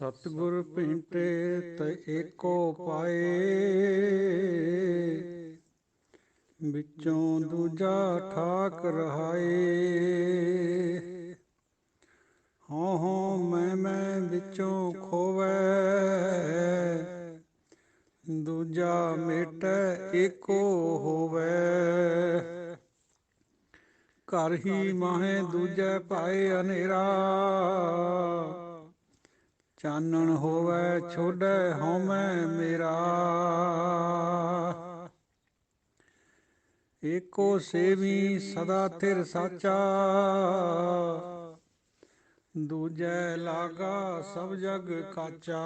सतगुर भेंटे त एको पाए, बिचों दूजा ठाक रहाए। हों मैं बिचों खोवै, दूजा मेटै एको होवै। घर ही माहे दूजै पाए अनेरा, चानण होवै छोड़ै हਉਮੈ मेरा। एको सेवी सदा थिर साचा, दूजै लागा सब जग काचा।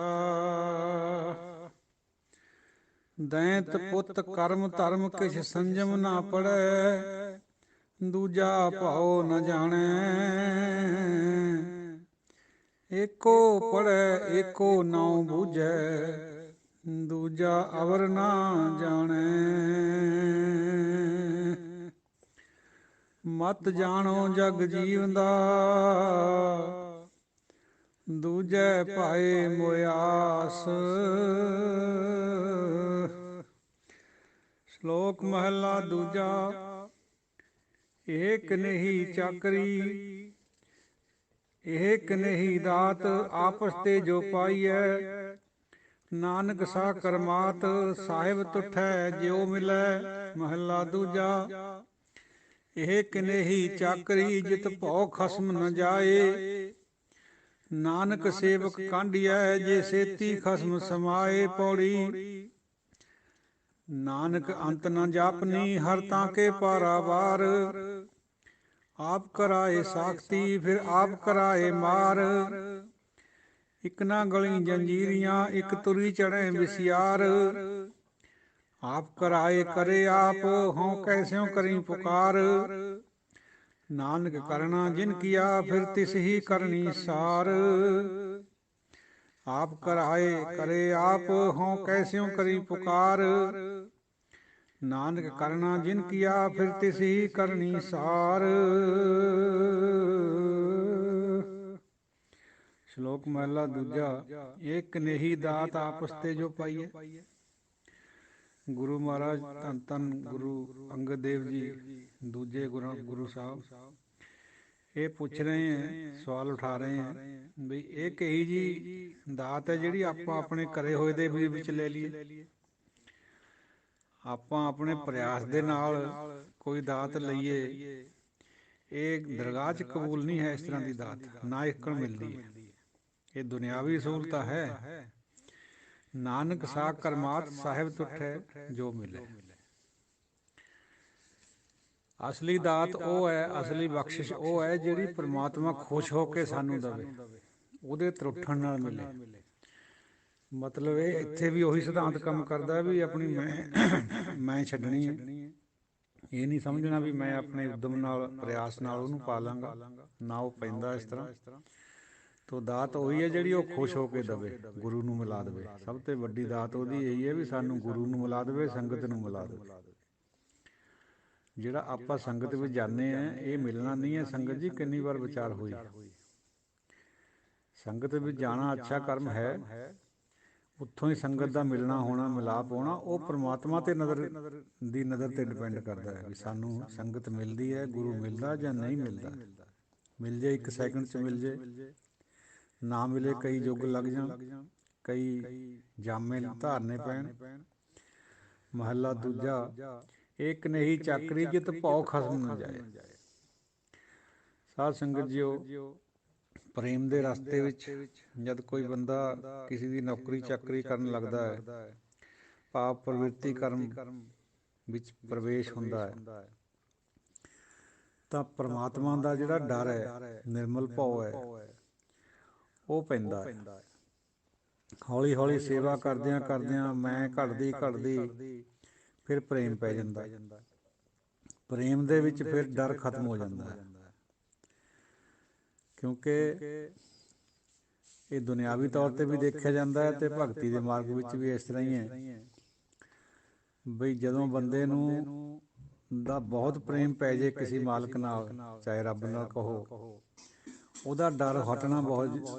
ਦੈਂਤ ਪੁੱਤ ਕਰਮ ਧਰਮ ਕਿਛ ਸੰਜਮ ਨਾ ਪੜੈ, ਦੂਜਾ ਭਾਉ ਨ ਜਾਣੈ। ਏਕੋ ਪੜ੍ਹੈ ਏਕੋ ਨਾਉ ਬੂਝੈ, ਦੂਜਾ ਅਵਰ ਨਾ ਜਾਣੈ। ਮਤ ਜਾਣੋ ਜਗ ਜੀਵਦਾ, ਦੂਜੈ ਭਾਏ ਮੁਆਸ। ਸ਼ਲੋਕ ਮਹਲਾ ਦੂਜਾ। ਇਹ ਕਨੇਹੀ ਚਾਕਰੀ, ਇਹ ਕਨੇਹੀ ਦਾਤ, ਆਪਸ ਤੇ ਜੋ ਪਾਈਐ। ਨਾਨਕ ਸਾ ਕਰਮਾਤ, ਸਾਹਿਬ ਤੁਠੈ ਜਿਉ ਮਿਲੈ। ਮਹਲਾ ਦੂਜਾ। ਇਹ ਕਨੇਹੀ ਚਾਕਰੀ, ਜਿਤ ਭਉ ਖਸਮ ਨ ਜਾਏ। ਨਾਨਕ ਸੇਵਕ ਕਾਂਢੀਐ, ਜੇ ਸੇਤੀ ਖਸਮ ਸਮਾਏ। ਪੌੜੀ। ਨਾਨਕ ਅੰਤ ਨ ਜਾਪਨੀ, ਹਰ ਤਾਂ ਕੇ ਪਾਰਾਵਾਰ। ਆਪ ਕਰਾਏ ਸਾਖਤੀ, ਫਿਰ ਆਪ ਕਰਾਏ ਮਾਰ। ਇਕ ਨਾ ਗਲੀ ਜੰਜੀਰੀਆਂ, ਇਕ ਤੁਰੀ ਚੜ੍ਹੇ ਵਿਸਿਆਰ। ਆਪ ਕਰਾਏ ਕਰੇ ਆਪ, ਹਉ ਕੈਸਿਉ ਕਰੀ ਪੁਕਾਰ। ਨਾਨਕ ਕਰਣਾ ਜਿਨ ਕੀਆ, ਫਿਰ ਤਿਸ ਹੀ ਕਰਨੀ ਸਾਰ। ਆਪ ਕਰਾਏ ਕਰੇ ਆਪ, ਹਉ ਕੈਸਿਉ ਕਰੀ ਪੁਕਾਰ। ਨਾਨਕ ਕਰਣਾ ਜਿਨ ਕੀਆ, ਫਿਰ ਤਿਸ ਹੀ ਕਰਨੀ ਸਾਰ। ਸ਼ਲੋਕ ਮਹਲਾ ਦੂਜਾ। ਇਹ ਕਨੇਹੀ ਦਾਤ, ਆਪਸ ਤੇ ਜੋ ਪਾਈਐ। ਗੁਰੂ ਮਹਾਰਾਜ ਧੰਨ ਧੰਨ ਗੁਰੂ ਅੰਗਦ ਦੇਵ ਜੀ, ਦੂਜੇ ਗੁਰੂ ਸਾਹਿਬ, ਇਹ ਪੁੱਛ ਰਹੇ ਹੈ, ਸਵਾਲ ਉਠਾ ਰਹੇ ਹੈ ਵੀ ਇਹ ਕਹੀ ਜੀ ਦਾਤ ਹੈ ਜਿਹੜੀ ਆਪਾਂ ਆਪਣੇ ਕਰੇ ਹੋਏ ਦੇ ਵਿੱਚ ਲੈ ਲਈਏ। ਆਪਾਂ ਆਪਣੇ ਪ੍ਰਯਾਸ ਦੇ ਨਾਲ ਕੋਈ ਦਾਤ ਲਈਏ, ਇਹ ਦਰਗਾਹ 'ਚ ਕਬੂਲ ਨਹੀਂ ਹੈ। ਇਸ ਤਰ੍ਹਾਂ ਦੀ ਦਾਤ ਨਾ ਇੱਕ ਮਿਲਦੀ ਹੈ। ਇਹ ਦੁਨਿਆਵੀ ਸਹੂਲਤ ਹੈ। ਨਾਨਕ ਸਾ ਕਰਮਾਤ, ਸਾਹਿਬ ਤੁਠੈ ਜੋ ਮਿਲੈ। ਅਸਲੀ ਦਾਤ ਉਹ ਹੈ, ਅਸਲੀ ਬਖਸ਼ਿਸ਼ ਉਹ ਹੈ ਜਿਹੜੀ ਪ੍ਰਮਾਤਮਾ ਖੁਸ਼ ਹੋ ਕੇ ਸਾਨੂੰ ਦੇਵੇ, ਉਹਦੇ ਤਰੁੱਠਣ ਨਾਲ ਮਿਲੇ। ਮਤਲਬ ਇਹ ਇੱਥੇ ਵੀ ਉਹੀ ਸਿਧਾਂਤ ਕੰਮ ਕਰਦਾ ਵੀ ਆਪਣੀ ਮੈਂ ਛੱਡਣੀ ਹੈ। ਇਹ ਨਹੀਂ ਸਮਝਣਾ ਵੀ ਮੈਂ ਆਪਣੇ ਉਦਮ ਨਾਲ, ਪ੍ਰਯਾਸ ਨਾਲ ਉਹਨੂੰ ਪਾ ਲਾਂਗਾ, ਨਾ ਉਹ ਪੈਂਦਾ ਇਸ ਤਰ੍ਹਾਂ। ਤੋ ਦਾਤ ਉਹੀ ਹੈ ਜਿਹੜੀ ਉਹ ਖੁਸ਼ ਹੋ ਕੇ ਦੇਵੇ, ਗੁਰੂ ਨੂੰ ਮਿਲਾ ਦੇਵੇ। ਸਭ ਤੋਂ ਵੱਡੀ ਦਾਤ ਉਹਦੀ ਇਹੀ ਹੈ ਵੀ ਸਾਨੂੰ ਗੁਰੂ ਨੂੰ ਮਿਲਾ ਦੇਵੇ, ਸੰਗਤ ਨੂੰ ਮਿਲਾ ਦੇਵੇ। ਜਿਹੜਾ ਆਪਾਂ ਸੰਗਤ ਵਿੱਚ ਜਾਂਦੇ ਹਾਂ, ਇਹ ਮਿਲਣਾ ਨਹੀਂ ਹੈ। ਸੰਗਤ ਜੀ ਕਿੰਨੀ ਵਾਰ ਵਿਚਾਰ ਹੋਈ, ਸੰਗਤ ਵਿੱਚ ਜਾਣਾ ਅੱਛਾ ਕਰਮ ਹੈ। ਉੱਥੋਂ ਹੀ ਸੰਗਤ ਦਾ ਮਿਲਣਾ ਹੋਣਾ, ਮਿਲਾਪ ਹੋਣਾ, ਉਹ ਪ੍ਰਮਾਤਮਾ ਤੇ ਨਜ਼ਰ ਤੇ ਡਿਪੈਂਡ ਕਰਦਾ ਹੈ ਵੀ ਸਾਨੂੰ ਸੰਗਤ ਮਿਲਦੀ ਹੈ, ਗੁਰੂ ਮਿਲਦਾ ਜਾਂ ਨਹੀਂ ਮਿਲਦਾ। ਮਿਲ ਜੇ 1 ਸੈਕਿੰਡ 'ਚ ਮਿਲ ਜੇ, ਨਾ ਮਿਲੇ ਕਈ ਯੁੱਗ ਲੱਗ ਜਾਣ, ਕਈ ਜਾਮੇ ਧਾਰਨੇ ਪੈਣ। ਮਹਲਾ ਦੂਜਾ। ਇਹ ਕਨੇਹੀ ਚਾਕਰੀ, ਜਿਤ ਭਉ ਖਸਮ ਨ ਜਾਏ। ਸਾਧ ਸੰਗਤ ਜੀਓ, ਪ੍ਰੇਮ ਦੇ ਰਸਤੇ ਵਿੱਚ ਜਦ ਕੋਈ ਬੰਦਾ ਕਿਸੇ ਦੀ ਨੌਕਰੀ ਚਾਕਰੀ ਕਰਨ ਲੱਗਦਾ ਹੈ, ਪਾਪ ਪ੍ਰਵਿਰਤੀ ਕਰਮ ਵਿੱਚ ਪ੍ਰਵੇਸ਼ ਹੁੰਦਾ ਹੈ, ਤਾਂ ਪਰਮਾਤਮਾ ਦਾ ਜਿਹੜਾ ਡਰ ਹੈ, ਨਿਰਮਲ ਭਉ ਹੈ, ਉਹ ਪੈਂਦਾ ਹੈ। ਹੌਲੀ ਹੌਲੀ ਸੇਵਾ ਕਰਦਿਆਂ ਕਰਦਿਆਂ ਮੈਂ ਘਟਦੀ ਫਿਰ ਪ੍ਰੇਮ ਪੈ ਜਾਂਦਾ। ਪ੍ਰੇਮ ਦੇ ਵਿੱਚ ਫਿਰ ਡਰ ਖਤਮ ਹੋ ਜਾਂਦਾ ਹੈ, ਕਿਉਂਕਿ ਇਹ ਦੁਨਿਆਵੀ ਤੌਰ 'ਤੇ ਵੀ ਦੇਖਿਆ ਜਾਂਦਾ ਹੈ ਅਤੇ ਭਗਤੀ ਦੇ ਮਾਰਗ ਵਿੱਚ ਵੀ ਇਸ ਤਰ੍ਹਾਂ ਹੀ ਹੈ ਬਈ ਜਦੋਂ ਬੰਦੇ ਨੂੰ ਦਾ ਬਹੁਤ ਪ੍ਰੇਮ ਪੈ ਜੇ ਕਿਸੇ ਮਾਲਕ ਨਾਲ, ਚਾਹੇ ਰੱਬ ਨਾਲ ਕਹੋ, ਉਹਦਾ ਡਰ ਹਟਣਾ ਬਹੁਤ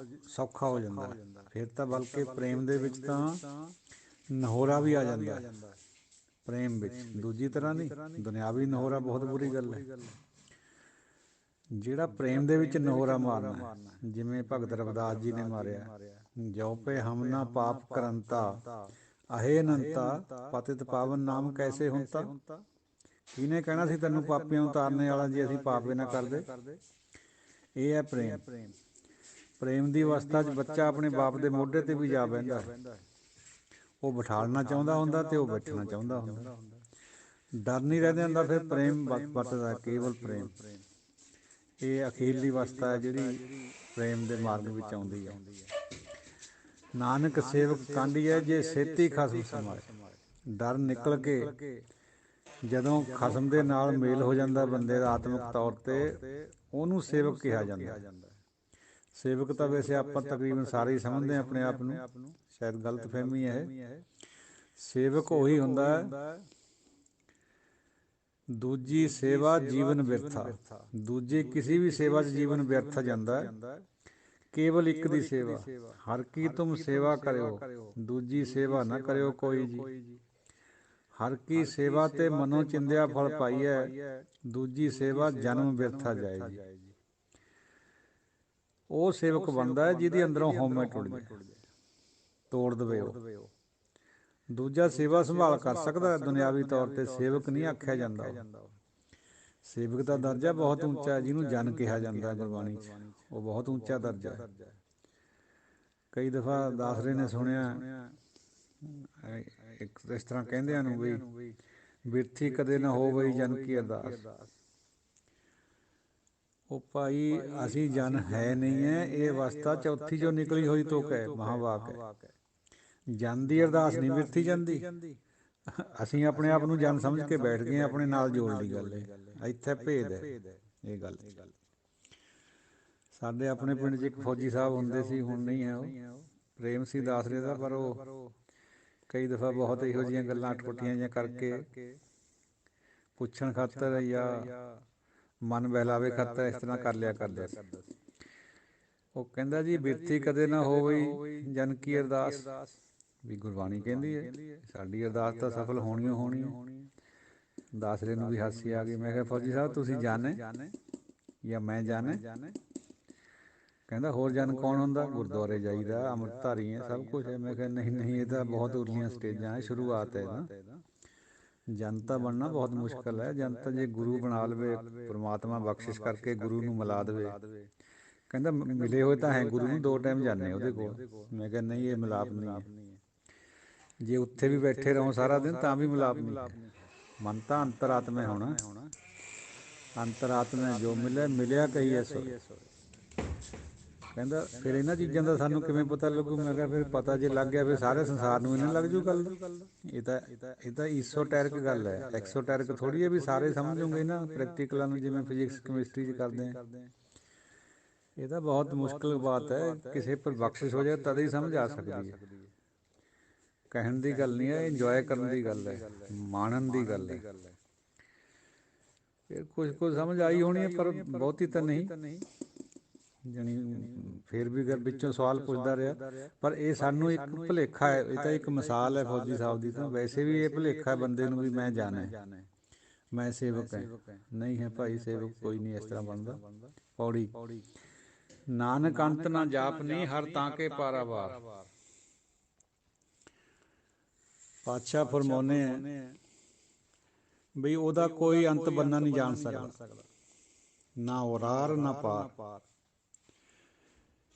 ਸੌਖਾ ਹੋ ਜਾਂਦਾ। ਫਿਰ ਤਾਂ ਬਲਕਿ ਪ੍ਰੇਮ ਦੇ ਵਿੱਚ ਤਾਂ ਨਹੋਰਾ ਵੀ ਆ ਜਾਂਦਾ ਹੈ। ਪ੍ਰੇਮ ਵਿੱਚ ਦੂਜੀ ਤਰ੍ਹਾਂ ਨਹੀਂ, ਦੁਨਿਆਵੀ ਨਹੋਰਾ ਬਹੁਤ ਬੁਰੀ ਗੱਲ ਹੈ। ਜਿਹੜਾ ਪ੍ਰੇਮ ਦੇ ਵਿੱਚ ਨਹੋਰਾ ਮਾਰਨਾ, ਜਿਵੇਂ ਭਗਤ ਰਵਿਦਾਸ ਜੀ ਨੇ ਮਾਰਿਆ, ਜੋ ਪੇ ਹਮ ਨਾ ਪਾਪ ਕਰੰਤਾ ਅਹੇ ਅਨੰਤਾ ਪਤਿਤ ਪਾਵਨ ਨਾਮ ਕੈਸੇ ਹੁੰਤਾ। ਕਿਹਨੇ ਕਹਿਣਾ ਸੀ ਤੈਨੂੰ ਪਾਪੀਆਂ ਨੂੰ ਤਾਰਨੇ ਵਾਲਾ ਜੇ ਅਸੀਂ ਪਾਪ ਨਾ ਕਰਦੇ। ਇਹ ਹੈ ਪ੍ਰੇਮ। ਪ੍ਰੇਮ ਦੀ ਅਵਸਥਾ 'ਚ ਬੱਚਾ ਆਪਣੇ ਬਾਪ ਦੇ ਮੋਢੇ 'ਤੇ ਵੀ ਜਾ ਬਹਿੰਦਾ ਹੈ। ਉਹ ਬਿਠਾਲਣਾ ਚਾਹੁੰਦਾ ਹੁੰਦਾ ਅਤੇ ਉਹ ਬੈਠਣਾ ਚਾਹੁੰਦਾ ਹੁੰਦਾ। ਡਰ ਨਹੀਂ ਰਹਿੰਦਾ ਹੁੰਦਾ। ਫਿਰ ਪ੍ਰੇਮ ਵਰਤਦਾ, ਕੇਵਲ ਪ੍ਰੇਮ। ਇਹ ਅਖੀਰਲੀ ਅਵਸਥਾ ਹੈ ਜਿਹੜੀ ਪ੍ਰੇਮ ਦੇ ਮਾਰਗ ਵਿੱਚ ਆਉਂਦੀ ਹੈ। ਨਾਨਕ ਸੇਵਕ ਕਾਂਡੀਐ ਜੇ ਸੇਤੀ ਖਸਮ ਸਮਾਏ। ਡਰ ਨਿਕਲ ਕੇ ਜਦੋਂ ਖਸਮ ਦੇ ਨਾਲ ਮੇਲ ਹੋ ਜਾਂਦਾ ਬੰਦੇ ਦਾ ਆਤਮਿਕ ਤੌਰ 'ਤੇ, ਉਹਨੂੰ ਸੇਵਕ ਕਿਹਾ ਜਾਂਦਾ। ਸੇਵਕ ਤਾਂ ਵੈਸੇ ਆਪਾਂ ਤਕਰੀਬਨ ਸਾਰੇ ਹੀ ਸਮਝਦੇ ਹਾਂ ਆਪਣੇ ਆਪ ਨੂੰ, ਸ਼ਾਇਦ ਗਲਤ ਫਹਿਮੀ ਹੈ ਇਹ। ਸੇਵਕ ਉਹੀ ਹੁੰਦਾ ਹੈ ਦੂਜੀ ਸੇਵਾ ਜੀਵਨ ਬਿਰਥਾ। ਦੂਜੀ ਕਿਸੇ ਵੀ ਸੇਵਾ 'ਚ ਜੀਵਨ ਬਿਰਥ ਜਾਂਦਾ ਹੈ। ਕੇਵਲ ਇੱਕ ਦੀ ਸੇਵਾ। ਹਰ ਕੀ ਤੁਮ ਸੇਵਾ ਕਰਿਓ, ਦੂਜੀ ਸੇਵਾ ਨਾ ਕਰਿਓ ਕੋਈ ਜੀ। ਹਰ ਕੀ ਸੇਵਾ ਤੇ ਮਨੋ ਚਿੰਦਿਆ ਫਲ ਪਾਈਐ, ਦੂਜੀ ਸੇਵਾ ਜਨਮ ਬਿਰਥਾ ਜਾਏ ਜੀ। ਉਹ ਸੇਵਕ ਬਣਦਾ ਹੈ ਜਿਹਦੀ ਅੰਦਰੋਂ ਹਉਮੈ ਟੁੱਟ ਜਾਏ, ਤੋੜ ਦੇਵੇ ਉਹ। ਦੂਜਾ ਸੇਵਾ ਸੰਭਾਲ ਕਰ ਸਕਦਾ ਦੁਨਿਆਵੀ ਤੌਰ 'ਤੇ, ਸੇਵਕ ਨਹੀਂ ਆਖਿਆ ਜਾਂਦਾ। ਸੇਵਕ ਦਾ ਦਰਜਾ ਬਹੁਤ ਉੱਚਾ ਹੈ, ਜਿਹਨੂੰ ਜਨ ਕਿਹਾ ਜਾਂਦਾ ਗੁਰਬਾਣੀ 'ਚ। ਉਹ ਬਹੁਤ ਉੱਚਾ ਦਰਜਾ ਹੈ। ਕਈ ਦਫਾ ਦਾਸਰੇ ਨੇ ਸੁਣਿਆ ਇਸ ਤਰ੍ਹਾਂ ਕਹਿੰਦਿਆਂ ਨੂੰ ਵੀ ਬਿਰਥੀ ਕਦੇ ਨਾ ਹੋ ਬਈ ਜਨ ਕੀ ਅਰਦਾਸ। ਉਹ ਭਾਈ ਅਸੀਂ ਜਨ ਹੈ ਨਹੀਂ ਹੈ, ਇਹ ਅਵਸਥਾ ਚੌਥੀ 'ਚੋਂ ਨਿਕਲੀ ਹੋਈ ਤੁਕ ਹੈ, ਮਹਾਂਵਾਕ ਹੈ। ਜਨ ਦੀ ਅਰਦਾਸ ਨਹੀਂ ਬਿਰਥੀ ਜਾਂਦੀ। ਅਸੀਂ ਆਪਣੇ ਆਪ ਨੂੰ ਜਨ ਸਮਝ ਕੇ ਬੈਠ ਗਏ, ਆਪਣੇ ਨਾਲ ਜੋੜ ਲਈ ਗੱਲ ਹੈ। ਇੱਥੇ ਭੇਦ ਹੈ ਇਹ ਗੱਲ 'ਚ। ਸਾਡੇ ਆਪਣੇ ਪਿੰਡ 'ਚ ਇੱਕ ਫੌਜੀ ਸਾਹਿਬ ਹੁੰਦੇ ਸੀ, ਹੁਣ ਨਹੀਂ ਹੈ ਉਹ। ਪ੍ਰੇਮ ਸੀ ਦਾਸਰੇ ਦਾ, ਪਰ ਉਹ ਕਈ ਦਫਾ ਬਹੁਤ ਇਹੋ ਜਿਹੀਆਂ ਗੱਲਾਂ ਅਟਪਟੀਆਂ ਜਿਹੀਆਂ ਕਰਕੇ ਪੁੱਛਣ ਖਾਤਰ ਜਾਂ ਮਨ ਬਹਿਲਾਵੇ ਖਾਤਰ ਇਸ ਤਰ੍ਹਾਂ ਕਰ ਲਿਆ ਕਰਦਾ ਸੀ। ਉਹ ਕਹਿੰਦਾ ਜੀ ਬਿਰਥੀ ਕਦੇ ਨਾ ਹੋਵਈ ਜਨ ਕੀ ਅਰਦਾਸ। ਵੀ ਗੁਰਬਾਣੀ ਕਹਿੰਦੀ ਹੈ ਸਾਡੀ ਅਰਦਾਸ ਤਾਂ ਸਫਲ ਹੋਣੀ ਓ ਹੋਣੀ ਹੈ। ਦਾਸਰੇ ਨੂੰ ਵੀ ਹਾਸੀ ਆ ਗਈ। ਮੈਂ ਕਿਹਾ ਫੌਜੀ ਸਾਹਿਬ ਤੁਸੀਂ ਜਨ ਹੈ ਜਾਂ ਮੈਂ ਜਨ ਹੈ। ਕਹਿੰਦਾ ਹੋਰ ਜਨ ਕੌਣ ਹੁੰਦਾ, ਗੁਰਦੁਆਰੇ ਜਾਈਦਾ, ਅੰਮ੍ਰਿਤਧਾਰੀ ਹੈ, ਸਭ ਕੁਛ ਹੈ। ਮੈਂ ਕਿਹਾ ਨਹੀਂ ਨਹੀਂ, ਇਹ ਤਾਂ ਬਹੁਤ ਉਰਲੀਆਂ ਸਟੇਜਾਂ ਹੈ, ਸ਼ੁਰੂਆਤ ਹੈ ਇਹਦਾ। ਜਨਤਾ ਬਣਨਾ ਬਹੁਤ ਮੁਸ਼ਕਿਲ ਹੈ। ਜਨਤਾ ਜੇ ਗੁਰੂ ਬਣਾ ਲਵੇ, ਪਰਮਾਤਮਾ ਬਖਸ਼ਿਸ਼ ਕਰਕੇ ਗੁਰੂ ਨੂੰ ਮਿਲਾ ਦੇਵੇ। ਕਹਿੰਦਾ ਮਿਲੇ ਹੋਏ ਤਾਂ ਹੈ ਗੁਰੂ ਨੂੰ, 2 ਟਾਈਮ ਜਾਂਦੇ ਉਹਦੇ ਕੋਲ। ਮੈਂ ਕਿਹਾ ਨਹੀਂ, ਇਹ ਮਿਲਾਪ ਨਹੀਂ ਹੈ। ਜੇ ਉੱਥੇ ਵੀ ਬੈਠੇ ਰਹੋ ਸਾਰਾ ਦਿਨ ਤਾਂ ਵੀ ਮਿਲਾਪ ਨਹੀਂ ਹੈ। ਮਨ ਤਾਂ ਅੰਤਰਾਤਮਾ ਹੋਣਾ। ਅੰਤਰਾਤਮਾ ਜੋ ਮਿਲਿਆ ਮਿਲਿਆ ਕਹੀਏ ਸੋਏ। ਕਹਿੰਦਾ ਫਿਰ ਇਹਨਾਂ ਚੀਜ਼ਾਂ ਦਾ ਸਾਨੂੰ ਕਿਵੇਂ ਪਤਾ ਲੱਗੂ। ਮੈਂ ਕਿਹਾ ਫਿਰ ਪਤਾ ਜੇ ਲੱਗ ਗਿਆ ਫਿਰ ਸਾਰੇ ਸੰਸਾਰ ਨੂੰ ਇਹਨਾਂ ਲੱਗ ਜੂ ਗੱਲ ਦਾ। ਇਹ ਤਾਂ ਈਸੋਟੈਰਿਕ ਗੱਲ ਹੈ, ਐਕਸੋਟੈਰਿਕ ਥੋੜ੍ਹੀ ਹੈ ਵੀ ਸਾਰੇ ਸਮਝੂਗੇ ਨਾ ਪ੍ਰੈਕਟੀਕਲਾਂ ਨੂੰ, ਜਿਵੇਂ ਫਿਜ਼ਿਕਸ ਕੈਮਿਸਟਰੀ 'ਚ ਕਰਦੇ ਹਾਂ। ਇਹ ਤਾਂ ਬਹੁਤ ਮੁਸ਼ਕਿਲ ਬਾਤ ਹੈ। ਕਿਸੇ ਪਰ ਬਖਸ਼ਿਸ਼ ਹੋ ਜਾਏ ਤਦ ਹੀ ਸਮਝ ਆ ਸਕਦੀ ਹੈ। ਕਹਿਣ ਦੀ ਗੱਲ ਨਹੀਂ ਹੈ, ਇੰਜੋਏ ਕਰਨ ਦੀ ਗੱਲ ਹੈ, ਮਾਣਨ ਦੀ ਗੱਲ ਹੈ। ਫਿਰ ਕੁਝ ਸਮਝ ਆਈ ਹੋਣੀ ਹੈ, ਪਰ ਬਹੁਤੀ ਤਾਂ ਨਹੀਂ ਜਾਣੀ। ਫਿਰ ਵੀ ਅਗਰ ਵਿੱਚੋਂ ਸਵਾਲ ਪੁੱਛਦਾ ਰਿਹਾ, ਪਰ ਇਹ ਸਾਨੂੰ ਇੱਕ ਭੁਲੇਖਾ ਹੈ। ਇਹ ਤਾਂ ਇੱਕ ਮਿਸਾਲ ਹੈ ਫੌਜੀ ਸਾਹਿਬ ਦੀ। ਤਾਂ ਵੈਸੇ ਵੀ ਇਹ ਭੁਲੇਖਾ ਹੈ ਬੰਦੇ ਨੂੰ ਵੀ ਮੈਂ ਜਨ ਹੈ, ਮੈਂ ਸੇਵਕ ਹੈ। ਨਹੀਂ ਹੈ ਭਾਈ, ਸੇਵਕ ਕੋਈ ਨਹੀਂ ਇਸ ਤਰ੍ਹਾਂ ਬਣਦਾ। ਪੌੜੀ ਨਾਨਕ ਅੰਤ ਨਾ ਜਾਪ ਨਹੀਂ, ਹਰ ਤਾਂ ਕੇ ਪਾਰਾਵਾਰ। ਪਾਤਸ਼ਾਹ ਫਰਮਾਉਂਦੇ ਹੈ ਬਈ ਉਹਦਾ ਕੋਈ ਅੰਤ ਬੰਦਾ ਨਹੀਂ ਜਾਣ ਸਕਦਾ, ਨਾ ਉਰਾਰ ਨਾ ਪਾਰ।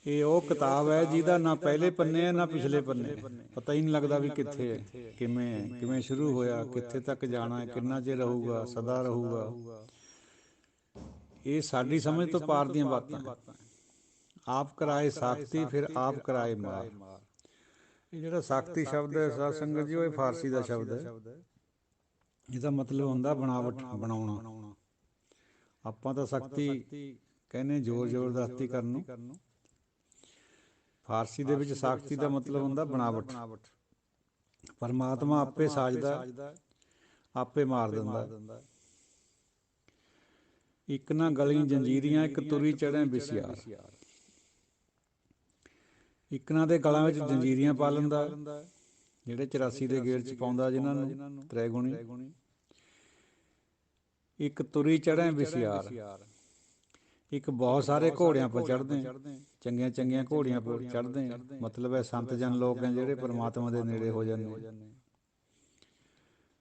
ਇਹ ਉਹ ਕਿਤਾਬ ਹੈ ਜਿਹਦਾ ਨਾ ਪਹਿਲੇ ਪੰਨੇ ਹੈ ਨਾ ਪਿਛਲੇ ਪੰਨੇ ਹੈ। ਪਤਾ ਹੀ ਨਹੀਂ ਲੱਗਦਾ ਵੀ ਕਿੱਥੇ ਹੈ, ਕਿਵੇਂ ਹੈ, ਕਿਵੇਂ ਸ਼ੁਰੂ ਹੋਇਆ, ਕਿੱਥੇ ਤੱਕ ਜਾਣਾ ਹੈ, ਕਿੰਨਾ ਚਿਰ ਰਹੂਗਾ, ਸਦਾ ਰਹੂਗਾ। ਇਹ ਸਾਡੀ ਸਮਝ ਤੋਂ ਪਾਰ ਦੀਆਂ ਬਾਤਾਂ। ਆਪ ਕਰਾਏ ਸਾਖਤੀ ਫਿਰ ਆਪ ਕਰਾਏ ਮਾਰ। ਇਹ ਜਿਹੜਾ ਸਾਖਤੀ ਸ਼ਬਦ ਹੈ ਸਾਧ ਸੰਗਤ ਜੀ, ਉਹ ਇਹ ਫਾਰਸੀ ਦਾ ਸ਼ਬਦ ਹੈ। ਇਹਦਾ ਮਤਲਬ ਹੁੰਦਾ ਬਣਾਵਟ, ਬਣਾਉਣਾ। ਆਪਾਂ ਤਾਂ ਸ਼ਕਤੀ ਕਹਿੰਦੇ ਜ਼ੋਰ ਜ਼ਬਰਦਸਤੀ ਕਰਨ ਨੂੰ। ਫਾਰਸੀ ਦੇ ਵਿੱਚ ਸਾਖਤੀ ਦਾ ਮਤਲਬ ਹੁੰਦਾ ਬਣਾਵਟ। ਪਰਮਾਤਮਾ ਆਪੇ ਸਾਜਦਾ, ਆਪੇ ਮਾਰ ਦਿੰਦਾ। ਇੱਕ ਨਾ ਗਲੀ ਜੰਜੀਰੀਆਂ, ਇੱਕ ਤੁਰੀ ਚੜ੍ਹੇ ਬਿਸਿਆਰ। ਇਕਨਾਂ ਦੇ ਗਲਾਂ ਵਿੱਚ ਜੰਜੀਰੀਆਂ ਪਾ ਲੈਂਦਾ, ਜਿਹੜੇ 84 ਦੇ ਗੇੜ 'ਚ ਪਾਉਂਦਾ ਜਿਨ੍ਹਾਂ ਨੂੰ ਤ੍ਰੈਗੁਣੀ। ਇੱਕ ਤੁਰੀ ਚੜ੍ਹੇ ਵਿਸਿਆਰ, ਇੱਕ ਬਹੁਤ ਸਾਰੇ ਘੋੜਿਆਂ ਪਰ ਚੜ੍ਹਦੇ, ਚੰਗੀਆਂ ਚੰਗੀਆਂ ਘੋੜੀਆਂ ਪਰ ਚੜ੍ਹਦੇ, ਮਤਲਬ ਹੈ ਸੰਤ ਜਨ ਲੋਕ ਹੈ ਜਿਹੜੇ ਪਰਮਾਤਮਾ ਦੇ ਨੇੜੇ ਹੋ ਜਾਂਦੇ।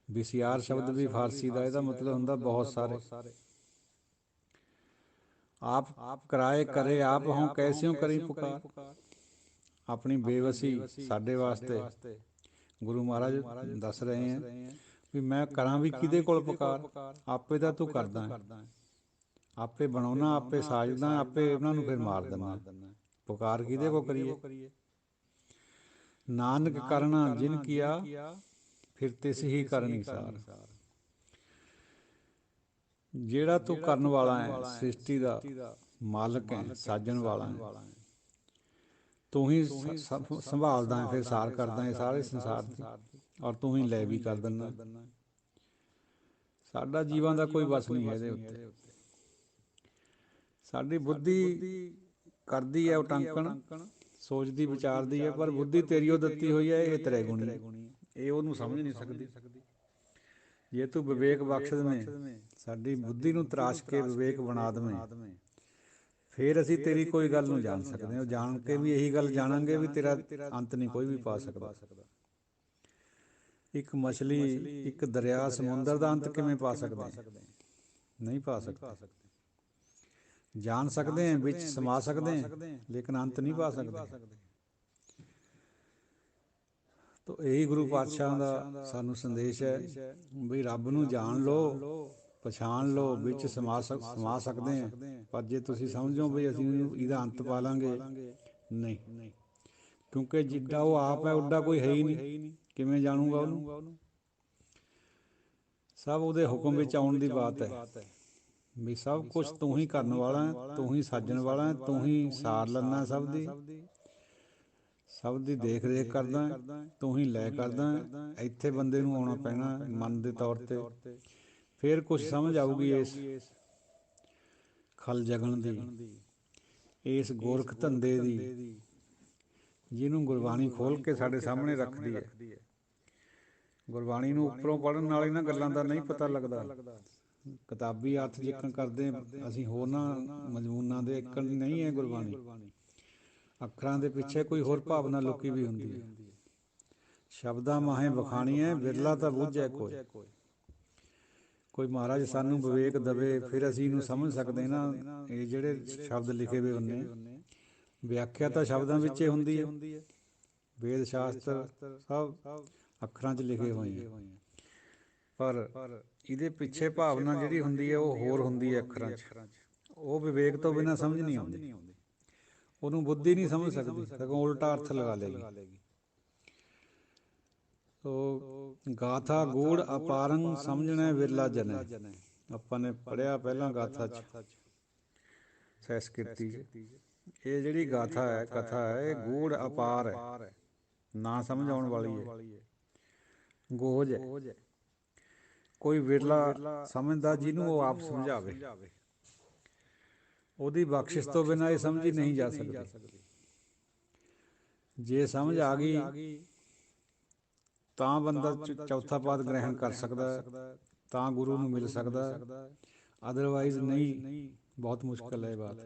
ਵਿਸਿਆਰ ਸ਼ਬਦ ਵੀ ਫਾਰਸੀ ਦਾ, ਇਹਦਾ ਮਤਲਬ ਹੁੰਦਾ ਬਹੁਤ ਸਾਰੇ। ਆਪ ਕਰਾਏ ਕਰੇ ਆਪ ਹੋਂ ਕੈਸਿਓ ਕਰੀ ਪੁਕਾਰ, ਆਪਣੀ ਬੇਵਸੀ ਸਾਡੇ ਵਾਸਤੇ ਗੁਰੂ ਮਹਾਰਾਜ ਦੱਸ ਰਹੇ ਹੈ ਵੀ ਮੈਂ ਕਰਾਂ ਵੀ ਕਿਹਦੇ ਕੋਲ ਪੁਕਾਰ, ਆਪੇ ਤਾਂ ਤੂੰ ਕਰਦਾ, ਆਪੇ ਬਣਾਉਣਾ, ਆਪੇ ਸਾਜਦਾ, ਆਪੇ ਉਹਨਾਂ ਨੂੰ ਫਿਰ ਮਾਰ ਦਿੰਦਾ, ਪੁਕਾਰ ਕਿਹਦੇ ਕੋਲ ਕਰੀਏ। ਨਾਨਕ ਕਰਨਾ ਜਿਨ ਕੀਆ ਫਿਰ ਤਿਸ ਹੀ ਕਰਨੀ ਸਾਰ, ਜਿਹੜਾ ਤੂੰ ਕਰਨ ਵਾਲਾ ਹੈ, ਸ੍ਰਿਸ਼ਟੀ ਦਾ ਮਾਲਕ ਹੈ, ਸਾਜਣ ਵਾਲਾ ਹੈ, ਤੂੰ ਹੀ ਸੰਭਾਲਦਾ ਹੈ, ਫਿਰ ਸਾਰ ਕਰਦਾ ਹੈ ਸਾਰੇ ਸੰਸਾਰ ਦੀ, ਔਰ ਤੂੰ ਹੀ ਲੈ ਵੀ ਕਰ ਦਿੰਦਾ। ਸਾਡਾ ਜੀਵਾਂ ਦਾ ਕੋਈ ਵਸ ਨਹੀਂ ਹੈ ਇਹਦੇ ਉੱਤੇ। ਸਾਡੀ ਬੁੱਧੀ ਕਰਦੀ ਹੈ ਉਟੰਕਣ, ਸੋਚਦੀ ਵਿਚਾਰਦੀ ਹੈ, ਪਰ ਬੁੱਧੀ ਤੇਰੀ ਉਹ ਦਿੱਤੀ ਹੋਈ ਹੈ, ਇਹ ਤ੍ਰੈਗੁਣੀ, ਇਹ ਉਹਨੂੰ ਸਮਝ ਨਹੀਂ ਸਕਦੀ। ਜੇ ਤੂੰ ਵਿਵੇਕ ਬਖਸ਼ ਦੇਵੇਂ, ਸਾਡੀ ਬੁੱਧੀ ਨੂੰ ਤਰਾਸ਼ ਕੇ ਵਿਵੇਕ ਬਣਾ ਦੇਵੇਂ, ਫਿਰ ਅਸੀਂ ਤੇਰੀ ਕੋਈ ਗੱਲ ਨੂੰ ਜਾਣ ਸਕਦੇ ਹਾਂ। ਉਹ ਜਾਣ ਕੇ ਵੀ ਇਹੀ ਗੱਲ ਜਾਣਾਂਗੇ ਵੀ ਤੇਰਾ ਅੰਤ ਨਹੀਂ ਕੋਈ ਵੀ ਪਾ ਸਕਦਾ। ਇੱਕ ਮਛਲੀ, ਇੱਕ ਦਰਿਆ, ਸਮੁੰਦਰ ਦਾ ਅੰਤ ਕਿਵੇਂ ਪਾ ਸਕਦੇ? ਨਹੀਂ ਪਾ ਸਕਦੇ। ਜਾਣ ਸਕਦੇ ਹਾਂ, ਵਿੱਚ ਸਮਾ ਸਕਦੇ ਹਾਂ, ਲੇਕਿਨ ਅੰਤ ਨਹੀਂ ਪਾ ਸਕਦੇ। ਤਾਂ ਇਹੀ ਗੁਰੂ ਪਾਤਸ਼ਾਹ ਦਾ ਸਾਨੂੰ ਸੰਦੇਸ਼ ਹੈ ਵੀ ਰੱਬ ਨੂੰ ਜਾਣ ਲਓ, ਪਛਾਣ ਲਓ, ਵਿੱਚ ਸਮਾ ਸਕਦੇ ਹਾਂ, ਪਰ ਜੇ ਤੁਸੀਂ ਸਮਝੋ ਵੀ ਅਸੀਂ ਇਹਦਾ ਅੰਤ ਪਾ ਲਾਂਗੇ, ਨਹੀਂ, ਕਿਉਂਕਿ ਜਿੱਡਾ ਉਹ ਆਪ ਹੈ ਉੱਡਾ ਕੋਈ ਹੈ ਹੀ ਨਹੀਂ, ਕਿਵੇਂ ਜਾਣੂਗਾ ਉਹਨੂੰ। ਸਭ ਉਹਦੇ ਹੁਕਮ ਵਿੱਚ ਆਉਣ ਦੀ ਬਾਤ ਹੈ ਵੀ ਸਭ ਕੁਛ ਤੂੰ ਹੀ ਕਰਨ ਵਾਲਾ ਹੈ, ਤੂੰ ਹੀ ਸਾਜਣ ਵਾਲਾ ਹੈ, ਤੂੰ ਹੀ ਸਾਰ ਲੈਂਦਾ ਸਭ ਦੀ ਦੇਖ ਰੇਖ ਕਰਦਾ, ਤੂੰ ਹੀ ਲੈ ਕਰਦਾ। ਇੱਥੇ ਬੰਦੇ ਨੂੰ ਆਉਣਾ ਪੈਣਾ ਮਨ ਦੇ ਤੌਰ 'ਤੇ, ਫਿਰ ਕੁਛ ਸਮਝ ਆਊਗੀ ਇਸ ਖਲ ਜਗਣ ਦੀ, ਇਸ ਗੋਰਖ ਧੰਦੇ ਦੀ, ਜਿਹਨੂੰ ਗੁਰਬਾਣੀ ਖੋਲ੍ਹ ਕੇ ਸਾਡੇ ਸਾਹਮਣੇ ਰੱਖਦੀ ਹੈ। ਗੁਰਬਾਣੀ ਨੂੰ ਉੱਪਰੋਂ ਪੜ੍ਹਨ ਨਾਲ ਇਹਨਾਂ ਗੱਲਾਂ ਦਾ ਨਹੀਂ ਪਤਾ ਲੱਗਦਾ। ਕਿਤਾਬੀ ਅਰਥ ਜਿੱਕਣ ਕਰਦੇ ਅਸੀਂ ਹੋਰਨਾਂ ਮਜ਼ਮੂਨਾਂ ਦੇ ਇੱਕ ਨਹੀਂ ਹੈ ਗੁਰਬਾਣੀ। ਅੱਖਰਾਂ ਦੇ ਪਿੱਛੇ ਕੋਈ ਹੋਰ ਭਾਵਨਾ ਲੁਕੀ ਵੀ ਹੁੰਦੀ ਹੈ। ਸ਼ਬਦਾਂ ਮਾਹੇ ਵਖਾਣੀਐ ਵਿਰਲਾ ਤਾਂ ਬੁੱਝੈ ਕੋਈ ਮਹਾਰਾਜ ਸਾਨੂੰ ਵਿਵੇਕ ਦੇਵੇ, ਫਿਰ ਅਸੀਂ ਇਹਨੂੰ ਸਮਝ ਸਕਦੇ ਨਾ। ਇਹ ਜਿਹੜੇ ਸ਼ਬਦ ਲਿਖੇ ਹੋਏ ਹੁੰਦੇ, ਵਿਆਖਿਆ ਤਾਂ ਸ਼ਬਦਾਂ ਵਿੱਚ ਹੀ ਹੁੰਦੀ ਹੈ। ਵੇਦ ਸ਼ਾਸਤਰ ਸਭ ਅੱਖਰਾਂ 'ਚ ਲਿਖੇ ਹੋਏ ਹੈ, ਪਰ ਇਹਦੇ ਪਿੱਛੇ ਭਾਵਨਾ ਜਿਹੜੀ ਹੁੰਦੀ ਹੈ ਉਹ ਹੋਰ ਹੁੰਦੀ ਹੈ ਅੱਖਰਾਂ 'ਚ। ਉਹ ਵਿਵੇਕ ਤੋਂ ਬਿਨਾਂ ਸਮਝ ਨਹੀਂ ਆਉਂਦੀ, ਉਹਨੂੰ ਬੁੱਧੀ ਨਹੀਂ ਸਮਝ ਸਕਦੀ, ਸਗੋਂ ਉਲਟਾ ਅਰਥ ਲਗਾ ਲਏਗੀ। ਸੋ ਗਾਥਾ ਗੂੜ ਅਪਾਰੰਗ ਸਮਝਣਾ ਵਿਰਲਾ ਜਨੈ, ਆਪਾਂ ਨੇ ਪੜ੍ਹਿਆ ਪਹਿਲਾਂ ਗਾਥਾ 'ਚ, ਸੰਸਕ੍ਰਿਤੀ 'ਚ। ਇਹ ਜਿਹੜੀ ਗਾਥਾ ਹੈ, ਕਥਾ ਹੈ, ਇਹ ਗੂੜ ਅਪਾਰ ਹੈ, ਨਾ ਸਮਝ ਆਉਣ ਵਾਲੀ ਹੈ, ਗੋਹਜ ਹੈ। ਕੋਈ ਵਿਰਲਾ ਸਮਝਦਾ ਜਿਹਨੂੰ ਉਹ ਆਪ ਸਮਝਾਵੇ, ਉਹਦੀ ਬਖਸ਼ਿਸ਼ ਤੋਂ ਬਿਨਾਂ ਇਹ ਸਮਝੀ ਨਹੀਂ ਜਾ ਸਕਦੀ। ਜੇ ਸਮਝ ਆ ਗਈ ਤਾਂ ਬੰਦਾ ਚੌਥਾ ਪਾਦ ਗ੍ਰਹਿਣ ਕਰ ਸਕਦਾ, ਤਾਂ ਗੁਰੂ ਨੂੰ ਮਿਲ ਸਕਦਾ, ਅਦਰਵਾਈਜ਼ ਨਹੀਂ, ਬਹੁਤ ਮੁਸ਼ਕਿਲ ਹੈ ਇਹ ਬਾਤ।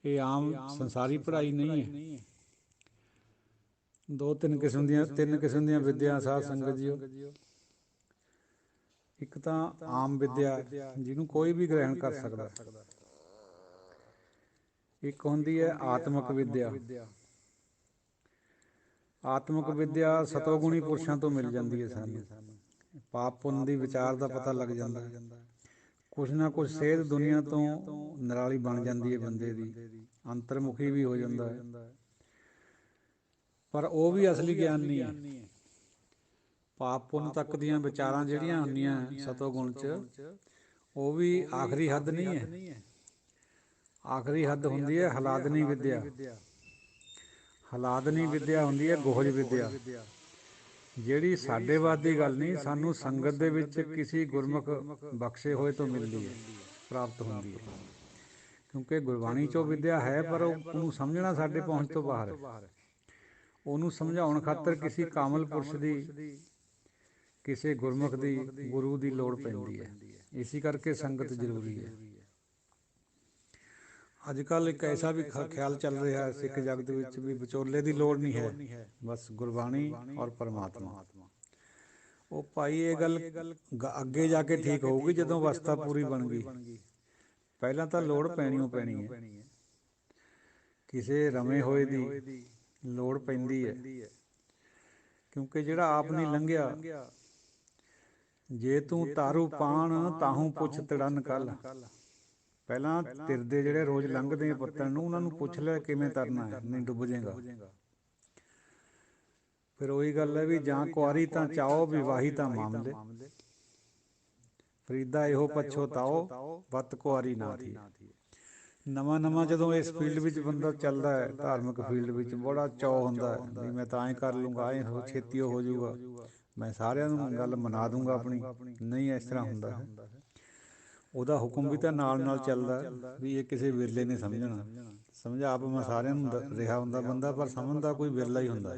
ਇਹ ਆਮ ਸੰਸਾਰੀ ਪੜ੍ਹਾਈ ਨਹੀਂ ਹੈ। ਤਿੰਨ ਕਿਸਮ ਦੀਆਂ ਵਿਦਿਆ ਸਾਧ ਸੰਗਤ ਜੀਓ। ਇੱਕ ਤਾਂ ਆਮ ਵਿਦਿਆ ਜਿਹਨੂੰ ਕੋਈ ਵੀ ਗ੍ਰਹਿਣ ਕਰ ਸਕਦਾ, ਇੱਕ ਹੁੰਦੀ ਹੈ ਆਤਮਿਕ ਵਿਦਿਆ। ਆਤਮਿਕ ਵਿਦਿਆ ਸਤੋਗੁਣੀ ਪੁਰਸ਼ਾਂ ਤੋਂ ਮਿਲ ਜਾਂਦੀ ਹੈ ਸਾਨੂੰ। ਪਾਪ ਪੁੰਨ ਦੀ ਵਿਚਾਰ ਦਾ ਪਤਾ ਲੱਗ ਜਾਂਦਾ, ਕੁਛ ਨਾ ਕੁਛ ਸੇਧ ਦੁਨੀਆ ਤੋਂ ਨਿਰਾਲੀ ਬਣ ਜਾਂਦੀ ਹੈ ਬੰਦੇ ਦੀ, ਅੰਤਰਮੁਖੀ ਵੀ ਹੋ ਜਾਂਦਾ ਹੈ। ਪਰ ਉਹ ਵੀ ਅਸਲੀ ਗਿਆਨ ਨਹੀਂ ਹੈ। ਪਾਪ ਪੁੰਨ ਤੱਕ ਦੀਆਂ ਵਿਚਾਰਾਂ ਜਿਹੜੀਆਂ ਹੁੰਦੀਆਂ ਸਤੋਗੁਣ 'ਚ, ਉਹ ਵੀ ਆਖਰੀ ਹੱਦ ਨਹੀਂ ਹੈ। ਆਖਰੀ ਹੱਦ ਹੁੰਦੀ ਹੈ ਹਲਾਦਨੀ ਵਿਦਿਆ। ਹਲਾਦਨੀ ਵਿਦਿਆ ਹੁੰਦੀ ਹੈ ਗੋਹਜ ਵਿਦਿਆ, ਜਿਹੜੀ ਸਾਡੇ ਵੱਸ ਦੀ ਗੱਲ ਨਹੀਂ, ਸਾਨੂੰ ਸੰਗਤ ਦੇ ਵਿੱਚ ਕਿਸੇ ਗੁਰਮੁਖ ਬਖਸ਼ੇ ਹੋਏ ਤੋਂ ਮਿਲਦੀ ਹੈ, ਪ੍ਰਾਪਤ ਹੁੰਦੀ ਹੈ। ਕਿਉਂਕਿ ਗੁਰਬਾਣੀ 'ਚੋਂ ਵਿਦਿਆ ਹੈ, ਪਰ ਉਹਨੂੰ ਸਮਝਣਾ ਸਾਡੇ ਪਹੁੰਚ ਤੋਂ ਬਾਹਰ ਹੈ। ਉਹਨੂੰ ਸਮਝਾਉਣ ਖਾਤਰ ਕਿਸੇ ਕਾਮਲ ਪੁਰਸ਼ ਦੀ, ਕਿਸੇ ਗੁਰਮੁਖ ਦੀ, ਗੁਰੂ ਦੀ ਲੋੜ ਪੈਂਦੀ ਹੈ। ਇਸੇ ਕਰਕੇ ਸੰਗਤ ਜ਼ਰੂਰੀ ਹੈ। ਅੱਜ ਕੱਲ੍ਹ ਇੱਕ ਐਸਾ ਵੀ ਖਿਆਲ ਚੱਲ ਰਿਹਾ ਹੈ ਸਿੱਖ ਜਗਤ ਵਿੱਚ ਵੀ ਵਿਚੋਲੇ ਦੀ ਲੋੜ ਨਹੀਂ ਹੈ, ਬਸ ਗੁਰਬਾਣੀ ਔਰ ਪਰਮਾਤਮਾ। ਉਹ ਭਾਈ ਇਹ ਗੱਲ ਅੱਗੇ ਜਾ ਕੇ ਠੀਕ ਹੋਊਗੀ ਜਦੋਂ ਅਵਸਥਾ ਪੂਰੀ ਬਣ ਗਈ। ਪਹਿਲਾਂ ਤਾਂ ਲੋੜ ਪੈਣੀਓ ਪੈਣੀ ਹੈ, ਕਿਸੇ ਰਮੇ ਹੋਏ ਦੀ ਲੋੜ ਪੈਂਦੀ ਹੈ। ਕਿਉਂਕਿ ਜਿਹੜਾ ਆਪ ਨਹੀਂ ਲੰਘਿਆ, ਜੇ ਤੂੰ ਤਾਰੂ ਪਾਣ ਤਾਹੂੰ ਪੁੱਛ ਤੜਨ ਕੱਲ। ਪਹਿਲਾਂ ਤਿਰਦੇ ਜਿਹੜੇ ਰੋਜ਼ ਲੰਘਦੇ ਪੱਤਣ ਨੂੰ, ਉਹਨਾਂ ਨੂੰ ਪੁੱਛ ਲੈ ਕਿਵੇਂ ਤਰਨਾ ਹੈ, ਨਹੀਂ ਡੁੱਬ ਜਾਏਗਾ। ਫਿਰ ਉਹੀ ਗੱਲ ਹੈ ਵੀ ਜਾਂ ਕੁਆਰੀ ਤਾਂ ਚਾਓ, ਵਿਵਾਹੀ ਤਾਂ ਮਾਮਲੇ। ਫਰੀਦਾ ਇਹੋ ਪਛੋਤਾਓ, ਵੱਤ ਕੁਆਰੀ ਨਾ ਥੀ। ਨਵਾਂ ਜਦੋਂ ਇਸ ਫੀਲਡ ਵਿੱਚ ਬੰਦਾ ਚੱਲਦਾ ਹੈ, ਧਾਰਮਿਕ ਫੀਲਡ ਵਿੱਚ, ਬੜਾ ਚਾਅ ਹੁੰਦਾ ਹੈ ਵੀ ਮੈਂ ਤਾਂ ਐਂ ਕਰ ਲੂੰਗਾ, ਐਂ ਛੇਤੀ ਹੋ ਜਾਊਗਾ, ਮੈਂ ਸਾਰਿਆਂ ਨੂੰ ਗੱਲ ਮਨਾ ਦੂੰਗਾ ਆਪਣੀ। ਨਹੀਂ, ਇਸ ਤਰ੍ਹਾਂ ਹੁੰਦਾ ਹੈ। ਉਹਦਾ ਹੁਕਮ ਵੀ ਤਾਂ ਨਾਲ ਚੱਲਦਾ ਵੀ ਇਹ ਕਿਸੇ ਵਿਰਲੇ ਨੇ ਸਮਝਣਾ। ਸਮਝਾ ਆਪ ਮੈਂ ਸਾਰਿਆਂ ਨੂੰ ਰਿਹਾ ਹੁੰਦਾ ਬੰਦਾ, ਪਰ ਸਮਝਦਾ ਕੋਈ ਵਿਰਲਾ ਹੀ ਹੁੰਦਾ।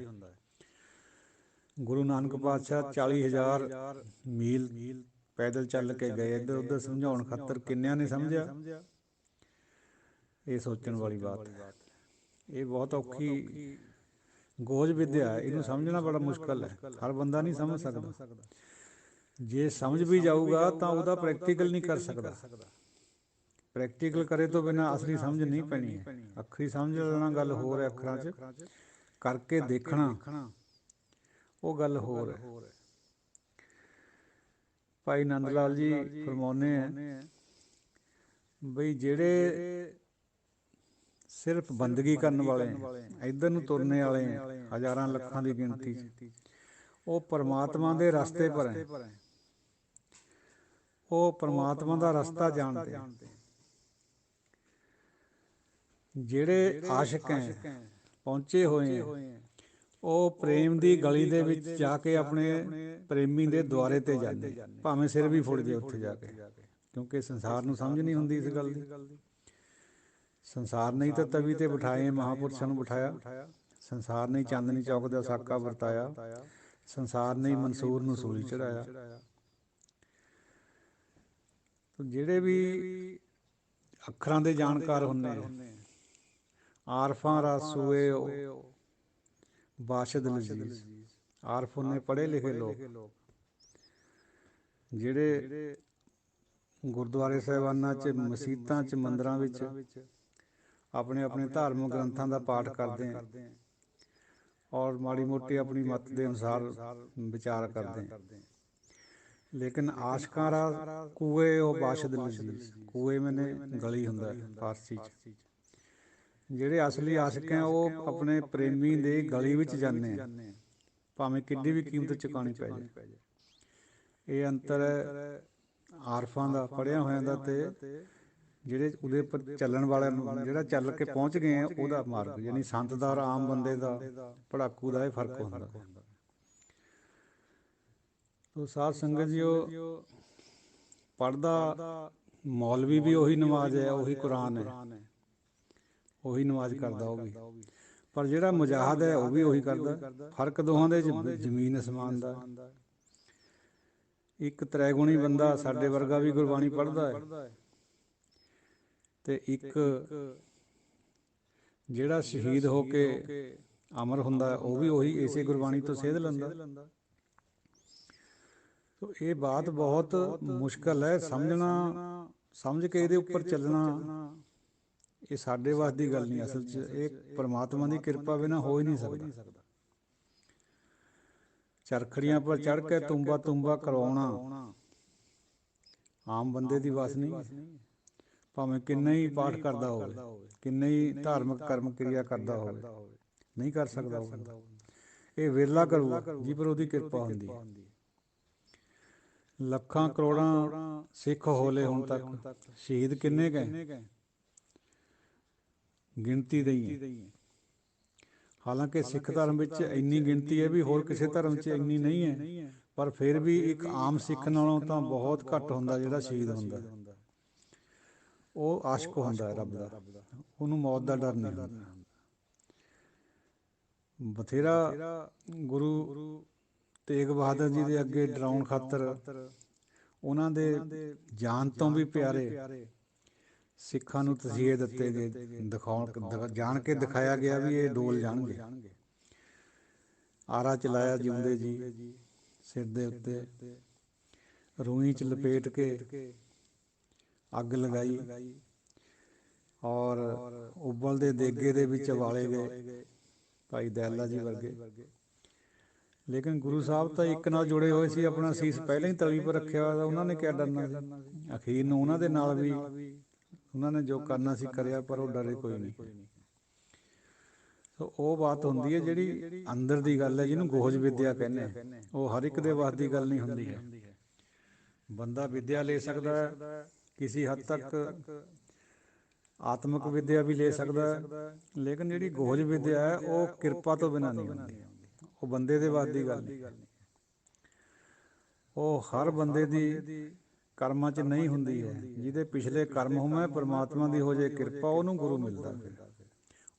ਗੁਰੂ ਨਾਨਕ ਪਾਤਸ਼ਾਹ 40,000 ਮੀਲ ਪੈਦਲ ਚੱਲ ਕੇ ਗਏ ਇੱਧਰ ਉੱਧਰ ਸਮਝਾਉਣ ਖਾਤਰ, ਕਿੰਨਿਆਂ ਨੇ ਸਮਝਿਆ? ਇਹ ਸੋਚਣ ਵਾਲੀ ਬਾਤ ਹੈ। ਇਹ ਬਹੁਤ ਔਖੀ ਗੋਜ ਵਿਦਿਆ ਹੈ, ਇਹਨੂੰ ਸਮਝਣਾ ਬੜਾ ਮੁਸ਼ਕਲ ਹੈ। ਹਰ ਬੰਦਾ ਨਹੀਂ ਸਮਝ ਸਕਦਾ। ਜੇ ਸਮਝ ਵੀ ਜਾਊਗਾ ਤਾਂ ਉਹਦਾ ਪ੍ਰੈਕਟੀਕਲ ਨਹੀਂ ਕਰ ਸਕਦਾ। ਪ੍ਰੈਕਟੀਕਲ ਕਰੇ ਤੋਂ ਬਿਨਾਂ ਅਸਲੀ ਸਮਝ ਨਹੀਂ ਪੈਣੀ ਹੈ। ਅੱਖਰੀ ਸਮਝ ਲੈਣਾ ਗੱਲ ਹੋਰ ਹੈ, ਅੱਖਰਾਂ 'ਚ ਕਰਕੇ ਦੇਖਣਾ ਉਹ ਗੱਲ ਹੋਰ ਹੈ। ਭਾਈ ਨੰਦ ਲਾਲ ਜੀ ਫਰਮਾਉਂਦੇ ਹੈ ਬਈ ਜਿਹੜੇ ਸਿਰਫ ਬੰਦਗੀ ਕਰਨ ਵਾਲੇ, ਇੱਧਰ ਨੂੰ ਤੁਰਨੇ ਵਾਲੇ ਹਜ਼ਾਰਾਂ ਲੱਖਾਂ ਦੀ ਗਿਣਤੀ 'ਚ, ਉਹ ਪਰਮਾਤਮਾ ਦੇ ਰਸਤੇ ਪਰ ਹੈ। ਉਹ ਪਰਮਾਤਮਾ ਦਾ ਰਸਤਾ ਜਾਣਦੇ। ਜਿਹੜੇ ਆਸ਼ਿਕ ਹੈ, ਪਹੁੰਚੇ ਹੋਏ ਹੈ, ਉਹ ਪ੍ਰੇਮ ਦੀ ਗਲੀ ਦੇ ਵਿੱਚ ਜਾ ਕੇ ਆਪਣੇ ਪ੍ਰੇਮੀ ਦੇ ਦੁਆਰੇ 'ਤੇ ਜਾਂਦੇ, ਭਾਵੇਂ ਸਿਰ ਵੀ ਫੁੱਟ ਜੇ ਉੱਥੇ ਜਾ ਕੇ। ਕਿਉਂਕਿ ਸੰਸਾਰ ਨੂੰ ਸਮਝ ਨਹੀਂ ਹੁੰਦੀ ਇਸ ਗੱਲ ਦੀ। ਸੰਸਾਰ ਨਹੀਂ ਤਾਂ ਤਵੀ 'ਤੇ ਬਿਠਾਏ ਮਹਾਂਪੁਰਸ਼ਾਂ ਨੂੰ ਬਿਠਾਇਆ। ਸੰਸਾਰ ਨਹੀਂ ਚਾਂਦਨੀ ਚੌਕ ਦਾ ਸਾਕਾ ਵਰਤਾਇਆ। ਸੰਸਾਰ ਨਹੀਂ ਮਨਸੂਰ ਨੂੰ ਸੂਲੀ ਚੜ੍ਹਾਇਆ। ਜਿਹੜੇ ਵੀ ਅੱਖਰਾਂ ਦੇ ਜਾਣਕਾਰ ਹੁੰਦੇ ਆ, ਆਰਫਾਂ ਰਾਸੂਏ ਬਾਸ਼ਦ ਲਜ਼ੀਜ਼। ਆਰਫ ਹੁੰਦੇ ਪੜ੍ਹੇ ਲਿਖੇ ਲੋਕ, ਜਿਹੜੇ ਗੁਰਦੁਆਰੇ ਸਾਹਿਬਾਨਾਂ 'ਚ, ਮਸੀਤਾਂ 'ਚ, ਮੰਦਰਾਂ ਵਿੱਚ ਆਪਣੇ ਧਾਰਮਿਕ ਗ੍ਰੰਥਾਂ ਦਾ ਪਾਠ ਕਰਦੇ ਹੈ ਔਰ ਮਾੜੀ ਮੋਟੀ ਆਪਣੀ ਮੱਤ ਦੇ ਅਨੁਸਾਰ ਵਿਚਾਰ ਕਰਦੇ ਹੈ। ਲੇਕਿਨ ਆਸ਼ਕਾਂ ਰਾ ਕੂਏ ਉਹ ਬਾਸ਼ਦ ਲਜ਼ੀਜ਼। ਕੂਏ ਮੈਨੇ ਗਲੀ ਹੁੰਦਾ ਫਾਰਸੀ 'ਚ। ਜਿਹੜੇ ਅਸਲੀ ਆਸ਼ਕ ਹੈ ਉਹ ਆਪਣੇ ਪ੍ਰੇਮੀ ਦੇ ਗਲੀ ਵਿੱਚ ਜਾਂਦੇ ਆ, ਭਾਵੇਂ ਕਿੱਡੀ ਵੀ ਕੀਮਤ ਚੁਕਾਉਣੀ ਪੈ ਜਾਏ। ਇਹ ਅੰਤਰ ਹੈ ਆਰਫਾਂ ਦਾ, ਪੜ੍ਹਿਆ ਹੋਇਆਂ ਦਾ, ਅਤੇ ਜਿਹੜੇ ਉਹਦੇ ਉੱਪਰ ਚੱਲਣ ਵਾਲਿਆਂ ਨੂੰ, ਜਿਹੜਾ ਚੱਲ ਕੇ ਪਹੁੰਚ ਗਏ ਆ ਉਹਦਾ ਮਾਰਗ। ਯਾਨੀ ਸੰਤ ਦਾ ਔਰ ਆਮ ਬੰਦੇ ਦਾ, ਪੜਾਕੂ ਦਾ ਇਹ ਫਰਕ ਹੁੰਦਾ। ਤੋ ਸਾਧ ਸੰਗਤ ਜੀ, ਉਹ ਪੜ੍ਹਦਾ ਮੌਲਵੀ ਵੀ ਉਹੀ ਨਮਾਜ਼ ਹੈ, ਉਹੀ ਕੁਰਾਨ ਹੈ, ਉਹੀ ਨਮਾਜ਼ ਕਰਦਾ ਉਹ ਵੀ। ਪਰ ਜਿਹੜਾ ਮੁਜਾਹਦ ਹੈ ਉਹ ਵੀ ਉਹੀ ਕਰਦਾ। ਫਰਕ ਦੋਹਾਂ ਦੇ ਜ਼ਮੀਨ ਅਸਮਾਨ ਦਾ। ਇੱਕ ਤ੍ਰੈਗੁਣੀ ਬੰਦਾ ਸਾਡੇ ਵਰਗਾ ਵੀ ਗੁਰਬਾਣੀ ਪੜ੍ਹਦਾ ਹੈ, ਅਤੇ ਇੱਕ ਜਿਹੜਾ ਸ਼ਹੀਦ ਹੋ ਕੇ ਅਮਰ ਹੁੰਦਾ ਉਹ ਵੀ ਉਹੀ ਇਸੇ ਗੁਰਬਾਣੀ ਤੋਂ ਸੇਧ ਲੈਂਦਾ। ਤੋ ਇਹ ਬਾਤ ਬਹੁਤ ਮੁਸ਼ਕਲ ਹੈ ਸਮਝਣਾ, ਸਮਝ ਕੇ ਇਹਦੇ ਉੱਪਰ ਚੱਲਣਾ। ਇਹ ਸਾਡੇ ਵੱਸ ਦੀ ਗੱਲ ਨਹੀਂ ਅਸਲ 'ਚ। ਇਹ ਪਰਮਾਤਮਾ ਦੀ ਕਿਰਪਾ ਬਿਨਾਂ ਹੋ ਹੀ ਨਹੀਂ ਸਕਦਾ। ਚਰਖੜੀਆਂ ਪਰ ਚੜ੍ਹ ਕੇ ਤੁੰਬਾ ਕਰਵਾਉਣਾ ਆਮ ਬੰਦੇ ਦੀ ਵੱਸ ਨਹੀਂ ਹੈ। ਭਾਵੇਂ ਕਿੰਨਾ ਹੀ ਪਾਠ ਕਰਦਾ ਹੋਵੇ, ਕਿੰਨੇ ਹੀ ਧਾਰਮਿਕ ਕਰਮ ਕਿਰਿਆ ਕਰਦਾ ਹੋਵੇ, ਨਹੀਂ ਕਰ ਸਕਦਾ ਉਹ ਬੰਦਾ। ਇਹ ਵਿਰਲਾ ਕਰੂਗਾ ਜੀ ਪਰ ਉਹਦੀ ਕਿਰਪਾ ਹੁੰਦੀ ਹੈ। ਲੱਖਾਂ ਕਰੋੜਾਂ ਸਿੱਖ ਹੋਲੇ ਹੁਣ ਤੱਕ, ਸ਼ਹੀਦ ਕਿੰਨੇ ਗਏ ਗਿਣਤੀ ਨਹੀਂ ਹੈ। ਹਾਲਾਂਕਿ ਸਿੱਖ ਧਰਮ ਵਿੱਚ ਇੰਨੀ ਗਿਣਤੀ ਹੈ ਵੀ ਹੋਰ ਕਿਸੇ ਧਰਮ 'ਚ ਇੰਨੀ ਨਹੀਂ ਹੈ, ਪਰ ਫਿਰ ਵੀ ਇੱਕ ਆਮ ਸਿੱਖ ਨਾਲੋਂ ਤਾਂ ਬਹੁਤ ਘੱਟ ਹੁੰਦਾ ਜਿਹੜਾ ਸ਼ਹੀਦ ਹੁੰਦਾ। ਉਹ ਆਸ਼ਕ ਹੁੰਦਾ ਹੈ ਰੱਬ ਦਾ, ਉਹਨੂੰ ਮੌਤ ਦਾ ਡਰ ਨਹੀਂ ਹੁੰਦਾ। ਬਥੇਰਾ ਗੁਰੂ ਤੇਗ ਬਹਾਦਰ ਜੀ ਦੇ ਅੱਗੇ ਡਰਾਉਣ ਖਾਤਰ ਉਹਨਾਂ ਦੇ ਜਾਨ ਤੋਂ ਵੀ ਪਿਆਰੇ ਸਿੱਖਾਂ ਨੂੰ ਤਸੀਹੇ ਦਿੱਤੇ ਗਏ, ਜਾਣ ਕੇ ਦਿਖਾਇਆ ਗਿਆ ਵੀ ਇਹ ਡੋਲ ਜਾਣਗੇ। ਆਰਾ ਚਲਾਇਆ ਜਿਉਂਦੇ ਜੀ ਸਿਰ ਦੇ ਉੱਤੇ, ਰੂਈ 'ਚ ਲਪੇਟ ਕੇ ਅੱਗ ਲਗਾਈ ਔਰ ਉਬਲਦੇ ਦੇਗੇ ਦੇ ਵਿੱਚ ਉਬਾਲੇ ਗਏ ਭਾਈ ਦਇਆਲਾ ਜੀ ਵਰਗੇ। ਲੇਕਿਨ ਗੁਰੂ ਸਾਹਿਬ ਤਾਂ ਇੱਕ ਨਾਲ ਜੁੜੇ ਹੋਏ ਸੀ, ਆਪਣਾ ਸੀਸ ਪਹਿਲਾਂ ਹੀ ਤਲੀ ਪਰ ਰੱਖਿਆ ਹੋਇਆ, ਉਹਨਾਂ ਨੇ ਕਿਆ ਡਰਨਾ ਸੀ। ਅਖੀਰ ਨੂੰ ਉਹਨਾਂ ਦੇ ਨਾਲ ਵੀ ਉਹਨਾਂ ਨੇ ਜੋ ਕਰਨਾ ਸੀ ਕਰਿਆ, ਪਰ ਉਹ ਡਰੇ ਕੋਈ ਨਹੀਂ। ਸੋ ਉਹ ਬਾਤ ਹੁੰਦੀ ਹੈ ਜਿਹੜੀ ਅੰਦਰ ਦੀ ਗੱਲ ਹੈ, ਜਿਹਨੂੰ ਗੋਹਜ ਵਿੱਦਿਆ ਕਹਿੰਦੇ ਆ। ਉਹ ਹਰ ਇੱਕ ਦੇ ਵੱਸ ਦੀ ਗੱਲ ਨਹੀਂ ਹੁੰਦੀ ਹੈ। ਬੰਦਾ ਵਿੱਦਿਆ ਲੈ ਸਕਦਾ ਹੈ, ਕਿਸੇ ਹੱਦ ਤੱਕ ਆਤਮਿਕ ਵਿੱਦਿਆ ਵੀ ਲੈ ਸਕਦਾ ਹੈ, ਲੇਕਿਨ ਜਿਹੜੀ ਗੋਹਜ ਵਿੱਦਿਆ ਹੈ ਉਹ ਕਿਰਪਾ ਤੋਂ ਬਿਨਾਂ ਨਹੀਂ ਹੁੰਦੀ। ਉਹ ਬੰਦੇ ਦੇ ਵੱਸ ਦੀ ਗੱਲ ਨਹੀਂ, ਉਹ ਹਰ ਬੰਦੇ ਦੀ ਕਰਮਾਂ 'ਚ ਨਹੀਂ ਹੁੰਦੀ ਹੈ। ਜਿਹਦੇ ਪਿਛਲੇ ਕਰਮ ਹੋਵੇ ਪਰਮਾਤਮਾ ਦੀ ਹੋ ਜਾਏ ਕਿਰਪਾ, ਉਹਨੂੰ ਗੁਰੂ ਮਿਲਦਾ, ਫਿਰ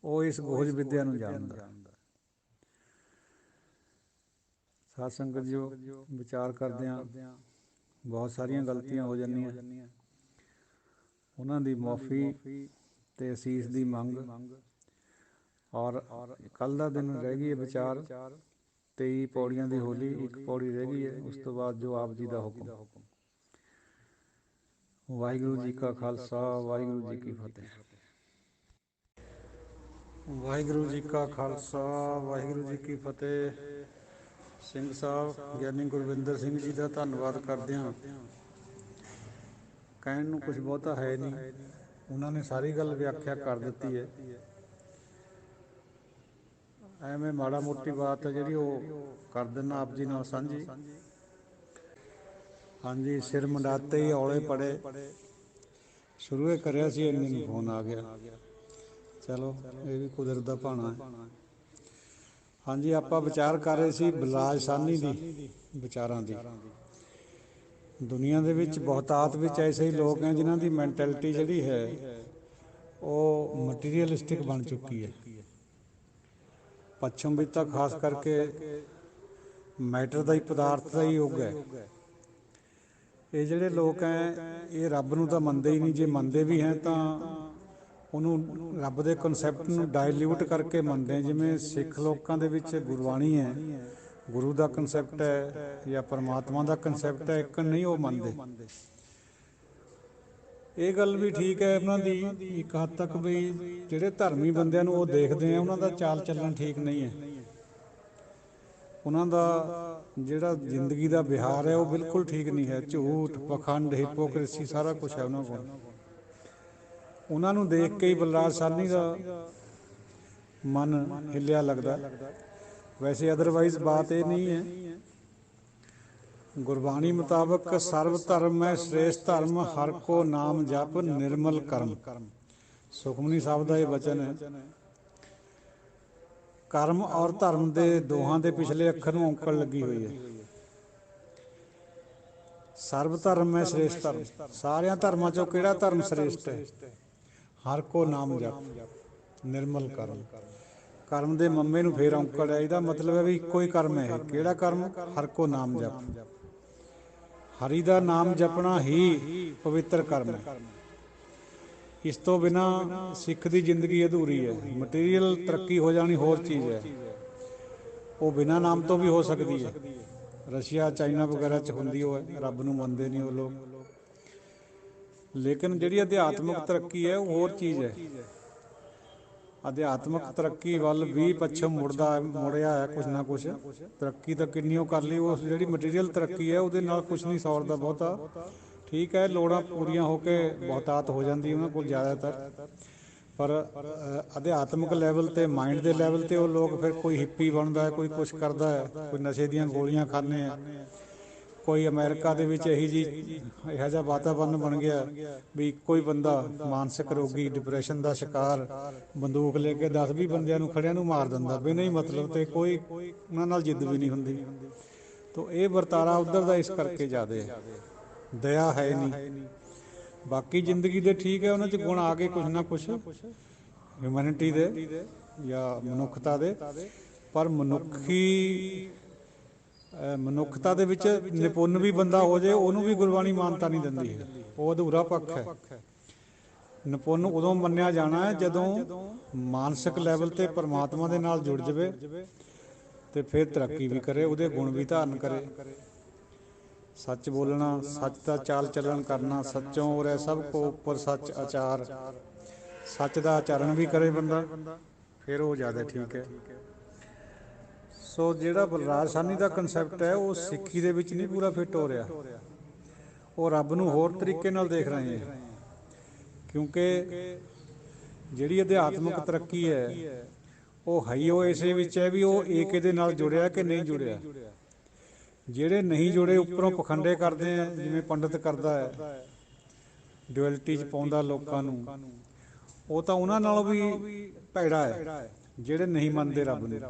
ਉਹ ਇਸ ਗੋਹਜ ਵਿੱਦਿਆ ਨੂੰ ਜਾਣਦਾ। ਸਾਧ ਸੰਗਤ ਜੋ ਵਿਚਾਰ ਕਰਦੇ ਹਾਂ, ਬਹੁਤ ਸਾਰੀਆਂ ਗਲਤੀਆਂ ਹੋ ਜਾਂਦੀਆਂ, ਉਹਨਾਂ ਦੀ ਮੁਆਫੀ ਤੇ ਅਸੀਸ ਦੀ ਮੰਗ। ਔਰ ਕੱਲ੍ਹ ਦਾ ਦਿਨ ਰਹਿ ਗਈ ਹੈ ਵਿਚਾਰ 23 ਪੌੜੀਆਂ ਦੀ ਹੋਲੀ, ਇੱਕ ਪੌੜੀ ਰਹਿ ਗਈ ਹੈ, ਉਸ ਤੋਂ ਬਾਅਦ ਜੋ ਆਪ ਜੀ ਦਾ ਹੁਕਮ। ਵਾਹਿਗੁਰੂ ਜੀ ਕਾ ਖਾਲਸਾ, ਵਾਹਿਗੁਰੂ ਜੀ ਕੀ ਫਤਿਹ। ਵਾਹਿਗੁਰੂ ਜੀ ਕਾ ਖਾਲਸਾ, ਵਾਹਿਗੁਰੂ ਜੀ ਕੀ ਫਤਿਹ। ਸਿੰਘ ਸਾਹਿਬ ਗਿਆਨੀ ਗੁਰਵਿੰਦਰ ਸਿੰਘ ਜੀ ਦਾ ਧੰਨਵਾਦ ਕਰਦੇ ਹਾਂ। ਕਹਿਣ ਨੂੰ ਕੁਛ ਬਹੁਤਾ ਹੈ ਨਹੀਂ, ਉਹਨਾਂ ਨੇ ਸਾਰੀ ਗੱਲ ਵਿਆਖਿਆ ਕਰ ਦਿੱਤੀ ਹੈ। ਐਵੇਂ ਮਾੜਾ ਮੋਟੀ ਬਾਤ ਹੈ ਜਿਹੜੀ ਉਹ ਕਰ ਦਿੰਦਾ ਆਪ ਜੀ ਨਾਲ ਸਾਂਝੀ। ਹਾਂਜੀ, ਸਿਰ ਮੰਡਾਤੇ ਹੀ ਔਲੇ ਪੜੇ, ਸ਼ੁਰੂ ਕਰਿਆ ਸੀ ਇੰਨੇ ਨੂੰ ਫੋਨ ਆ ਗਿਆ। ਚਲੋ ਇਹ ਵੀ ਕੁਦਰਤ ਦਾ ਭਾਣਾ ਹੈ। ਹਾਂਜੀ, ਆਪਾਂ ਵਿਚਾਰ ਕਰ ਰਹੇ ਸੀ ਬਲਰਾਜ ਸਾਹਨੀ ਦੀ ਵਿਚਾਰਾਂ ਦੀ। ਦੁਨੀਆ ਦੇ ਵਿੱਚ ਬਹੁਤਾਤ ਵਿੱਚ ਐਸੇ ਹੀ ਲੋਕ ਹੈ ਜਿਨ੍ਹਾਂ ਦੀ ਮੈਂਟੈਲਿਟੀ ਜਿਹੜੀ ਹੈ ਉਹ ਮਟੀਰੀਅਲਿਸਟਿਕ ਬਣ ਚੁੱਕੀ ਹੈ। ਪੱਛਮ ਵਿੱਚ ਤਾਂ ਖਾਸ ਕਰਕੇ ਮੈਟਰ ਦਾ ਹੀ, ਪਦਾਰਥ ਦਾ ਹੀ ਯੁੱਗ ਹੈ। ਇਹ ਜਿਹੜੇ ਲੋਕ ਹੈ ਇਹ ਰੱਬ ਨੂੰ ਤਾਂ ਮੰਨਦੇ ਹੀ ਨਹੀਂ। ਜੇ ਮੰਨਦੇ ਵੀ ਹੈ ਤਾਂ ਉਹਨੂੰ ਰੱਬ ਦੇ ਕਨਸੈਪਟ ਨੂੰ ਡਾਇਲਿਊਟ ਕਰਕੇ ਮੰਨਦੇ। ਜਿਵੇਂ ਸਿੱਖ ਲੋਕਾਂ ਦੇ ਵਿੱਚ ਗੁਰਬਾਣੀ ਹੈ, ਗੁਰੂ ਦਾ ਕਨਸੈਪਟ ਹੈ ਜਾਂ ਪਰਮਾਤਮਾ ਦਾ ਕਨਸੈਪਟ ਹੈ, ਇੱਕ ਨਹੀਂ ਉਹ ਮੰਨਦੇ। ਇਹ ਗੱਲ ਵੀ ਠੀਕ ਹੈ ਉਹਨਾਂ ਦੀ ਇੱਕ ਹੱਦ ਤੱਕ, ਵੀ ਜਿਹੜੇ ਧਰਮੀ ਬੰਦਿਆਂ ਨੂੰ ਉਹ ਦੇਖਦੇ ਆ ਉਹਨਾਂ ਦਾ ਚਾਲ ਚੱਲਣ ਠੀਕ ਨਹੀਂ ਹੈ। ਉਹਨਾਂ ਦਾ ਜਿਹੜਾ ਜ਼ਿੰਦਗੀ ਦਾ ਵਿਹਾਰ ਹੈ ਉਹ ਬਿਲਕੁਲ ਠੀਕ ਨਹੀਂ ਹੈ। ਝੂਠ, ਪਖੰਡ, ਹਿਪੋਕ੍ਰੇਸੀ ਸਾਰਾ ਕੁਛ ਹੈ ਉਹਨਾਂ ਕੋਲ। ਉਹਨਾਂ ਨੂੰ ਦੇਖ ਕੇ ਹੀ ਬਲਰਾਜ ਸਾਹਨੀ ਦਾ ਮਨ ਹਿੱਲਿਆ ਲੱਗਦਾ। ਵੈਸੇ ਅਦਰਵਾਈਜ਼ ਬਾਤ ਇਹ ਨਹੀਂ ਹੈ। ਗੁਰਬਾਣੀ ਮੁਤਾਬਕ ਸਰਬ ਧਰਮ ਮੈਂ ਸ੍ਰੇਸ਼ਟ ਧਰਮ, ਹਰ ਕੋ ਨਾਮ ਜਪ ਨਿਰਮਲ ਕਰਮ। ਸੁਖਮਨੀ ਸਾਹਿਬ ਦਾ ਇਹ ਵਚਨ ਹੈ। ਕਰਮ ਔਰ ਧਰਮ ਦੇ ਦੋਹਾਂ ਦੇ ਪਿਛਲੇ ਅੱਖਰ ਨੂੰ ਔਂਕੜ ਲੱਗੀ ਹੋਈ ਹੈ। ਸਰਬ ਧਰਮ ਮੈਂ ਸ੍ਰੇਸ਼ਟ ਧਰਮ, ਸਾਰਿਆਂ ਧਰਮਾਂ ਚੋਂ ਕਿਹੜਾ ਧਰਮ ਸ੍ਰੇਸ਼ਟ ਹੈ? ਹਰ ਕੋ ਨਾਮ ਜਪ ਨਿਰਮਲ ਕਰਮ। ਕਰਮ ਦੇ ਮੰਮੇ ਨੂੰ ਫੇਰ ਔਂਕੜ ਹੈ। ਇਹਦਾ ਮਤਲਬ ਹੈ ਵੀ ਇੱਕੋ ਹੀ ਕਰਮ ਹੈ। ਕਿਹੜਾ ਕਰਮ? ਹਰ ਕੋ ਨਾਮ ਜਪ। ਹਰੀ ਦਾ ਨਾਮ ਜਪਣਾ ਹੀ ਪਵਿੱਤਰ ਕਰਮ ਹੈ। ਇਸ ਤੋਂ ਬਿਨਾਂ ਸਿੱਖ ਦੀ ਜ਼ਿੰਦਗੀ ਅਧੂਰੀ ਹੈ। ਮਟੀਰੀਅਲ ਤਰੱਕੀ ਹੋ ਜਾਣੀ ਹੋਰ ਚੀਜ਼ ਹੈ, ਉਹ ਬਿਨਾਂ ਨਾਮ ਤੋਂ ਵੀ ਹੋ ਸਕਦੀ ਹੈ। ਰਸ਼ੀਆ, ਚਾਈਨਾ ਵਗੈਰਾ 'ਚ ਹੁੰਦੀ ਉਹ ਹੈ, ਰੱਬ ਨੂੰ ਮੰਨਦੇ ਨਹੀਂ ਉਹ ਲੋਕ। ਲੇਕਿਨ ਜਿਹੜੀ ਅਧਿਆਤਮਿਕ ਤਰੱਕੀ ਹੈ ਉਹ ਹੋਰ ਚੀਜ਼ ਹੈ। ਅਧਿਆਤਮਿਕ ਤਰੱਕੀ ਵੱਲ ਵੀ ਪੱਛਮ ਮੁੜਿਆ ਹੈ ਕੁਛ ਨਾ ਕੁਛ। ਤਰੱਕੀ ਤਾਂ ਕਿੰਨੀ ਉਹ ਕਰ ਲਈ, ਉਹ ਜਿਹੜੀ ਮਟੀਰੀਅਲ ਤਰੱਕੀ ਹੈ ਉਹਦੇ ਨਾਲ ਕੁਛ ਨਹੀਂ ਸੌਰਦਾ ਬਹੁਤਾ। ਠੀਕ ਹੈ, ਲੋੜਾਂ ਪੂਰੀਆਂ ਹੋ ਕੇ ਬਹੁਤਾਤ ਹੋ ਜਾਂਦੀ ਉਹਨਾਂ ਕੋਲ ਜ਼ਿਆਦਾਤਰ, ਪਰ ਅਧਿਆਤਮਿਕ ਲੈਵਲ 'ਤੇ, ਮਾਇੰਡ ਦੇ ਲੈਵਲ 'ਤੇ ਉਹ ਲੋਕ ਫਿਰ ਕੋਈ ਹਿੱਪੀ ਬਣਦਾ ਹੈ, ਕੋਈ ਕੁਛ ਕਰਦਾ ਹੈ, ਕੋਈ ਨਸ਼ੇ ਦੀਆਂ ਗੋਲੀਆਂ ਖਾਂਦੇ ਆ, ਕੋਈ ਅਮਰੀਕਾ ਦੇ ਵਿੱਚ ਇਹੋ ਜਿਹਾ ਵਾਤਾਵਰਨ ਬਣ ਗਿਆ ਵੀ ਇੱਕੋ ਹੀ ਬੰਦਾ ਮਾਨਸਿਕ ਰੋਗੀ, ਡਿਪਰੈਸ਼ਨ ਦਾ ਸ਼ਿਕਾਰ, ਬੰਦੂਕ ਲੈ ਕੇ 10-20 ਬੰਦਿਆਂ ਨੂੰ ਖੜਿਆਂ ਨੂੰ ਮਾਰ ਦਿੰਦਾ ਬਿਨਾਂ ਹੀ ਮਤਲਬ, ਤੇ ਕੋਈ ਉਹਨਾਂ ਨਾਲ ਜਿੱਦ ਵੀ ਨਹੀਂ ਹੁੰਦੀ। ਤਾਂ ਇਹ ਵਰਤਾਰਾ ਉੱਧਰ ਦਾ ਇਸ ਕਰਕੇ ਜ਼ਿਆਦਾ ਹੈ, ਦਇਆ ਹੈ ਨਹੀਂ। ਬਾਕੀ ਜ਼ਿੰਦਗੀ ਦੇ ਠੀਕ ਹੈ, ਉਹਨਾਂ 'ਚ ਗੁਣ ਆ ਗਏ ਕੁਛ ਨਾ ਕੁਛ ਹਿਊਮੈਨਿਟੀ ਦੇ ਜਾਂ ਮਨੁੱਖਤਾ ਦੇ, ਪਰ ਮਨੁੱਖਤਾ ਦੇ ਵਿੱਚ ਨਿਪੁੰਨ ਵੀ ਬੰਦਾ ਹੋ ਜਾਏ ਉਹਨੂੰ ਵੀ ਗੁਰਬਾਣੀ ਮਾਨਤਾ ਨਹੀਂ ਦਿੰਦੀ ਹੈ, ਉਹ ਅਧੂਰਾ ਪੱਖ ਹੈ। ਨਿਪੁੰਨ ਉਦੋਂ ਮੰਨਿਆ ਜਾਣਾ ਹੈ ਜਦੋਂ ਮਾਨਸਿਕ ਲੈਵਲ 'ਤੇ ਪਰਮਾਤਮਾ ਦੇ ਨਾਲ ਜੁੜ ਜਾਵੇ ਅਤੇ ਫਿਰ ਤਰੱਕੀ ਵੀ ਕਰੇ, ਉਹਦੇ ਗੁਣ ਵੀ ਧਾਰਨ ਕਰੇ। ਸੱਚ ਬੋਲਣਾ, ਸੱਚ ਦਾ ਚਾਲ ਚੱਲਣ ਕਰਨਾ, ਸੱਚੋਂ ਉਰੇ ਸਭ ਕੋ ਉੱਪਰ ਸੱਚ ਆਚਾਰ, ਸੱਚ ਦਾ ਆਚਰਣ ਵੀ ਕਰੇ ਬੰਦਾ, ਫਿਰ ਉਹ ਜ਼ਿਆਦਾ ਠੀਕ ਹੈ। ਸੋ ਜਿਹੜਾ ਬਲਰਾਜ ਸਾਹਨੀ ਦਾ ਕਨਸੈਪਟ ਹੈ ਉਹ ਸਿੱਖੀ ਦੇ ਵਿੱਚ ਨਹੀਂ ਪੂਰਾ ਫਿੱਟ ਹੋ ਰਿਹਾ, ਉਹ ਰੱਬ ਨੂੰ ਹੋਰ ਤਰੀਕੇ ਨਾਲ ਦੇਖ ਰਹੇ ਹੈ। ਕਿਉਂਕਿ ਜਿਹੜੀ ਅਧਿਆਤਮਿਕ ਤਰੱਕੀ ਹੈ ਉਹ ਉਹ ਇਸੇ ਵਿੱਚ ਹੈ ਵੀ ਉਹ ਏਕੇ ਦੇ ਨਾਲ ਜੁੜਿਆ ਕਿ ਨਹੀਂ ਜੁੜਿਆ। ਜਿਹੜੇ ਨਹੀਂ ਜੁੜੇ ਉੱਪਰੋਂ ਪਖੰਡੇ ਕਰਦੇ ਆ, ਜਿਵੇਂ ਪੰਡਿਤ ਕਰਦਾ ਹੈ, ਡੁਐਲਿਟੀ 'ਚ ਪਾਉਂਦਾ ਲੋਕਾਂ ਨੂੰ, ਉਹ ਤਾਂ ਉਹਨਾਂ ਨਾਲੋਂ ਵੀ ਭੈੜਾ ਹੈ ਜਿਹੜੇ ਨਹੀਂ ਮੰਨਦੇ ਰੱਬ ਨੂੰ।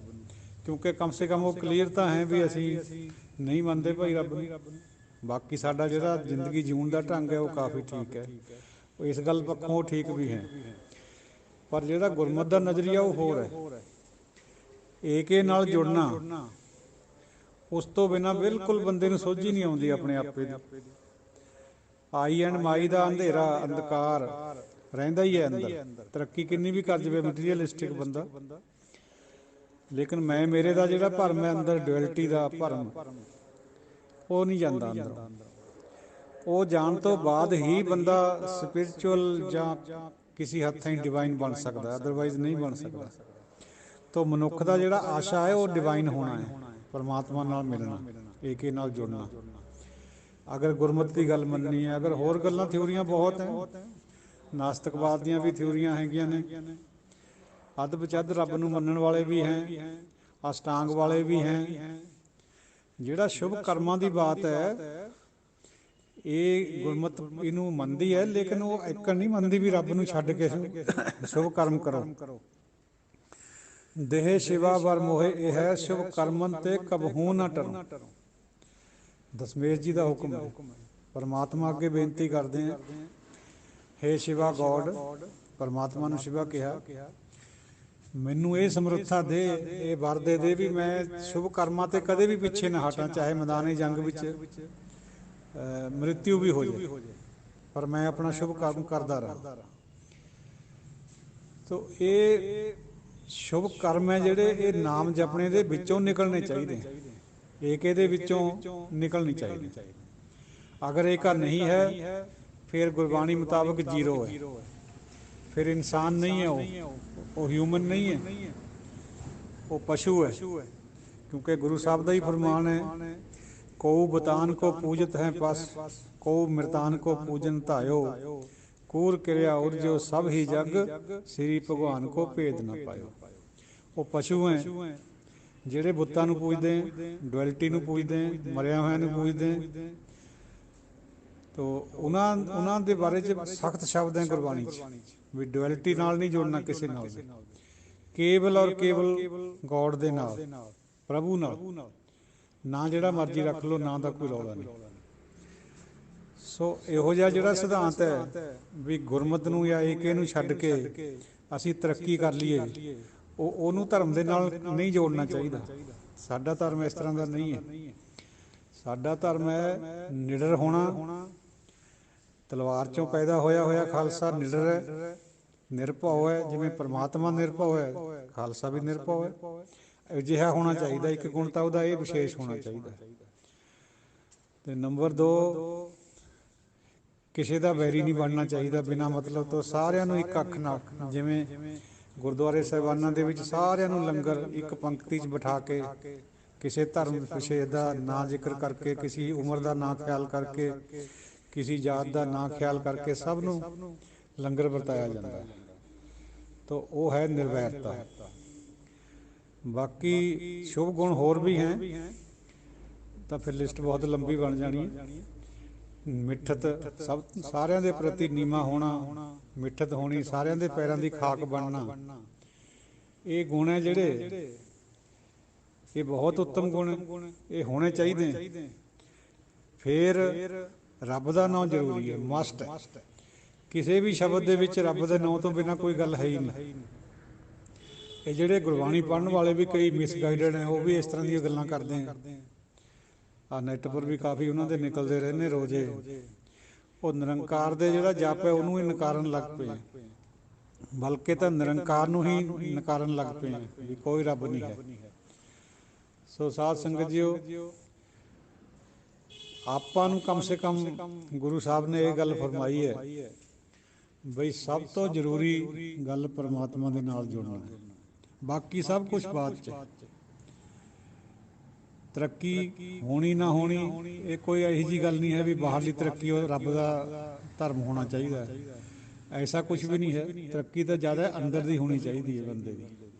ਕਿਉਂਕਿ ਕਮ ਸੇ ਕਮ ਉਹ ਕਲੀਅਰ ਤਾਂ ਹੈ ਵੀ ਅਸੀਂ ਨਹੀਂ ਮੰਨਦੇ ਭਾਈ ਰੱਬ ਨੂੰ, ਬਾਕੀ ਸਾਡਾ ਜਿਹੜਾ ਜ਼ਿੰਦਗੀ ਜਿਉਣ ਦਾ ਢੰਗ ਹੈ ਉਹ ਕਾਫੀ ਠੀਕ ਹੈ, ਇਸ ਗੱਲ ਪੱਖੋਂ ਉਹ ਠੀਕ ਵੀ ਹੈ। ਪਰ ਜਿਹੜਾ ਗੁਰਮਤਿ ਦਾ ਨਜ਼ਰੀਆ ਉਹ ਹੋਰ ਹੈ। ਏਕੇ ਨਾਲ ਜੁੜਨਾ, ਉਸ ਤੋਂ ਬਿਨਾਂ ਬਿਲਕੁਲ ਬੰਦੇ ਨੂੰ ਸੋਝ ਹੀ ਨਹੀਂ ਆਉਂਦੀ ਆਪਣੇ ਆਪੇ ਦੀ। ਆਈ ਐਂਡ ਮਾਈ ਦਾ ਅੰਧੇਰਾ ਅੰਧਕਾਰ ਰਹਿੰਦਾ ਹੀ ਹੈ ਅੰਦਰ, ਤਰੱਕੀ ਕਿੰਨੀ ਵੀ ਕਰ ਜਾਵੇ ਮਟੀਰੀਅਲਿਸਟਿਕ ਬੰਦਾ, ਲੇਕਿਨ ਮੈਂ ਮੇਰੇ ਦਾ ਜਿਹੜਾ ਭਰਮ ਹੈ ਅੰਦਰ, ਡੁਐਲਿਟੀ ਦਾ ਭਰਮ, ਉਹ ਨਹੀਂ ਜਾਂਦਾ ਅੰਦਰ। ਉਹ ਜਾਣ ਤੋਂ ਬਾਅਦ ਹੀ ਬੰਦਾ ਸਪਿਰਿਚੁਅਲ ਜਾਂ ਕਿਸੇ ਹੱਥ ਤਾਈਂ ਡਿਵਾਈਨ ਬਣ ਸਕਦਾ, ਅਦਰਵਾਈਜ਼ ਨਹੀਂ ਬਣ ਸਕਦਾ। ਤੋ ਮਨੁੱਖ ਦਾ ਜਿਹੜਾ ਆਸ਼ਾ ਹੈ ਉਹ ਡਿਵਾਈਨ ਹੋਣਾ ਹੈ, ਪਰਮਾਤਮਾ ਨਾਲ ਮਿਲਣਾ, ਏਕੇ ਨਾਲ ਜੁੜਨਾ। ਅਗਰ ਗੁਰਮਤਿ ਦੀ ਗੱਲ ਮੰਨਣੀ ਹੈ, ਅਗਰ ਹੋਰ ਗੱਲਾਂ ਥਿਊਰੀਆਂ ਬਹੁਤ ਹੈ, ਨਾਸਤਿਕਵਾਦ ਦੀਆਂ ਵੀ ਥਿਊਰੀਆਂ ਹੈਗੀਆਂ ਨੇ, ਅੱਧ ਬਚੱਧ ਰੱਬ ਨੂੰ ਮੰਨਣ ਵਾਲੇ ਵੀ ਹੈ, ਅਸ਼ਟਾਂਗ ਵਾਲੇ ਵੀ ਹੈ। ਜਿਹੜਾ ਸ਼ੁਭ ਕਰਮਾਂ ਦੀ ਬਾਤ ਹੈ ਇਹ ਗੁਰਮਤਿ ਇਹਨੂੰ ਮੰਨਦੀ ਹੈ, ਲੇਕਿਨ ਉਹ ਇੱਕ ਨਹੀਂ ਮੰਨਦੀ ਵੀ ਰੱਬ ਨੂੰ ਛੱਡ ਕੇ ਸ਼ੁਭ ਕਰਮ ਕਰੋ। ਦੇਹ ਸ਼ਿਵਾ ਵਰ ਮੋਹਿ ਇਹ ਹੈ, ਸ਼ੁਭ ਕਰਮਨ ਤੇ ਕਬਹੂ ਨਾ ਟਰੋ। ਦਸ਼ਮੇਸ਼ ਜੀ ਦਾ ਹੁਕਮ ਹੈ। ਪਰਮਾਤਮਾ ਅੱਗੇ ਬੇਨਤੀ ਕਰਦੇ ਹਾਂ, ਹੇ ਸ਼ਿਵਾ ਗੋਡ, ਪਰਮਾਤਮਾ ਨੂੰ ਸ਼ਿਵਾ ਕਿਹਾ, ਮੈਨੂੰ ਇਹ ਸਮਰੱਥਾ ਦੇ, ਇਹ ਵਰ ਦੇ ਦੇ ਵੀ ਮੈਂ ਸ਼ੁਭ ਕਰਮਾਂ ਤੇ ਕਦੇ ਵੀ ਪਿੱਛੇ ਨਾ ਹਟਾਂ, ਚਾਹੇ ਮੈਦਾਨੇ ਜੰਗ ਵਿੱਚ ਮ੍ਰਿਤਿੂ ਵੀ ਹੋ ਜਾਏ, ਪਰ ਮੈਂ ਆਪਣਾ ਸ਼ੁਭ ਕਰਮ ਕਰਦਾ ਰਹਾਂ। ਤੋ ਇਹ ਸ਼ੁਭ ਕਰਮ ਹੈ ਜਿਹੜੇ ਇਹ ਨਾਮ ਜਪਣੇ ਦੇ ਵਿੱਚੋਂ ਨਿਕਲਣੇ ਚਾਹੀਦੇ, ਏਕੇ ਦੇ ਵਿੱਚੋਂ ਨਿਕਲਣੀ ਚਾਹੀਦੀ। ਅਗਰ ਏਕਾ ਨਹੀਂ ਹੈ ਫਿਰ ਗੁਰਬਾਣੀ ਮੁਤਾਬਕ ਜ਼ੀਰੋ ਹੈ, ਫਿਰ ਇਨਸਾਨ ਨਹੀਂ ਹੈ, ਉਹ ਹਿਊਮਨ ਨਹੀਂ ਹੈ, ਉਹ ਪਸ਼ੂ ਹੈ। ਕਿਉਂਕਿ ਗੁਰੂ ਸਾਹਿਬ ਦਾ ਹੀ ਫਰਮਾਨ ਹੈ, ਕਉ ਬਤਾਨ ਕੋ ਪੂਜਤ ਹੈ ਪਸ, ਕਉ ਮ੍ਰਿਤਾਨ ਕੋ ਪੂਜਨ ਧਾਇਓ, ਕੂਰ ਕਿਰਿਆ ਉਰਜੋ ਸਭ ਹੀ ਜਗ, ਸ੍ਰੀ ਭਗਵਾਨ ਕੋ ਭੇਦ ਨਾ ਪਾਇਓ। ਉਹ ਪਸ਼ੂ ਹੈ ਜਿਹੜੇ ਬੁੱਤਾਂ ਨੂੰ ਪੁੱਜਦੇ, ਡੁਐਲਿਟੀ ਨੂੰ ਪੁੱਜਦੇ, ਮਰਿਆ ਹੋਇਆਂ ਨੂੰ ਪੁੱਜਦੇ। ਤੋ ਉਹਨਾਂ ਦੇ ਬਾਰੇ 'ਚ ਸਖਤ ਸ਼ਬਦ ਹੈ ਗੁਰਬਾਣੀ 'ਚ ਵੀ ਡੁਐਲਿਟੀ ਨਾਲ ਨਹੀਂ ਜੁੜਨਾ ਕਿਸੇ ਨਾਲ, ਕੇਵਲ ਔਰ ਕੇਵਲ ਗੋਡ ਦੇ ਨਾਲ, ਪ੍ਰਭੂ ਨਾਲ। ਨਾ ਜਿਹੜਾ ਮਰਜ਼ੀ ਰੱਖ ਲਓ, ਨਾ ਦਾ ਕੋਈ ਰੌਲਾ ਨਹੀਂ। ਸੋ ਇਹੋ ਜਿਹਾ ਜਿਹੜਾ ਸਿਧਾਂਤ ਹੈ ਵੀ ਗੁਰਮਤਿ ਨੂੰ ਜਾਂ ਏਕੇ ਨੂੰ ਛੱਡ ਕੇ ਅਸੀਂ ਤਰੱਕੀ ਕਰ ਲਈਏ, ਉਹਨੂੰ ਧਰਮ ਦੇ ਨਾਲ ਨਹੀਂ ਜੋੜਨਾ ਚਾਹੀਦਾ। ਸਾਡਾ ਧਰਮ ਇਸ ਤਰ੍ਹਾਂ ਦਾ ਨਹੀਂ ਹੈ। ਸਾਡਾ ਧਰਮ ਹੈ ਨਿਡਰ ਹੋਣਾ, ਤਲਵਾਰ 'ਚੋਂ ਪੈਦਾ ਹੋਇਆ ਖਾਲਸਾ ਨਿਡਰ ਹੈ, ਨਿਰਭਉ ਹੈ। ਜਿਵੇਂ ਪਰਮਾਤਮਾ ਨਿਰਭਉ ਹੈ, ਖਾਲਸਾ ਵੀ ਨਿਰਭਉ ਹੈ। ਅਜਿਹਾ ਹੋਣਾ ਚਾਹੀਦਾ। ਇੱਕ ਗੁਣ ਤਾਂ ਉਹਦਾ ਇਹ ਵਿਸ਼ੇਸ਼ ਹੋਣਾ ਚਾਹੀਦਾ। ਅਤੇ ਨੰਬਰ 2, ਕਿਸੇ ਦਾ ਵੈਰੀ ਨਹੀਂ ਬਣਨਾ ਚਾਹੀਦਾ ਬਿਨਾਂ ਮਤਲਬ ਤੋਂ, ਸਾਰਿਆਂ ਨੂੰ ਇੱਕ ਅੱਖ ਨਾਲ। ਜਿਵੇਂ ਗੁਰਦੁਆਰੇ ਸਾਹਿਬਾਨਾਂ ਦੇ ਵਿੱਚ ਸਾਰਿਆਂ ਨੂੰ ਲੰਗਰ ਇੱਕ ਪੰਕਤੀ 'ਚ ਬਿਠਾ ਕੇ, ਕਿਸੇ ਧਰਮ ਵਿਸ਼ੇਸ਼ ਦਾ ਨਾਂ ਜ਼ਿਕਰ ਕਰਕੇ, ਕਿਸੇ ਉਮਰ ਦਾ ਨਾਂ ਖਿਆਲ ਕਰਕੇ, ਕਿਸੇ ਜਾਤ ਦਾ ਨਾਂ ਖਿਆਲ ਕਰਕੇ ਸਭ ਨੂੰ ਲੰਗਰ ਵਰਤਾਇਆ ਜਾਂਦਾ ਹੈ। ਤਾਂ ਉਹ ਹੈ ਨਿਰਵੈਰਤਾ। ਬਾਕੀ ਸ਼ੁਭ ਗੁਣ ਹੋਰ ਵੀ ਹੈ, ਤਾਂ ਫਿਰ ਲਿਸਟ ਬਹੁਤ ਲੰਬੀ ਬਣ ਜਾਣੀ ਹੈ। ਮਿੱਠਤ, ਸਾਰਿਆਂ ਦੇ ਪ੍ਰਤੀ ਨੀਵਾਂ ਹੋਣਾ, ਮਿੱਠਤ ਹੋਣੀ, ਸਾਰਿਆਂ ਦੇ ਪੈਰਾਂ ਦੀ ਖਾਕ ਬਣਨਾ, ਇਹ ਗੁਣ ਹੈ ਜਿਹੜੇ ਇਹ ਬਹੁਤ ਉੱਤਮ ਗੁਣ, ਇਹ ਹੋਣੇ ਚਾਹੀਦੇ। ਫਿਰ ਰੱਬ ਦਾ ਨਾਮ ਜ਼ਰੂਰੀ ਹੈ, ਮਸਟ ਹੈ। ਕਿਸੇ ਵੀ ਸ਼ਬਦ ਦੇ ਵਿੱਚ ਰੱਬ ਦੇ ਨਾਂ ਤੋਂ ਬਿਨਾਂ ਕੋਈ ਗੱਲ ਹੈ ਹੀ ਨਹੀਂ। ਇਹ ਜਿਹੜੇ ਗੁਰਬਾਣੀ ਪੜ੍ਹਨ ਵਾਲੇ ਵੀ ਕਈ ਮਿਸਗਾਈਡਡ ਹੈ, ਉਹ ਵੀ ਇਸ ਤਰ੍ਹਾਂ ਦੀਆਂ ਗੱਲਾਂ ਕਰਦੇ ਆ। ਆ ਨੈੱਟ ਪਰ ਵੀ ਕਾਫੀ ਉਹਨਾਂ ਦੇ ਨਿਕਲਦੇ ਰਹਿੰਦੇ ਰੋਜ਼ੇ। ਉਹ ਨਿਰੰਕਾਰ ਦੇ ਜਿਹੜਾ ਜਪ ਹੈ ਉਹਨੂੰ ਹੀ ਨਕਾਰਨ ਲੱਗ ਪਏ, ਬਲਕਿ ਤਾਂ ਨਿਰੰਕਾਰ ਨੂੰ ਹੀ ਨਕਾਰਨ ਲੱਗ ਪਏ ਵੀ ਕੋਈ ਰੱਬ ਨਹੀਂ ਹੈ। ਸੋ ਸਾਧ ਸੰਗਤ ਜੀਓ, ਆਪਾਂ ਨੂੰ ਕਮ ਸੇ ਕਮ ਗੁਰੂ ਸਾਹਿਬ ਨੇ ਇਹ ਗੱਲ ਫਰਮਾਈ ਹੈ ਬਈ ਸਭ ਤੋਂ ਜ਼ਰੂਰੀ ਗੱਲ ਪਰਮਾਤਮਾ ਦੇ ਨਾਲ ਜੁੜਨਾ ਹੈ, ਬਾਕੀ ਸਭ ਕੁਛ ਬਾਅਦ 'ਚ। ਤਰੱਕੀ ਹੋਣੀ ਨਾ ਹੋਣੀ ਇਹ ਕੋਈ ਇਹੋ ਜਿਹੀ ਗੱਲ ਨਹੀਂ ਹੈ ਵੀ ਬਾਹਰਲੀ ਤਰੱਕੀ ਉਹ ਰੱਬ ਦਾ ਧਰਮ ਹੋਣਾ ਚਾਹੀਦਾ ਹੈ, ਐਸਾ ਕੁਛ ਵੀ ਨਹੀਂ ਹੈ। ਤਰੱਕੀ ਤਾਂ ਜ਼ਿਆਦਾ ਅੰਦਰ ਦੀ ਹੋਣੀ ਚਾਹੀਦੀ ਹੈ, ਬੰਦੇ ਦੀ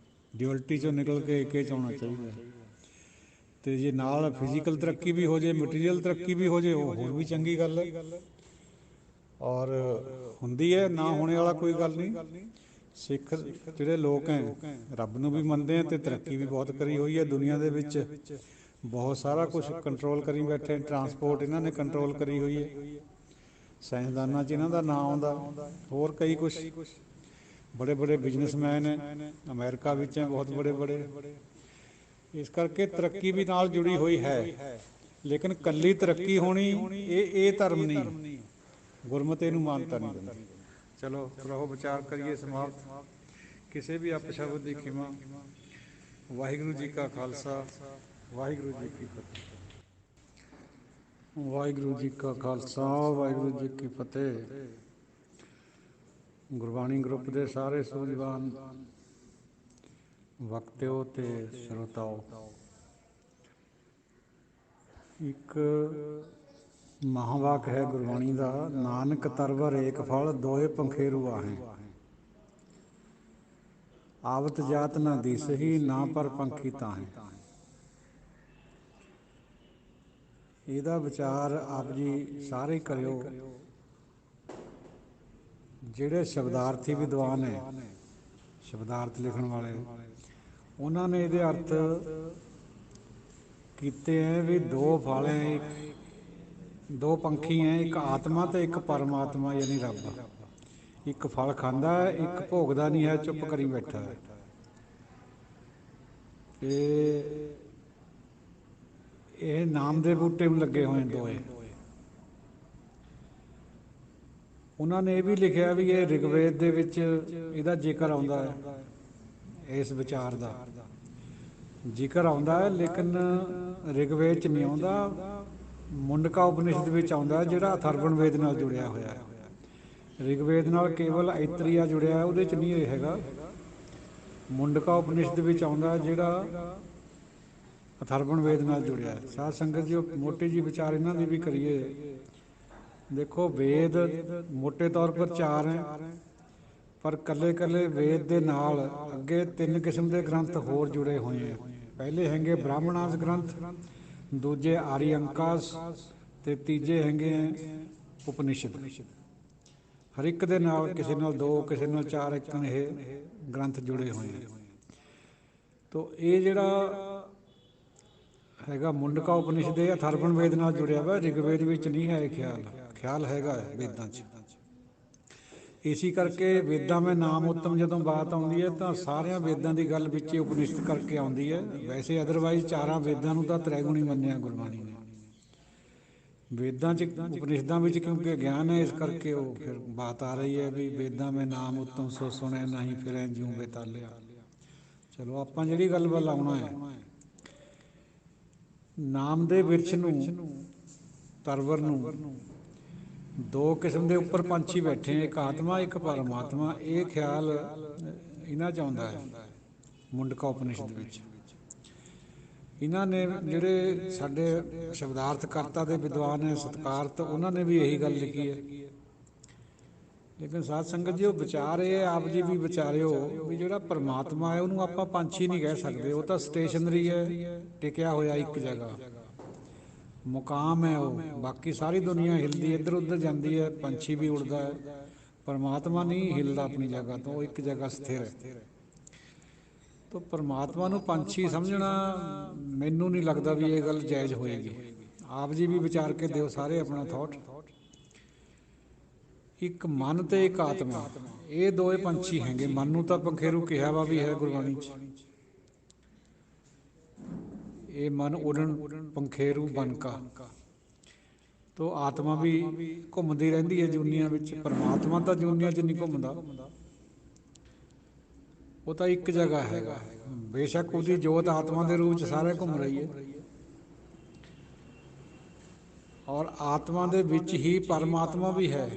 ਡਿਊਅਲਟੀ 'ਚੋਂ ਨਿਕਲ ਕੇ ਏਕੇ 'ਚ ਆਉਣਾ ਚਾਹੀਦਾ ਹੈ। ਅਤੇ ਜੇ ਨਾਲ ਫਿਜ਼ੀਕਲ ਤਰੱਕੀ ਵੀ ਹੋ ਜਾਏ, ਮਟੀਰੀਅਲ ਤਰੱਕੀ ਵੀ ਹੋ ਜਾਏ, ਉਹ ਹੋਰ ਵੀ ਚੰਗੀ ਗੱਲ ਹੈ, ਔਰ ਹੁੰਦੀ ਹੈ, ਨਾ ਹੋਣੇ ਵਾਲਾ ਕੋਈ ਗੱਲ ਨਹੀਂ। ਸਿੱਖ ਜਿਹੜੇ ਲੋਕ ਹੈ ਰੱਬ ਨੂੰ ਵੀ ਮੰਨਦੇ ਆ ਅਤੇ ਤਰੱਕੀ ਵੀ ਬਹੁਤ ਕਰੀ ਹੋਈ ਹੈ ਦੁਨੀਆ ਦੇ ਵਿੱਚ। ਬਹੁਤ ਸਾਰਾ ਕੁਛ ਕੰਟਰੋਲ ਕਰੀ ਬੈਠੇ, ਟਰਾਂਸਪੋਰਟ ਇਹਨਾਂ ਨੇ ਕੰਟਰੋਲ ਕਰੀ ਹੋਈ ਹੈ, ਸਾਇੰਸਦਾਨਾਂ 'ਚ ਇਹਨਾਂ ਦਾ ਨਾਂ ਆਉਂਦਾ, ਹੋਰ ਕਈ ਕੁਛ ਬੜੇ ਬੜੇ ਬਿਜ਼ਨਸਮੈਨ ਹੈ ਅਮਰੀਕਾ ਵਿੱਚ ਹੈ, ਬਹੁਤ ਬੜੇ ਬੜੇ। ਇਸ ਕਰਕੇ ਤਰੱਕੀ ਵੀ ਨਾਲ ਜੁੜੀ ਹੋਈ ਹੈ, ਲੇਕਿਨ ਇਕੱਲੀ ਤਰੱਕੀ ਹੋਣੀ ਇਹ ਧਰਮ ਨਹੀਂ, ਗੁਰਮਤਿ ਇਹਨੂੰ ਮਾਨਤਾ ਨਹੀਂ ਦਿੰਦੀ। ਚਲੋ ਰਹੋ ਵਿਚਾਰ ਕਰੀਏ ਸਮਾਪਤ। ਕਿਸੇ ਵੀ ਅਪਸ਼ਬਦ ਦੀ ਖਿਮਾ। ਵਾਹਿਗੁਰੂ ਜੀ ਕਾ ਖਾਲਸਾ, ਵਾਹਿਗੁਰੂ ਜੀ ਕੀ ਫਤਿਹ। ਵਾਹਿਗੁਰੂ ਜੀ ਕਾ ਖਾਲਸਾ, ਵਾਹਿਗੁਰੂ ਜੀ ਕੀ ਫਤਿਹ। ਗੁਰਬਾਣੀ ਗਰੁੱਪ ਦੇ ਸਾਰੇ ਸੂਝਵਾਨ ਵਕਤਿਓ ਤੇ ਸਰੋਤਾਓ, ਇੱਕ ਮਹਾਂਵਾਕ ਹੈ ਗੁਰਬਾਣੀ ਦਾ, ਨਾਨਕ ਤਰਵਰ ਏਕ ਫਲ ਦੋਏ ਪੰਖੇਰੂ ਆਹੇ, ਆਵਤ ਜਾਤ ਨਾ ਦੀਸਹੀ ਨਾ ਪਰ ਪੰਖੀ ਤਾਹੇ। ਇਹਦਾ ਵਿਚਾਰ ਆਪ ਜੀ ਸਾਰੇ ਕਰਿਓ। ਜਿਹੜੇ ਸ਼ਬਦਾਰਥੀ ਵਿਦਵਾਨ ਹੈ, ਸ਼ਬਦਾਰਥ ਲਿਖਣ ਵਾਲੇ, ਉਹਨਾਂ ਨੇ ਇਹਦੇ ਅਰਥ ਕੀਤੇ ਹੈ ਵੀ ਦੋ ਫਲ ਹੈ, ਦੋ ਪੰਖੀ ਹੈ, ਇੱਕ ਆਤਮਾ ਤੇ ਇੱਕ ਪਰਮਾਤਮਾ ਯਾਨੀ ਰੱਬ। ਇੱਕ ਫਲ ਖਾਂਦਾ ਹੈ, ਇੱਕ ਭੋਗਦਾ ਨਹੀਂ ਹੈ, ਚੁੱਪ ਕਰੀ ਬੈਠਾ ਹੈ। ਇਹ ਨਾਮ ਦੇ ਬੂਟੇ ਨੂੰ ਲੱਗੇ ਹੋਏ ਦੋਏ। ਉਹਨਾਂ ਨੇ ਇਹ ਵੀ ਲਿਖਿਆ ਵੀ ਇਹ ਰਿਗਵੇਦ ਦੇ ਵਿੱਚ ਇਹਦਾ ਜ਼ਿਕਰ ਆਉਂਦਾ ਹੈ, ਇਸ ਵਿਚਾਰ ਦਾ ਜ਼ਿਕਰ ਆਉਂਦਾ ਹੈ, ਲੇਕਿਨ ਰਿਗਵੇਦ 'ਚ ਨਹੀਂ ਆਉਂਦਾ, ਮੁੰਡਕਾ ਉਪਨਿਸ਼ਦ ਵਿੱਚ ਆਉਂਦਾ, ਜਿਹੜਾ ਅਥਰਵਣ ਵੇਦ ਨਾਲ ਜੁੜਿਆ ਹੋਇਆ ਹੈ। ਰਿਗਵੇਦ ਨਾਲ ਕੇਵਲ ਆਇਤਰੀਆ ਜੁੜਿਆ, ਉਹਦੇ 'ਚ ਨਹੀਂ ਇਹ ਹੈਗਾ। ਮੁੰਡਕਾ ਉਪਨਿਸ਼ਦ ਵਿੱਚ ਆਉਂਦਾ, ਜਿਹੜਾ ਅਥਰਵਣ ਵੇਦ ਨਾਲ ਜੁੜਿਆ। ਸਾਧ ਸੰਗਤ ਜੀ, ਮੋਟੀ ਜੀ ਵਿਚਾਰ ਇਹਨਾਂ ਦੀ ਵੀ ਕਰੀਏ। ਦੇਖੋ, ਵੇਦ ਮੋਟੇ ਤੌਰ ਪਰ 4 ਹੈ, ਪਰ ਇਕੱਲੇ ਇਕੱਲੇ ਵੇਦ ਦੇ ਨਾਲ ਅੱਗੇ 3 ਕਿਸਮ ਦੇ ਗ੍ਰੰਥ ਹੋਰ ਜੁੜੇ ਹੋਏ ਹੈ। ਪਹਿਲੇ ਹੈਗੇ ਬ੍ਰਾਹਮਣਾਸ ਗ੍ਰੰਥ, ਦੂਜੇ ਆਰੀਅੰਕਾਸ, ਅਤੇ ਤੀਜੇ ਹੈਗੇ ਉਪਨਿਸ਼ਦ। ਹਰ ਇੱਕ ਦੇ ਨਾਲ ਕਿਸੇ ਨਾਲ 2, ਕਿਸੇ ਨਾਲ 4 ਇੱਕ ਇਹ ਗ੍ਰੰਥ ਜੁੜੇ ਹੋਏ ਹੈ। ਤੋ ਇਹ ਜਿਹੜਾ ਹੈਗਾ ਮੁੰਡਕਾ ਉਪਨਿਸ਼ਦ, ਇਹ ਅਥਰਵਣ ਵੇਦ ਨਾਲ ਜੁੜਿਆ ਵਾ, ਰਿਗਵੇਦ ਵਿੱਚ ਨਹੀਂ ਹੈ ਇਹ ਖਿਆਲ ਹੈਗਾ ਵੇਦਾਂ 'ਚ। ਇਸੀ ਕਰਕੇ ਵੇਦਾਂ ਮੈਂ ਨਾਮ ਉੱਤਮ ਜਦੋਂ ਬਾਤ ਆਉਂਦੀ ਹੈ ਤਾਂ ਸਾਰਿਆਂ ਵੇਦਾਂ ਦੀ ਗੱਲ ਵਿੱਚ ਉਪਨਿਸ਼ਦ ਕਰਕੇ ਆਉਂਦੀ ਹੈ। ਵੈਸੇ ਅਦਰਵਾਈਜ਼ 4 ਵੇਦਾਂ ਨੂੰ ਤਾਂ ਤ੍ਰੈਗੁਣੀ ਮੰਨਿਆ ਗੁਰਬਾਣੀ ਨੇ। ਵੇਦਾਂ 'ਚ ਉਪਨਿਸ਼ਦਾਂ ਵਿੱਚ ਕਿਉਂਕਿ ਗਿਆਨ ਹੈ, ਇਸ ਕਰਕੇ ਉਹ ਫਿਰ ਬਾਤ ਆ ਰਹੀ ਹੈ ਵੀ ਵੇਦਾਂ ਮੈਂ ਨਾਮ ਉੱਤਮ ਸੋ ਸੁਣਿਆ ਨਹੀਂ ਫਿਰੈ ਜਿਉਂ ਬੇਤਾਲਿਆ। ਚਲੋ ਆਪਾਂ ਜਿਹੜੀ ਗੱਲ ਵੱਲ ਆਉਣਾ ਹੈ, ਨਾਮ ਦੇ ਬਿਰਛ ਨੂੰ, ਤਰਵਰ ਨੂੰ 2 ਕਿਸਮ ਦੇ ਉੱਪਰ ਪੰਛੀ ਬੈਠੇ, ਇੱਕ ਆਤਮਾ ਇੱਕ ਪਰਮਾਤਮਾ। ਇਹ ਖਿਆਲ ਇਹਨਾਂ 'ਚ ਆਉਂਦਾ ਹੈ ਮੁੰਡਕਾ ਉਪਨਿਸ਼ਦ ਵਿੱਚ। ਇਹਨਾਂ ਨੇ ਜਿਹੜੇ ਸਾਡੇ ਸ਼ਬਦਾਰਥ ਕਰਤਾ ਦੇ ਵਿਦਵਾਨ ਹੈ ਸਤਿਕਾਰਤ, ਉਹਨਾਂ ਨੇ ਵੀ ਇਹੀ ਗੱਲ ਲਿਖੀ ਹੈ। ਲੇਕਿਨ ਸਾਧ ਸੰਗਤ ਜੀ, ਉਹ ਵਿਚਾਰ ਇਹ ਆਪ ਜੀ ਵੀ ਵਿਚਾਰਿਓ ਵੀ ਜਿਹੜਾ ਪਰਮਾਤਮਾ ਹੈ ਉਹਨੂੰ ਆਪਾਂ ਪੰਛੀ ਨਹੀਂ ਕਹਿ ਸਕਦੇ। ਉਹ ਤਾਂ ਸਟੇਸ਼ਨਰੀ ਹੈ, ਟਿਕਿਆ ਹੋਇਆ ਇੱਕ ਜਗ੍ਹਾ, ਮੁਕਾਮ ਹੈ ਉਹ। ਬਾਕੀ ਸਾਰੀ ਦੁਨੀਆ ਹਿਲਦੀ ਇੱਧਰ ਉੱਧਰ ਜਾਂਦੀ ਹੈ, ਪੰਛੀ ਵੀ ਉੜਦਾ ਹੈ, ਪਰਮਾਤਮਾ ਨਹੀਂ ਹਿਲਦਾ ਆਪਣੀ ਜਗ੍ਹਾ ਤੋਂ, ਉਹ ਇੱਕ ਜਗ੍ਹਾ ਸਥਿਰ ਹੈ। ਤਾਂ ਪਰਮਾਤਮਾ ਨੂੰ ਪੰਛੀ ਸਮਝਣਾ ਮੈਨੂੰ ਨਹੀਂ ਲੱਗਦਾ ਵੀ ਇਹ ਗੱਲ ਜਾਇਜ਼ ਹੋਏਗੀ। ਆਪ ਜੀ ਵੀ ਵਿਚਾਰ ਕੇ ਦਿਓ ਸਾਰੇ ਆਪਣਾ ਥੋਟ। ਇੱਕ ਮਨ ਤੇ ਇੱਕ ਆਤਮਾ, ਇਹ ਦੋਏ ਪੰਛੀ ਹੈਗੇ। ਮਨ ਨੂੰ ਤਾਂ ਪੰਖੇਰੂ ਕਿਹਾ ਵਾ ਵੀ ਹੈ ਗੁਰਬਾਣੀ 'ਚ, ਇਹ ਮਨ ਉਡਣ ਪੰਖੇਰੂ ਬਨ ਕਾ। ਤੋ ਆਤਮਾ ਵੀ ਘੁੰਮਦੀ ਰਹਿੰਦੀ ਹੈ ਜੂਨੀਆਂ ਵਿੱਚ, ਪਰਮਾਤਮਾ ਤਾਂ ਜੂਨੀਆਂ 'ਚ ਨਹੀਂ ਘੁੰਮਦਾ, ਉਹ ਤਾਂ ਇੱਕ ਜਗ੍ਹਾ ਹੈਗਾ। ਬੇਸ਼ੱਕ ਉਹਦੀ ਜੋਤ ਆਤਮਾ ਦੇ ਰੂਪ 'ਚ ਸਾਰੇ ਘੁੰਮ ਰਹੀ ਹੈ, ਔਰ ਆਤਮਾ ਦੇ ਵਿੱਚ ਹੀ ਪਰਮਾਤਮਾ ਵੀ ਹੈ।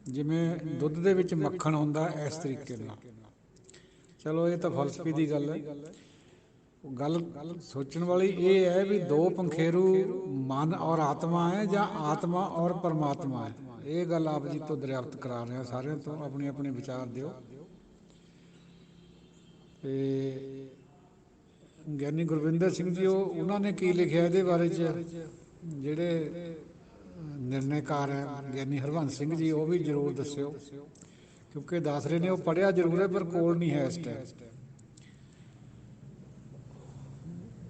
ਜਿਵੇਂ ਦੁੱਧ ਦੇ ਵਿੱਚ ਮੱਖਣ ਹੁੰਦਾ, ਇਸ ਤਰੀਕੇ ਨਾਲ। ਚਲੋ ਇਹ ਤਾਂ ਫਲਸਫੇ ਦੀ ਗੱਲ ਹੈ। ਗੱਲ ਸੋਚਣ ਵਾਲੀ ਇਹ ਹੈ ਵੀ ਦੋ ਪੰਖੇਰੂ ਮਨ ਔਰ ਆਤਮਾ ਹੈ, ਜਾਂ ਆਤਮਾ ਔਰ ਪਰਮਾਤਮਾ ਹੈ। ਇਹ ਗੱਲ ਆਪ ਜੀ ਤੋਂ ਦਰਿਆਫਤ ਕਰਾ ਰਹੇ ਹਾਂ, ਸਾਰਿਆਂ ਤੋਂ ਆਪਣੇ ਆਪਣੇ ਵਿਚਾਰ ਦਿਓ। ਤੇ ਗਿਆਨੀ ਗੁਰਵਿੰਦਰ ਸਿੰਘ ਜੀ, ਉਹਨਾਂ ਨੇ ਕੀ ਲਿਖਿਆ ਇਹਦੇ ਬਾਰੇ 'ਚ, ਜਿਹੜੇ ਨਿਰਣੈਕਾਰ ਹੈ ਗਿਆਨੀ ਹਰਬੰਸ ਸਿੰਘ ਜੀ, ਉਹ ਵੀ ਜ਼ਰੂਰ ਦੱਸਿਓ, ਕਿਉਂਕਿ ਦੱਸ ਰਹੇ ਨੇ ਉਹ ਪੜ੍ਹਿਆ ਜ਼ਰੂਰ ਹੈ ਪਰ ਕੋਲ ਨਹੀਂ ਹੈ ਇਸ ਟਾਈਮ।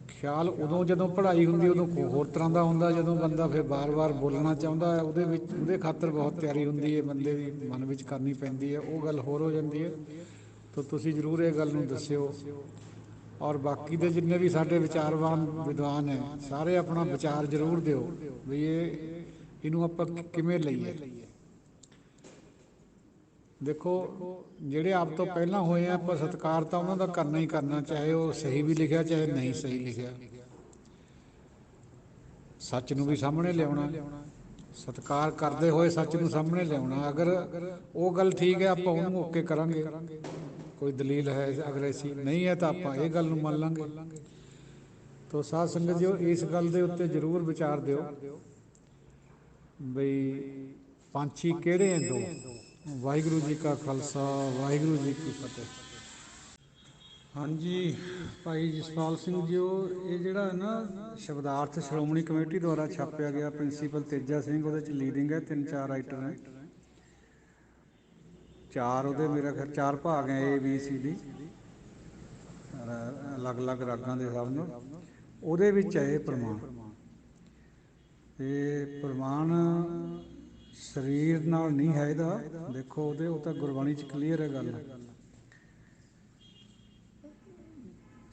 ਖਿਆਲ ਉਦੋਂ ਜਦੋਂ ਪੜ੍ਹਾਈ ਹੁੰਦੀ ਉਦੋਂ ਹੋਰ ਤਰ੍ਹਾਂ ਦਾ ਹੁੰਦਾ, ਜਦੋਂ ਬੰਦਾ ਫਿਰ ਵਾਰ-ਵਾਰ ਬੋਲਣਾ ਚਾਹੁੰਦਾ ਹੈ, ਉਹਦੇ ਵਿੱਚ ਉਹਦੇ ਖਾਤਰ ਬਹੁਤ ਤਿਆਰੀ ਹੁੰਦੀ ਹੈ, ਬੰਦੇ ਦੀ ਮਨ ਵਿੱਚ ਕਰਨੀ ਪੈਂਦੀ ਹੈ, ਉਹ ਗੱਲ ਹੋਰ ਹੋ ਜਾਂਦੀ ਹੈ। ਤਾਂ ਤੁਸੀਂ ਜ਼ਰੂਰ ਇਹ ਗੱਲ ਨੂੰ ਦੱਸਿਓ। ਔਰ ਬਾਕੀ ਦੇ ਜਿੰਨੇ ਵੀ ਸਾਡੇ ਵਿਚਾਰਵਾਨ ਵਿਦਵਾਨ ਹੈ, ਸਾਰੇ ਆਪਣਾ ਵਿਚਾਰ ਜ਼ਰੂਰ ਦਿਓ ਵੀ ਇਹਨੂੰ ਆਪਾਂ ਕਿਵੇਂ ਲਈਏ। ਦੇਖੋ, ਜਿਹੜੇ ਆਪ ਤੋਂ ਪਹਿਲਾਂ ਹੋਏ ਆ, ਆਪਾਂ ਸਤਿਕਾਰ ਤਾਂ ਉਹਨਾਂ ਦਾ ਕਰਨਾ ਹੀ ਕਰਨਾ, ਚਾਹੇ ਉਹ ਸਹੀ ਵੀ ਲਿਖਿਆ ਚਾਹੇ ਨਹੀਂ ਸਹੀ ਲਿਖਿਆ। ਸੱਚ ਨੂੰ ਵੀ ਸਾਹਮਣੇ ਲਿਆਉਣਾ, ਸਤਿਕਾਰ ਕਰਦੇ ਹੋਏ ਸੱਚ ਨੂੰ ਸਾਹਮਣੇ ਲਿਆਉਣਾ। ਅਗਰ ਉਹ ਗੱਲ ਠੀਕ ਹੈ ਆਪਾਂ ਉਹਨੂੰ ਓਕੇ ਕਰਾਂਗੇ, ਕੋਈ ਦਲੀਲ ਹੈ ਅਗਰ ਐਸੀ ਨਹੀਂ ਹੈ ਤਾਂ ਆਪਾਂ ਇਹ ਗੱਲ ਨੂੰ ਮੰਨ ਲਾਂਗੇ। ਤੋ ਸਾਧ ਸੰਗਤ ਜੀ, ਇਸ ਗੱਲ ਦੇ ਉੱਤੇ ਜ਼ਰੂਰ ਵਿਚਾਰ ਦਿਓ ਬਈ ਪੰਛੀ ਕਿਹੜੇ ਦੋ। ਵਾਹਿਗੁਰੂ ਜੀ ਕਾ ਖਾਲਸਾ, ਵਾਹਿਗੁਰੂ ਜੀ ਕੀ ਫਤਿਹ। ਹਾਂਜੀ ਭਾਈ ਜਸਪਾਲ ਸਿੰਘ ਜੀ, ਇਹ ਜਿਹੜਾ ਹੈ ਨਾ ਸ਼ਬਦਾਰਥ ਸ਼੍ਰੋਮਣੀ ਕਮੇਟੀ ਦੁਆਰਾ ਛਾਪਿਆ ਗਿਆ, ਪ੍ਰਿੰਸੀਪਲ ਤੇਜਾ ਸਿੰਘ ਉਹਦੇ 'ਚ ਲੀਡਿੰਗ ਹੈ, 3-4 ਰਾਈਟਰ ਨੇ, 4 ਉਹਦੇ ਮੇਰਾ ਖਿਆਲ 4 ਭਾਗ ਹੈ, ABCD, ਅਲੱਗ-ਅਲੱਗ ਰਾਗਾਂ ਦੇ ਹਿਸਾਬ ਨਾਲ। ਉਹਦੇ ਵਿੱਚ ਹੈ ਇਹ ਪ੍ਰਮਾਣ। ਤੇ ਪ੍ਰਮਾਣ ਸਰੀਰ ਨਾਲ ਨਹੀਂ ਹੈ ਇਹਦਾ, ਦੇਖੋ ਉਹਦੇ ਉਹ ਤਾਂ ਗੁਰਬਾਣੀ 'ਚ ਕਲੀਅਰ ਹੈ ਗੱਲ।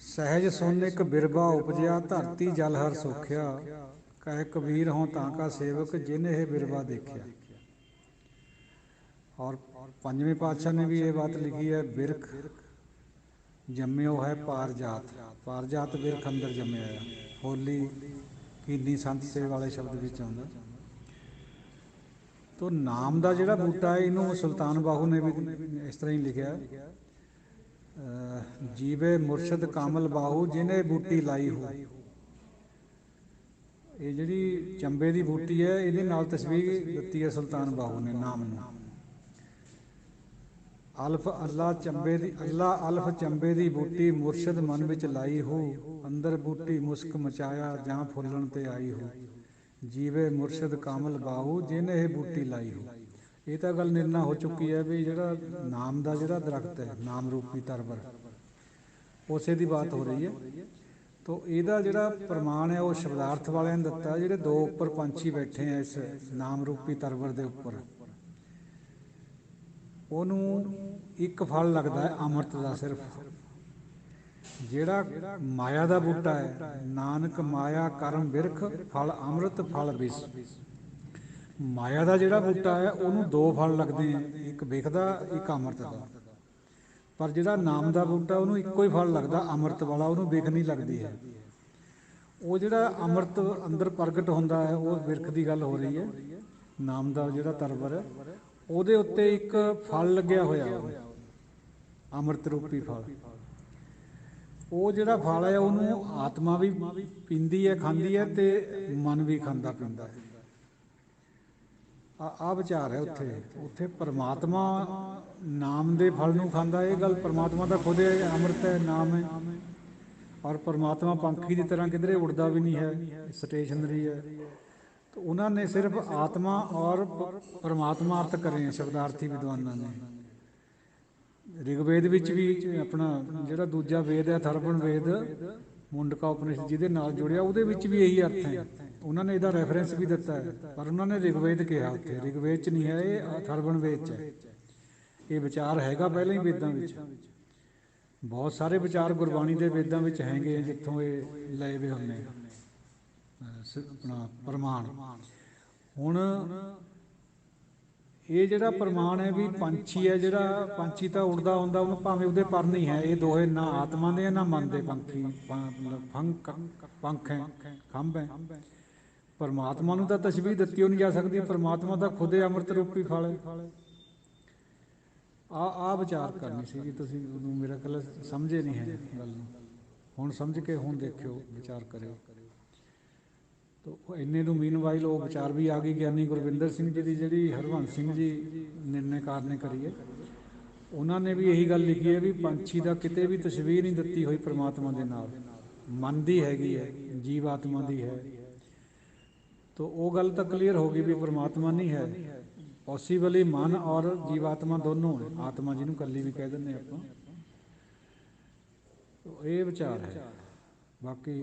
ਸਹਿਜ ਸੁਨ ਇੱਕ ਬਿਰਬਾ ਉਪਜਿਆ, ਧਰਤੀ ਜਲ ਹਰ ਸੋਖਿਆ, ਕਹਿ ਕਬੀਰ ਹੋਂ ਤਾਂ ਕਾ ਸੇਵਕ, ਜਿਨ ਇਹ ਬਿਰਬਾ ਦੇਖਿਆ। ਔਰ ਪੰਜਵੇਂ ਪਾਤਸ਼ਾਹ ਨੇ ਵੀ ਇਹ ਬਾਤ ਲਿਖੀ ਹੈ, ਬਿਰਖ ਜੰਮਿਓ ਹੈ ਪਾਰਜਾਤ, ਪਾਰਜਾਤ ਬਿਰਖ ਅੰਦਰ ਜੰਮਿਆ ਆ। ਹੋਲੀ ਕੀਨੀ ਸੰਤ ਸੇਵ ਵਾਲੇ ਸ਼ਬਦ ਵਿੱਚ ਆਉਂਦਾ। ਤੋ ਨਾਮ ਦਾ ਜਿਹੜਾ ਬੂਟਾ ਹੈ, ਇਹਨੂੰ ਸੁਲਤਾਨ ਬਾਹੂ ਨੇ ਵੀ ਇਸ ਤਰ੍ਹਾਂ ਹੀ ਲਿਖਿਆ, ਜੀਵੇ ਮੁਰਸ਼ਦ ਕਾਮਲ ਬਾਹੂ, ਜਿਹਨੇ ਬੂਟੀ ਲਾਈ ਹੋ। ਇਹ ਜਿਹੜੀ ਚੰਬੇ ਦੀ ਬੂਟੀ ਹੈ, ਇਹਦੇ ਨਾਲ ਤਸਵੀਰ ਦਿੱਤੀ ਹੈ ਸੁਲਤਾਨ ਬਾਹੂ ਨੇ ਨਾਮ ਨੂੰ। ਅਲਫ ਅੱਲਾ ਚੰਬੇ ਦੀ, ਅੱਲਾ ਅਲਫ ਚੰਬੇ ਦੀ ਬੂਟੀ, ਮੁਰਸ਼ਦ ਮਨ ਵਿੱਚ ਲਾਈ ਹੋ, ਅੰਦਰ ਬੂਟੀ ਮੁਸਕ ਮਚਾਇਆ, ਜਾਂ ਫੁੱਲਣ ਤੇ ਆਈ ਹੋ। ਜੀਵੇ ਮੁਰਸ਼ਦ ਕਾਮਲ ਬਾਹੂ, ਜਿਹਨੇ ਇਹ ਬੂਟੀ ਲਾਈ ਹੋ। ਇਹ ਤਾਂ ਗੱਲ ਨਿਰਣਾ ਹੋ ਚੁੱਕੀ ਹੈ ਵੀ ਜਿਹੜਾ ਨਾਮ ਦਾ ਜਿਹੜਾ ਦਰਖਤ ਹੈ, ਨਾਮ ਰੂਪੀ ਤਰਵਰ, ਉਸੇ ਦੀ ਬਾਤ ਹੋ ਰਹੀ ਹੈ। ਤੋ ਇਹਦਾ ਜਿਹੜਾ ਪ੍ਰਮਾਣ ਹੈ ਉਹ ਸ਼ਬਦਾਰਥ ਵਾਲਿਆਂ ਨੇ ਦਿੱਤਾ, ਜਿਹੜੇ 2 ਉੱਪਰ ਪੰਛੀ ਬੈਠੇ ਆ ਇਸ ਨਾਮ ਰੂਪੀ ਤਰਵਰ ਦੇ ਉੱਪਰ, ਉਹਨੂੰ ਇੱਕ ਫਲ ਲੱਗਦਾ ਹੈ ਅੰਮ੍ਰਿਤ ਦਾ ਸਿਰਫ। ਜਿਹੜਾ ਮਾਇਆ ਦਾ ਬੂਟਾ ਹੈ, ਨਾਨਕ ਮਾਇਆ ਕਰਮ ਬਿਰਖ, ਫਲ ਅੰਮ੍ਰਿਤ ਫਲ ਬਿਸ। ਮਾਇਆ ਦਾ ਜਿਹੜਾ ਬੂਟਾ ਹੈ ਉਹਨੂੰ 2 ਫਲ ਲੱਗਦੇ ਆ, ਇੱਕ ਬਿਖ ਦਾ, ਇੱਕ ਅੰਮ੍ਰਿਤ ਦਾ। ਪਰ ਜਿਹੜਾ ਨਾਮ ਦਾ ਬੂਟਾ ਉਹਨੂੰ ਇੱਕੋ ਹੀ ਫਲ ਲੱਗਦਾ ਅੰਮ੍ਰਿਤ ਵਾਲਾ, ਉਹਨੂੰ ਬਿਖ ਨਹੀਂ ਲੱਗਦੀ ਹੈ। ਉਹ ਜਿਹੜਾ ਅੰਮ੍ਰਿਤ ਅੰਦਰ ਪ੍ਰਗਟ ਹੁੰਦਾ ਹੈ, ਉਹ ਬਿਰਖ ਦੀ ਗੱਲ ਹੋ ਰਹੀ ਹੈ। ਨਾਮ ਦਾ ਜਿਹੜਾ ਤਰਵਰ ਹੈ, ਉਹਦੇ ਉੱਤੇ ਇੱਕ ਫਲ ਲੱਗਿਆ ਹੋਇਆ, ਅੰਮ੍ਰਿਤ ਰੂਪੀ ਫਲ। ਉਹ ਜਿਹੜਾ ਫਲ ਹੈ ਉਹਨੂੰ ਆਤਮਾ ਵੀ ਪੀਂਦੀ ਹੈ, ਖਾਂਦੀ ਹੈ, ਤੇ ਮਨ ਵੀ ਖਾਂਦਾ ਪੀਂਦਾ ਹੈ। ਆਹ ਵਿਚਾਰ ਹੈ ਉੱਥੇ। ਉੱਥੇ ਪਰਮਾਤਮਾ ਨਾਮ ਦੇ ਫਲ ਨੂੰ ਖਾਂਦਾ, ਇਹ ਗੱਲ ਪਰਮਾਤਮਾ ਦਾ ਖੁਦ ਅੰਮ੍ਰਿਤ ਹੈ, ਨਾਮ ਹੈ। ਔਰ ਪਰਮਾਤਮਾ ਪੰਖੀ ਦੀ ਤਰ੍ਹਾਂ ਕਿਧਰੇ ਉੜਦਾ ਵੀ ਨਹੀਂ ਹੈ, ਸਟੇਸ਼ਨਰੀ ਹੈ। ਤਾਂ ਉਹਨਾਂ ਨੇ ਸਿਰਫ ਆਤਮਾ ਔਰ ਪਰਮਾਤਮਾ ਅਰਥ ਕਰੇ ਹੈ ਸ਼ਬਦਾਰਥੀ ਵਿਦਵਾਨਾਂ ਨੇ। ਰਿਗਵੇਦ ਵਿੱਚ ਵੀ ਆਪਣਾ ਜਿਹੜਾ ਦੂਜਾ ਵੇਦ ਹੈ, ਅਥਰਵਣ ਵੇਦ, ਮੁੰਡਕਾ ਉਪਨਿਸ਼ਦ ਜਿਹਦੇ ਨਾਲ ਜੁੜਿਆ ਉਹਦੇ ਵਿੱਚ ਵੀ ਇਹੀ ਅਰਥ ਹੈ। ਉਹਨਾਂ ਨੇ ਇਹਦਾ ਰੈਫਰੈਂਸ ਵੀ ਦਿੱਤਾ ਹੈ, ਪਰ ਉਹਨਾਂ ਨੇ ਰਿਗਵੇਦ ਕਿਹਾ ਉੱਥੇ, ਰਿਗਵੇਦ 'ਚ ਨਹੀਂ ਹੈ, ਇਹ ਅਥਰਵਣ ਵੇਦ 'ਚ ਹੈ। ਇਹ ਵਿਚਾਰ ਹੈਗਾ ਪਹਿਲਾਂ ਹੀ ਵੇਦਾਂ ਵਿੱਚ। ਬਹੁਤ ਸਾਰੇ ਵਿਚਾਰ ਗੁਰਬਾਣੀ ਦੇ ਵੇਦਾਂ ਵਿੱਚ ਹੈਗੇ ਜਿੱਥੋਂ ਇਹ ਲਏ ਵੇ ਹੁੰਦੇ ਆਪਣਾ ਪ੍ਰਮਾਣ। ਹੁਣ ਇਹ ਜਿਹੜਾ ਪ੍ਰਮਾਣ ਹੈ ਵੀ ਪੰਛੀ ਹੈ, ਜਿਹੜਾ ਪੰਛੀ ਤਾਂ ਉੜਦਾ ਹੁੰਦਾ, ਉਹਨੂੰ ਭਾਵੇਂ ਉਹਦੇ ਪਰ ਨਹੀਂ ਹੈ, ਇਹ ਦੋਹੇ ਨਾ ਆਤਮਾ ਦੇ ਨਾ ਮਨ ਦੇ ਪੰਖੀ ਪੰਖ ਹੈ, ਖੰਭ ਹੈ। ਪਰਮਾਤਮਾ ਨੂੰ ਤਾਂ ਤਸ਼ਬੀਹ ਦਿੱਤੀ ਉਹ ਨਹੀਂ ਜਾ ਸਕਦੀ, ਪਰਮਾਤਮਾ ਤਾਂ ਖੁਦੇ ਅੰਮ੍ਰਿਤ ਰੂਪੀ ਫਲ ਹੈ। ਆ ਵਿਚਾਰ ਕਰਨੀ ਸੀਗੀ, ਤੁਸੀਂ ਉਦੋਂ ਮੇਰਾ ਖਿਆਲ ਸਮਝੇ ਨਹੀਂ ਹੈ ਗੱਲ ਨੂੰ। ਹੁਣ ਸਮਝ ਕੇ ਹੁਣ ਦੇਖਿਓ, ਵਿਚਾਰ ਕਰਿਓ। ਤੋ ਇੰਨੇ ਨੂੰ ਮੀਨਵਾਈਲ ਉਹ ਵਿਚਾਰ ਵੀ ਆ ਗਈ ਗਿਆਨੀ ਗੁਰਵਿੰਦਰ ਸਿੰਘ ਜੀ ਦੀ, ਜਿਹੜੀ ਹਰਵੰਸ ਸਿੰਘ ਜੀ ਨਿਰਣੈਕਾਰ ਨੇ ਕਰੀ ਹੈ। ਉਹਨਾਂ ਨੇ ਵੀ ਇਹੀ ਗੱਲ ਲਿਖੀ ਹੈ ਵੀ ਪੰਛੀ ਦਾ ਕਿਤੇ ਵੀ ਤਸਵੀਰ ਨਹੀਂ ਦਿੱਤੀ ਹੋਈ ਪਰਮਾਤਮਾ ਦੇ ਨਾਲ, ਮਨ ਦੀ ਹੈਗੀ ਹੈ, ਜੀਵ ਆਤਮਾ ਦੀ ਹੈ। ਤੋ ਉਹ ਗੱਲ ਤਾਂ ਕਲੀਅਰ ਹੋ ਗਈ ਵੀ ਪਰਮਾਤਮਾ ਨਹੀਂ ਹੈ। ਪੋਸੀਬਲੀ ਮਨ ਔਰ ਜੀਵਾਤਮਾ ਦੋਨੋਂ ਹੈ, ਆਤਮਾ ਜਿਹਨੂੰ ਇਕੱਲੀ ਵੀ ਕਹਿ ਦਿੰਦੇ ਆਪਾਂ। ਇਹ ਵਿਚਾਰ ਹੈ। ਬਾਕੀ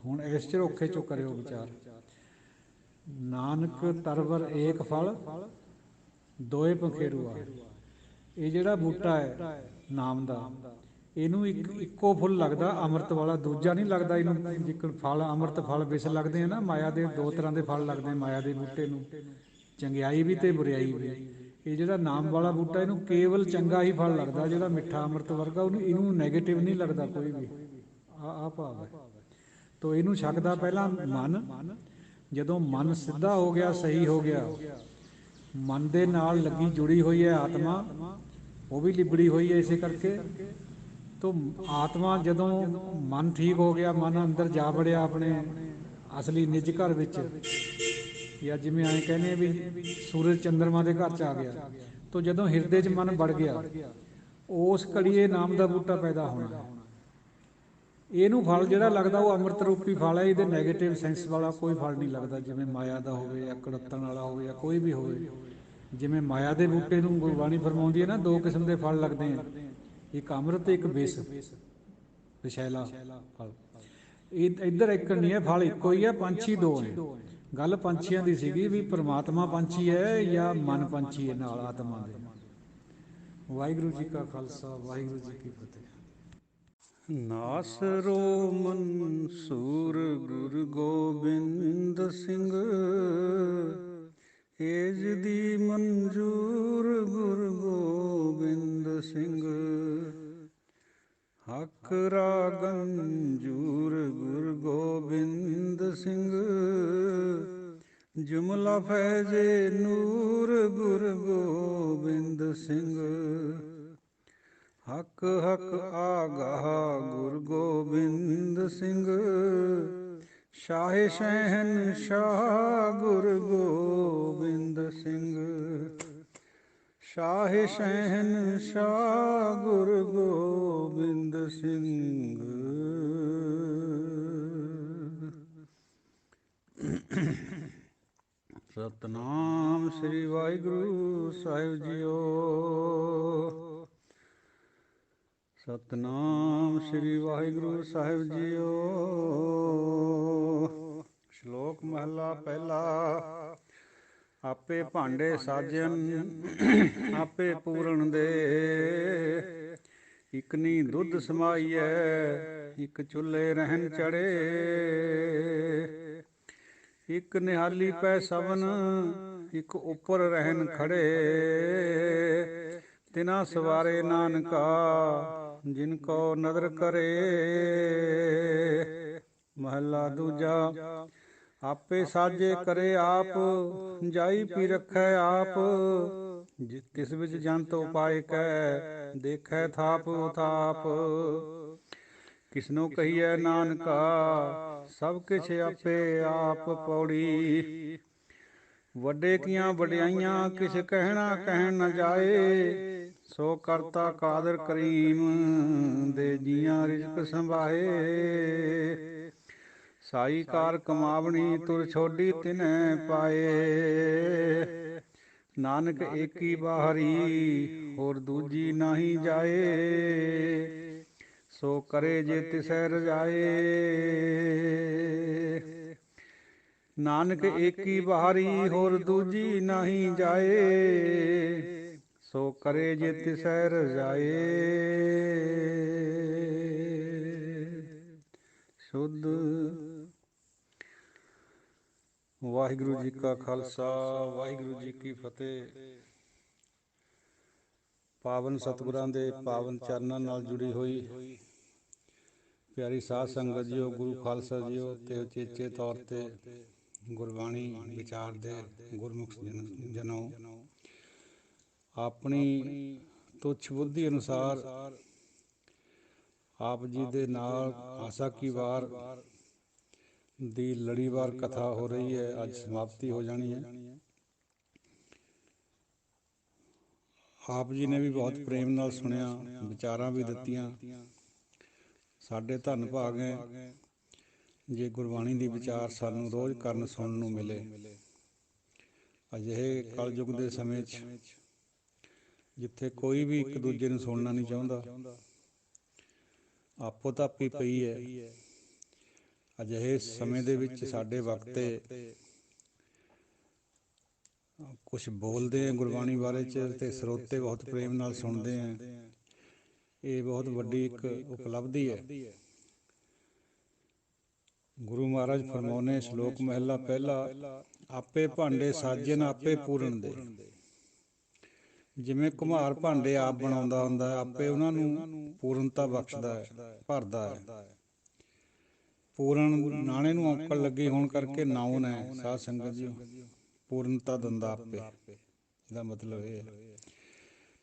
ਹੁਣ ਇਸ ਝਰੋਖੇ ਚੋਂ ਕਰਿਓ ਵਿਚਾਰ। ਨਾਨਕ ਤਰਵਰ ਏਕ ਫਲ ਦੋਏ ਪੰਖੇਰੂਆ। ਇਹ ਜਿਹੜਾ ਬੂਟਾ ਹੈ ਨਾਮ ਦਾ, ਇਹਨੂੰ ਇੱਕੋ ਫੁੱਲ ਲੱਗਦਾ ਅੰਮ੍ਰਿਤ ਵਾਲਾ, ਦੂਜਾ ਨਹੀਂ ਲੱਗਦਾ ਇਹਨੂੰ। ਇੱਕ ਫਲ ਅੰਮ੍ਰਿਤ ਫਲ ਵਿਸ ਲੱਗਦੇ ਆ ਨਾ, ਮਾਇਆ ਦੇ ਦੋ ਤਰ੍ਹਾਂ ਦੇ ਫਲ ਲੱਗਦੇ ਮਾਇਆ ਦੇ ਬੂਟੇ ਨੂੰ, ਚੰਗਿਆਈ ਵੀ ਤੇ ਬੁਰਿਆਈ ਵੀ। ਇਹ ਜਿਹੜਾ ਨਾਮ ਵਾਲਾ ਬੂਟਾ, ਇਹਨੂੰ ਕੇਵਲ ਚੰਗਾ ਹੀ ਫਲ ਲੱਗਦਾ, ਜਿਹੜਾ ਮਿੱਠਾ ਅੰਮ੍ਰਿਤ ਵਰਗਾ, ਉਹਨੂੰ ਇਹਨੂੰ ਨੈਗੇਟਿਵ ਨਹੀਂ ਲੱਗਦਾ ਕੋਈ ਵੀ। ਆਹ ਭਾਵ ਹੈ। ਤੋ ਇਹਨੂੰ ਛਕਦਾ ਪਹਿਲਾਂ ਮਨ। ਜਦੋਂ ਮਨ ਸਿੱਧਾ ਹੋ ਗਿਆ, ਸਹੀ ਹੋ ਗਿਆ, ਮਨ ਦੇ ਨਾਲ ਲੱਗੀ ਜੁੜੀ ਹੋਈ ਹੈ ਆਤਮਾ, ਉਹ ਵੀ ਲਿਬੜੀ ਹੋਈ ਹੈ ਇਸੇ ਕਰਕੇ। ਤੋ ਆਤਮਾ ਜਦੋਂ ਮਨ ਠੀਕ ਹੋ ਗਿਆ, ਮਨ ਅੰਦਰ ਜਾ ਵੜਿਆ ਆਪਣੇ ਅਸਲੀ ਨਿੱਜ ਘਰ ਵਿੱਚ, ਜਾਂ ਜਿਵੇਂ ਐਂ ਕਹਿੰਦੇ ਵੀ ਸੂਰਜ ਚੰਦਰਮਾ ਦੇ ਘਰ 'ਚ ਆ ਗਿਆ। ਤੋ ਜਦੋਂ ਹਿਰਦੇ 'ਚ ਮਨ ਵੜ ਗਿਆ, ਉਸ ਘੜੀ ਇਹ ਨਾਮ ਦਾ ਬੂਟਾ ਪੈਦਾ ਹੋਣਾ। ਇਹਨੂੰ ਫਲ ਜਿਹੜਾ ਲੱਗਦਾ ਉਹ ਅੰਮ੍ਰਿਤ ਰੂਪੀ ਫਲ ਹੈ, ਇਹਦੇ ਨੈਗੇਟਿਵ ਸੈਂਸ ਵਾਲਾ ਕੋਈ ਫਲ ਨਹੀਂ ਲੱਗਦਾ, ਜਿਵੇਂ ਮਾਇਆ ਦਾ ਹੋਵੇ ਜਾਂ ਕੜੱਤਣ ਵਾਲਾ ਹੋਵੇ ਜਾਂ ਕੋਈ ਵੀ ਹੋਵੇ। ਜਿਵੇਂ ਮਾਇਆ ਦੇ ਬੂਟੇ ਨੂੰ ਗੁਰਬਾਣੀ ਫਰਮਾਉਂਦੀ ਹੈ ਨਾ, ਦੋ ਕਿਸਮ ਦੇ ਫਲ ਲੱਗਦੇ ਆ, ਇੱਕ ਅੰਮ੍ਰਿਤ ਤੇ ਇੱਕ ਵਿਸ, ਵਿਸ਼ੈਲਾ ਫਲ। ਇਹ ਇੱਧਰ ਇੱਕ ਨਹੀਂ ਹੈ, ਫਲ ਇੱਕੋ ਹੀ ਹੈ, ਪੰਛੀ ਦੋ ਨੇ। ਗੱਲ ਪੰਛੀਆਂ ਦੀ ਸੀਗੀ ਵੀ ਪਰਮਾਤਮਾ ਪੰਛੀ ਹੈ ਜਾਂ ਮਨ ਪੰਛੀ ਹੈ ਨਾਲ ਆਤਮਾ ਦੇ। ਵਾਹਿਗੁਰੂ ਜੀ ਕਾ ਖਾਲਸਾ, ਵਾਹਿਗੁਰੂ ਜੀ ਕੀ ਫਤਿਹ। ਨਾਸਰੋ ਮਨਸੂਰ ਗੁਰੂ ਗੋਬਿੰਦ ਸਿੰਘ, ਏਜ ਦੀ ਮਨਜ਼ੂਰ ਗੁਰੂ ਗੋਬਿੰਦ ਸਿੰਘ। ਹੱਕ ਰਾਗੰਜੂਰ ਗੁਰੂ ਗੋਬਿੰਦ ਸਿੰਘ, ਜੁਮਲਾ ਫੈਜ਼ੇ ਨੂਰ ਗੁਰੂ ਗੋਬਿੰਦ ਸਿੰਘ। ਹੱਕ ਹੱਕ ਆਗਾਹ ਗੁਰੂ ਗੋਬਿੰਦ ਸਿੰਘ, ਸ਼ਾਹੇ ਸ਼ਹਿਨਸ਼ਾਹ ਗੁਰੂ ਗੋਬਿੰਦ ਸਿੰਘ। ਸ਼ਾਹੇ ਸ਼ਹਿਨਸ਼ਾਹ ਗੁਰੂ ਗੋਬਿੰਦ ਸਿੰਘ। ਸਤਨਾਮ ਸ੍ਰੀ ਵਾਹਿਗੁਰੂ ਸਾਹਿਬ ਜੀਓ। ਸਤਨਾਮ ਸ੍ਰੀ ਵਾਹਿਗੁਰੂ ਸਾਹਿਬ ਜੀਓ। ਸ਼ਲੋਕ ਮਹਲਾ ਪਹਿਲਾ। ਆਪੇ ਭਾਂਡੇ ਸਾਜਨ ਆਪੇ ਪੂਰਨ ਦੇ, ਇਕਨੀ ਦੁੱਧ ਸਮਾਈਐ ਇੱਕ ਚੁੱਲ੍ਹੇ ਰਹਿਣ ਚੜੇ। ਇੱਕ ਨਿਹਾਲੀ ਪੈ ਸਵਨ ਇੱਕ ਉੱਪਰ ਰਹਿਣ ਖੜੇ, ਤਿਨਾ ਸਵਾਰੇ ਨਾਨਕਾ ਜਿਨ ਕੋ ਨਦਰ ਕਰੇ। ਮਹਲਾ ਦੂਜਾ। ਆਪੇ ਸਾਜੇ ਕਰੇ ਆਪ, ਜਾਈ ਪੀ ਰੱਖੈ ਆਪ। ਤਿਸ ਵਿੱਚ ਜੰਤ ਉਪਾਇ ਕੈ, ਦੇਖੈ ਥਾਪ ਉਥਾਪ। ਕਿਸਨੂੰ ਕਹੀਐ ਨਾਨਕਾ, ਸਭ ਕਿਛ ਆਪੇ ਆਪ ਪੌੜੀ। ਵੱਡੇ ਕੀਆਂ ਵਡਿਆਈਆਂ ਕਿਛ ਕਹਿਣਾ ਕਹਿਣ ਨ ਜਾਏ। ਸੋ ਕਰਤਾ ਕਾਦਰ ਕਰੀਮ, ਦੇ ਜੀਆਂ ਰਿਜ਼ਕ ਸੰਭਾਏ। ਸਾਈ ਕਾਰ ਕਮਾਵਣੀ ਤੁਰ ਛੋਡੀ ਤਿਨੈ ਪਾਏ। ਨਾਨਕ ਏਕੀ ਬਾਹਰੀ ਹੋਰ ਦੂਜੀ ਨਾਹੀ ਜਾਏ। ਸੋ ਕਰੇ ਜੇ ਤਿਸੈ ਰਜਾਏ। ਨਾਨਕ ਏਕੀ ਬਾਰੀ ਹੋਰ ਦੂਜੀ ਨਾਹੀ ਜਾਏ। ਸੋ ਕਰੇ ਜੇ ਤਿਸੈ ਰਜਾਏ। ਸ਼ੁੱਧ। ਵਾਹਿਗੁਰੂ ਜੀ ਕਾ ਖਾਲਸਾ, ਵਾਹਿਗੁਰੂ ਜੀ ਕੀ ਫਤਿਹ। ਪਾਵਨ ਸਤਿਗੁਰਾਂ ਦੇ ਪਾਵਨ ਚਰਨਾਂ ਨਾਲ ਜੁੜੀ ਹੋਈ ਪਿਆਰੀ ਸਾਧ ਸੰਗਤ ਜੀਓ, ਗੁਰੂ ਖਾਲਸਾ ਜੀਓ ਤੇ ਉਚੇਚੇ ਤੌਰ ਤੇ ਗੁਰਬਾਣੀ ਵਿਚਾਰਦੇ ਗੁਰਮੁਖ ਜਨੋ, ਆਪਣੀ ਤੁੱਛ ਬੁੱਧੀ ਅਨੁਸਾਰ ਆਪ ਜੀ ਦੇ ਨਾਲ ਆਸਾ ਕੀ ਵਾਰ ਦੀ ਲੜੀਵਾਰ ਕਥਾ ਹੋ ਰਹੀ ਹੈ। ਅੱਜ ਸਮਾਪਤੀ ਹੋ ਜਾਣੀ ਹੈ। ਆਪ ਜੀ ਨੇ ਵੀ ਬਹੁਤ ਪ੍ਰੇਮ ਨਾਲ ਸੁਣਿਆ, ਵਿਚਾਰਾਂ ਵੀ ਦਿੱਤੀਆਂ। ਸਾਡੇ ਧੰਨ ਭਾਗ ਹੈ ਜੇ ਗੁਰਬਾਣੀ ਦੀ ਵਿਚਾਰ ਸਾਨੂੰ ਰੋਜ਼ ਕਰਨ ਸੁਣਨ ਨੂੰ ਮਿਲੇ। ਅਜਿਹੇ ਕਲਯੁਗ ਦੇ ਸਮੇਂ 'ਚ ਜਿੱਥੇ ਕੋਈ ਵੀ ਇੱਕ ਦੂਜੇ ਨੂੰ ਸੁਣਨਾ ਨਹੀਂ ਚਾਹੁੰਦਾ, ਆਪੋ ਤਾਪੀ ਪਈ ਹੈ, ਅਜਿਹੇ ਸਮੇਂ ਦੇ ਵਿੱਚ ਸਾਡੇ ਵਕਤੇ ਕੁਛ ਬੋਲਦੇ ਆ ਗੁਰਬਾਣੀ ਬਾਰੇ 'ਚ ਅਤੇ ਸਰੋਤੇ ਬਹੁਤ ਪ੍ਰੇਮ ਨਾਲ ਸੁਣਦੇ ਆ। ਇਹ ਬਹੁਤ ਵੱਡੀ ਇੱਕ ਉਪਲਬਧੀ ਹੈ। ਗੁਰੂ ਮਹਾਰਾਜ ਫਰਮਾਉਂਦੇ, ਸ਼ਲੋਕ ਮਹਿਲਾ ਪਹਿਲਾ, ਆਪੇ ਭਾਂਡੇ ਸਾਜਨ ਆਪੇ ਪੂਰਨ ਦੇ। ਜਿਵੇਂ ਘੁਮਾਰ ਭਾਂਡੇ ਆਪ ਬਣਾਉਂਦਾ ਹੁੰਦਾ, ਆਪੇ ਉਹਨਾਂ ਨੂੰ ਪੂਰਨਤਾ ਬਖਸ਼ਦਾ ਹੈ, ਭਰਦਾ ਹੈ। ਪੂਰਨ ਨਾਣੇ ਨੂੰ ਔਂਕੜ ਲੱਗੀ ਹੋਣ ਕਰਕੇ ਨਾਉਨ ਹੈ। ਸਾਧ ਸੰਗਤ ਜੀ, ਪੂਰਨਤਾ ਦਿੰਦਾ ਆਪੇ, ਇਹਦਾ ਮਤਲਬ ਇਹ ਹੈ।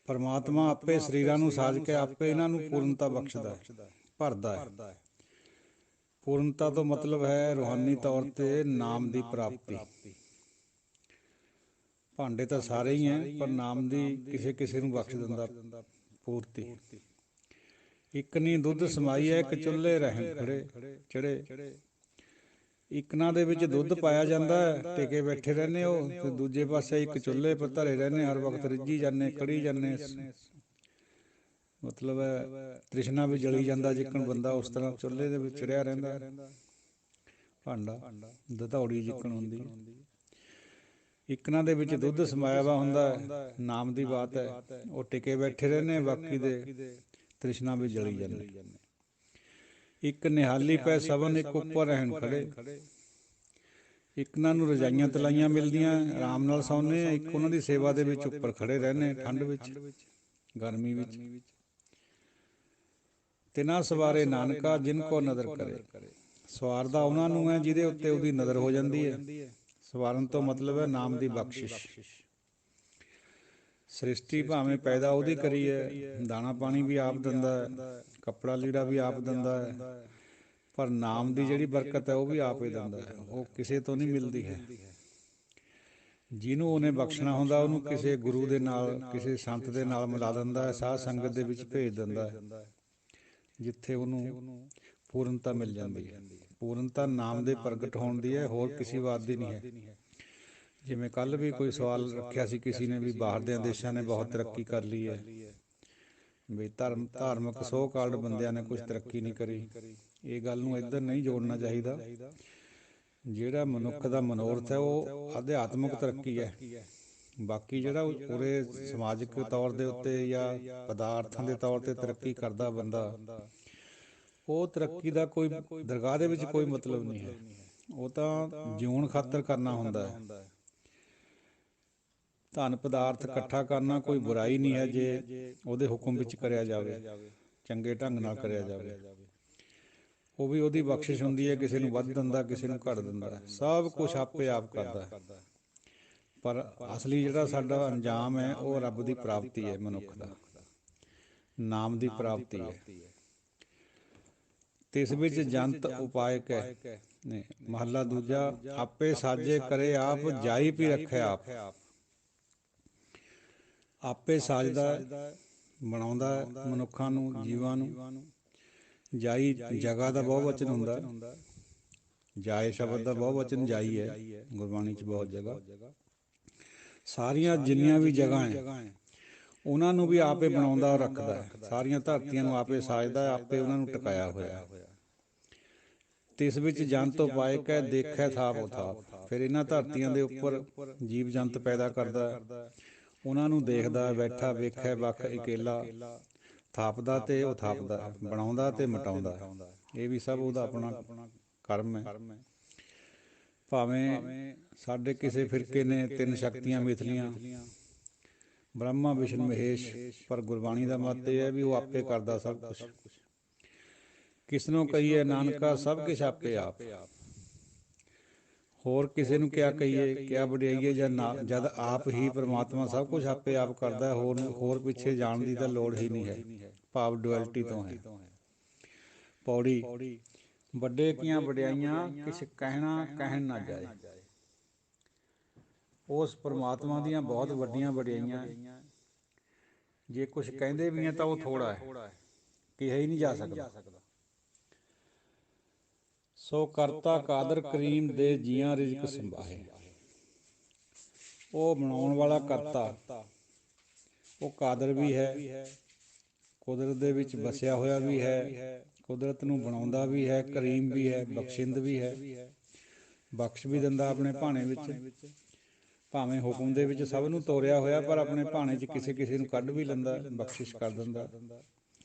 ਪਰਮਾਤਮਾ ਆਪੇ ਸਰੀਰਾਂ ਨੂੰ ਸਾਜ ਕੇ ਆਪੇ ਇਹਨਾਂ ਨੂੰ ਪੂਰਨਤਾ ਬਖਸ਼ਦਾ ਹੈ, ਭਰਦਾ ਹੈ। ਪੂਰਨਤਾ ਤੋਂ ਮਤਲਬ ਹੈ ਰੂਹਾਨੀ ਤੌਰ ਤੇ ਨਾਮ ਦੀ ਪ੍ਰਾਪਤੀ। ਭਾਂਡੇ ਤਾਂ ਸਾਰੇ ਹੀ ਹੈ, ਪਰ ਨਾਮ ਦੀ ਕਿਸੇ ਕਿਸੇ ਨੂੰ ਬਖਸ਼ ਦਿੰਦਾ ਪੂਰਤੀ। ਇੱਕ ਨੀ ਦੁੱਧ ਸਮਾਈ ਹੈ, ਇੱਕ ਚੁੱਲ੍ਹੇ ਰਹਿਣ ਖੜੇ ਚੜੇ। ਇੱਕਨਾਂ ਦੇ ਵਿੱਚ ਦੁੱਧ ਪਾਇਆ ਜਾਂਦਾ ਹੈ, ਟਿਕੇ ਬੈਠੇ ਰਹਿੰਦੇ ਹੋ, ਤੇ ਦੂਜੇ ਪਾਸੇ ਇੱਕ ਚੁੱਲ੍ਹੇ ਪਰ ਧਰੇ ਰਹਿੰਦੇ, ਹਰ ਵਕਤ ਰਿੱਝੀ ਜਾਂਦੇ, ਕੜੀ ਜਾਂਦੇ। ਮਤਲਬ ਹੈ ਤ੍ਰਿਸ਼ਨਾ ਵੀ ਜਲੀ ਜਾਂਦਾ, ਜਿੱਕਣ ਬੰਦਾ ਉਸ ਤਰ੍ਹਾਂ ਚੁੱਲ੍ਹੇ ਦੇ ਵਿੱਚ ਚੜਿਆ ਰਹਿੰਦਾ। ਭਾਂਡਾ ਦਧੌੜੀ ਜਿੱਕਣ ਹੁੰਦੀ। ਇੱਕਨਾਂ ਦੇ ਵਿੱਚ ਦੁੱਧ ਸਮਾਇਆ ਵਾ ਹੁੰਦਾ, ਨਾਮ ਦੀ ਬਾਤ ਹੈ। ਉਹ ਟਿਕੇ ਬੈਠੇ ਰਹਿੰਦੇ, ਬਾਕੀ ਦੇ ਤ੍ਰਿਸ਼ਨਾ ਵੀ ਜਲੀ ਜਾਂਦੀ। ਇੱਕ ਨਿਹਾਲੀ ਪੈ ਸਭਨ, ਇੱਕ ਉੱਪਰ ਰਹਿਣ ਖੜੇ। ਇੱਕਨਾਂ ਨੂੰ ਰਜਾਈਆਂ ਤਲਾਈਆਂ ਮਿਲਦੀਆਂ, ਆਰਾਮ ਨਾਲ ਸੌਂਦੇ ਆ। ਇੱਕ ਉਹਨਾਂ ਦੀ ਸੇਵਾ ਦੇ ਵਿੱਚ ਉੱਪਰ ਖੜੇ ਰਹਿੰਦੇ, ਠੰਡ ਵਿੱਚ, ਗਰਮੀ ਵਿੱਚ। ਤਿਨਾ ਸਵਾਰੇ ਨਾਨਕਾ ਜਿਨ ਕੋ ਨਦਰ ਕਰੇ। ਸਵਾਰਦਾ ਉਹਨਾਂ ਨੂੰ ਹੈ ਜਿਹਦੇ ਉੱਤੇ ਉਹਦੀ ਨਜ਼ਰ ਹੋ ਜਾਂਦੀ ਹੈ। ਸਵਾਰਨ ਤੋਂ ਮਤਲਬ ਹੈ ਨਾਮ ਦੀ ਬਖਸ਼ਿਸ਼। ਸ੍ਰਿਸ਼ਟੀ ਭਾਵੇਂ ਪੈਦਾ ਉਹਦੀ ਕਰੀ ਹੈ, ਦਾਣਾ ਪਾਣੀ ਵੀ ਆਪ ਦਿੰਦਾ ਹੈ, ਕੱਪੜਾ ਲੀੜਾ ਵੀ ਆਪ ਦਿੰਦਾ ਹੈ, ਪਰ ਨਾਮ ਦੀ ਜਿਹੜੀ ਬਰਕਤ ਹੈ ਉਹ ਵੀ ਆਪ ਹੀ ਦਿੰਦਾ ਹੈ। ਉਹ ਕਿਸੇ ਤੋਂ ਨਹੀਂ ਮਿਲਦੀ ਹੈ। ਜਿਹਨੂੰ ਉਹਨੇ ਬਖਸ਼ਣਾ ਹੁੰਦਾ ਉਹਨੂੰ ਕਿਸੇ ਗੁਰੂ ਦੇ ਨਾਲ, ਕਿਸੇ ਸੰਤ ਦੇ ਨਾਲ ਮਿਲਾ ਦਿੰਦਾ ਹੈ, ਸਾਧ ਸੰਗਤ ਦੇ ਵਿੱਚ ਭੇਜ ਦਿੰਦਾ ਹੈ, ਜਿੱਥੇ ਉਹਨੂੰ ਪੂਰਨਤਾ ਮਿਲ ਜਾਂਦੀ ਹੈ। ਪੂਰਨਤਾ ਨਾਮ ਦੇ ਪ੍ਰਗਟ ਹੋਣ ਦੀ ਹੈ, ਹੋਰ ਕਿਸੇ ਬਾਤ ਦੀ ਨਹੀਂ ਹੈ। ਜਿਵੇਂ ਕੱਲ੍ਹ ਵੀ ਕੋਈ ਸਵਾਲ ਰੱਖਿਆ ਸੀ ਕਿਸੇ ਨੇ ਵੀ, ਬਾਹਰ ਦੇ ਦੇਸ਼ਾਂ ਨੇ ਬਹੁਤ ਤਰੱਕੀ ਕਰ ਲਈ ਹੈ, ਵੀ ਧਾਰਮਿਕ ਸੋ ਕਾਲਡ ਬੰਦਿਆਂ ਨੇ ਕੁਛ ਤਰੱਕੀ ਨਹੀਂ ਕਰੀ। ਇਹ ਗੱਲ ਨੂੰ ਇੱਧਰ ਨਹੀਂ ਜੋੜਨਾ ਚਾਹੀਦਾ। ਜਿਹੜਾ ਮਨੁੱਖ ਦਾ ਮਨੋਰਥ ਹੈ ਉਹ ਅਧਿਆਤਮਿਕ ਤਰੱਕੀ ਹੈ। ਬਾਕੀ ਜਿਹੜਾ ਉਰੇ ਸਮਾਜਿਕ ਤੌਰ ਦੇ ਉੱਤੇ ਜਾਂ ਪਦਾਰਥਾਂ ਦੇ ਤੌਰ 'ਤੇ ਤਰੱਕੀ ਕਰਦਾ ਬੰਦਾ, ਉਹ ਤਰੱਕੀ ਦਾ ਕੋਈ ਦਰਗਾਹ ਦੇ ਵਿੱਚ ਕੋਈ ਮਤਲਬ ਨਹੀਂ ਹੈ। ਉਹ ਤਾਂ ਜਿਉਣ ਖਾਤਰ ਕਰਨਾ ਹੁੰਦਾ ਹੈ। ਧਨ ਪਦਾਰਥ ਇਕੱਠਾ ਕਰਨਾ ਕੋਈ ਬੁਰਾਈ ਨਹੀਂ ਹੈ, ਜੇ ਉਹਦੇ ਹੁਕਮ ਵਿੱਚ ਕਰਿਆ ਜਾਵੇ, ਚੰਗੇ ਢੰਗ ਨਾਲ ਕਰਿਆ ਜਾਵੇ। ਉਹ ਵੀ ਉਹਦੀ ਬਖਸ਼ਿਸ਼ ਹੁੰਦੀ ਹੈ, ਕਿਸੇ ਨੂੰ ਵੱਧ ਦਿੰਦਾ, ਕਿਸੇ ਨੂੰ ਘੱਟ ਦਿੰਦਾ, ਸਭ ਕੁਛ ਆਪੇ ਆਪ ਕਰਦਾ। ਪਰ ਅਸਲੀ ਜਿਹੜਾ ਸਾਡਾ ਅੰਜਾਮ ਹੈ ਉਹ ਰੱਬ ਦੀ ਪ੍ਰਾਪਤੀ ਹੈ, ਮਨੁੱਖ ਦਾ ਨਾਮ ਦੀ ਪ੍ਰਾਪਤੀ ਹੈ। ਤਿਸ ਵਿੱਚ ਜੰਤ ਉਪਾਇਕ ਹੈ। ਮਹਲਾ ਦੂਜਾ, ਆਪੇ ਸਾਜੇ ਕਰੇ ਆਪ, ਜਾਈ ਵੀ ਰੱਖੇ ਆਪ। ਆਪੇ ਸਾਜਦਾ, ਬਣਾਉਂਦਾ ਮਨੁੱਖਾਂ ਨੂੰ, ਜੀਵਾਂ ਨੂੰ। ਜਾਈ ਜਗ੍ਹਾ ਦਾ ਬਹੁਵਚਨ ਹੁੰਦਾ, ਜਾਏ ਸ਼ਬਦ ਦਾ ਬਹੁਵਚਨ ਜਾਈ ਹੈ ਗੁਰਬਾਣੀ 'ਚ ਬਹੁਤ ਜਗ੍ਹਾ। ਸਾਰੀਆਂ ਜਿੰਨੀਆਂ ਵੀ ਜਗ੍ਹਾ ਹੈ ਉਹਨਾਂ ਨੂੰ ਵੀ ਆਪੇ ਬਣਾਉਂਦਾ ਰੱਖਦਾ ਹੈ, ਸਾਰੀਆਂ ਧਰਤੀਆਂ ਨੂੰ ਆਪੇ ਸਾਜਦਾ, ਆਪੇ ਉਹਨਾਂ ਨੂੰ ਟਿਕਾਇਆ ਹੋਇਆ। ਤਿਸ ਵਿੱਚ ਜੰਤ ਉਪਾਇ ਕੈ ਦੇਖੈ ਥਾਪ ਉਥਾਪ। ਫਿਰ ਇਹਨਾਂ ਧਰਤੀਆਂ ਦੇ ਉੱਪਰ ਜੀਵ ਜੰਤ ਪੈਦਾ ਕਰਦਾ, ਉਹਨਾਂ ਨੂੰ ਦੇਖਦਾ, ਬੈਠਾ ਵੇਖੈ ਵੱਖ ਇਕੇਲਾ, ਥਾਪਦਾ ਤੇ ਉਥਾਪਦਾ, ਬਣਾਉਂਦਾ ਤੇ ਮਿਟਾਉਂਦਾ। ਇਹ ਵੀ ਸਭ ਉਹਦਾ ਆਪਣਾ ਕਰਮ ਹੈ। ਭਾਵੇਂ ਸਾਡੇ ਕਿਸੇ ਫਿਰਕੇ ਨੇ 3 ਸ਼ਕਤੀਆਂ ਮਿਥਲੀਆਂ, ਬ੍ਰਹਮਾ ਵਿਸ਼ਨੂੰ ਮਹੇਸ਼, ਪਰ ਗੁਰਬਾਣੀ ਦਾ ਮਤ ਇਹ ਹੈ ਵੀ ਉਹ ਆਪੇ ਕਰਦਾ ਸਭ ਕੁਛ। ਕਿਸ ਨੂੰ ਕਹੀਏ ਨਾਨਕਾ ਸਭ ਕੁਛ ਆਪੇ ਆਪ। ਹੋਰ ਕਿਸੇ ਨੂੰ ਕਿਆ ਕਹੀਏ, ਕਿਆ ਵਡਿਆਈਏ, ਜਦ ਆਪ ਹੀ ਪਰਮਾਤਮਾ ਸਭ ਕੁਛ ਆਪੇ ਆਪ ਕਰਦਾ। ਹੋਰ ਪਿੱਛੇ ਜਾਣ ਦੀ ਤਾਂ ਲੋੜ ਹੀ ਨਹੀਂ ਹੈ। ਭਾਵ ਡੁਐਲਿਟੀ ਤੋਂ ਹੈ। ਪੌੜੀ। ਵੱਡੇ ਕੀਆਂ ਵਡਿਆਈਆਂ ਕਿਛ ਕਹਿਣਾ ਕਹਿਣ ਨਾ ਜਾਏ। ਉਸ ਪਰਮਾਤਮਾ ਦੀਆਂ ਬਹੁਤ ਵੱਡੀਆਂ ਵਡਿਆਈਆਂ, ਜੇ ਕੁਛ ਕਹਿੰਦੇ ਵੀ ਹੈ ਤਾਂ ਉਹ ਥੋੜ੍ਹਾ ਹੈ, ਕਿਹਾ ਹੀ ਨਹੀਂ ਜਾ ਸਕਦਾ। ਸੋ ਕਰਤਾ ਕਾਦਰ ਕਰੀਮ ਦੇ ਜੀਆਂ ਰਿਜ਼ਕ ਸੰਭਾਹੇ। ਉਹ ਬਣਾਉਣ ਵਾਲਾ ਕਰਤਾ, ਉਹ ਕਾਦਰ ਵੀ ਹੈ, ਕੁਦਰਤ ਦੇ ਵਿੱਚ ਵਸਿਆ ਹੋਇਆ ਵੀ ਹੈ, ਕੁਦਰਤ ਨੂੰ ਬਣਾਉਂਦਾ ਵੀ ਹੈ, ਕਰੀਮ ਵੀ ਹੈ, ਬਖਸ਼ਿੰਦ ਵੀ ਹੈ, ਬਖਸ਼ ਵੀ ਦਿੰਦਾ ਆਪਣੇ ਭਾਣੇ ਵਿੱਚ। ਭਾਵੇਂ ਹੁਕਮ ਦੇ ਵਿੱਚ ਸਭ ਨੂੰ ਤੋਰਿਆ ਹੋਇਆ, ਪਰ ਆਪਣੇ ਭਾਣੇ 'ਚ ਕਿਸੇ ਕਿਸੇ ਨੂੰ ਕੱਢ ਵੀ ਲੈਂਦਾ, ਬਖਸ਼ਿਸ਼ ਕਰ ਦਿੰਦਾ।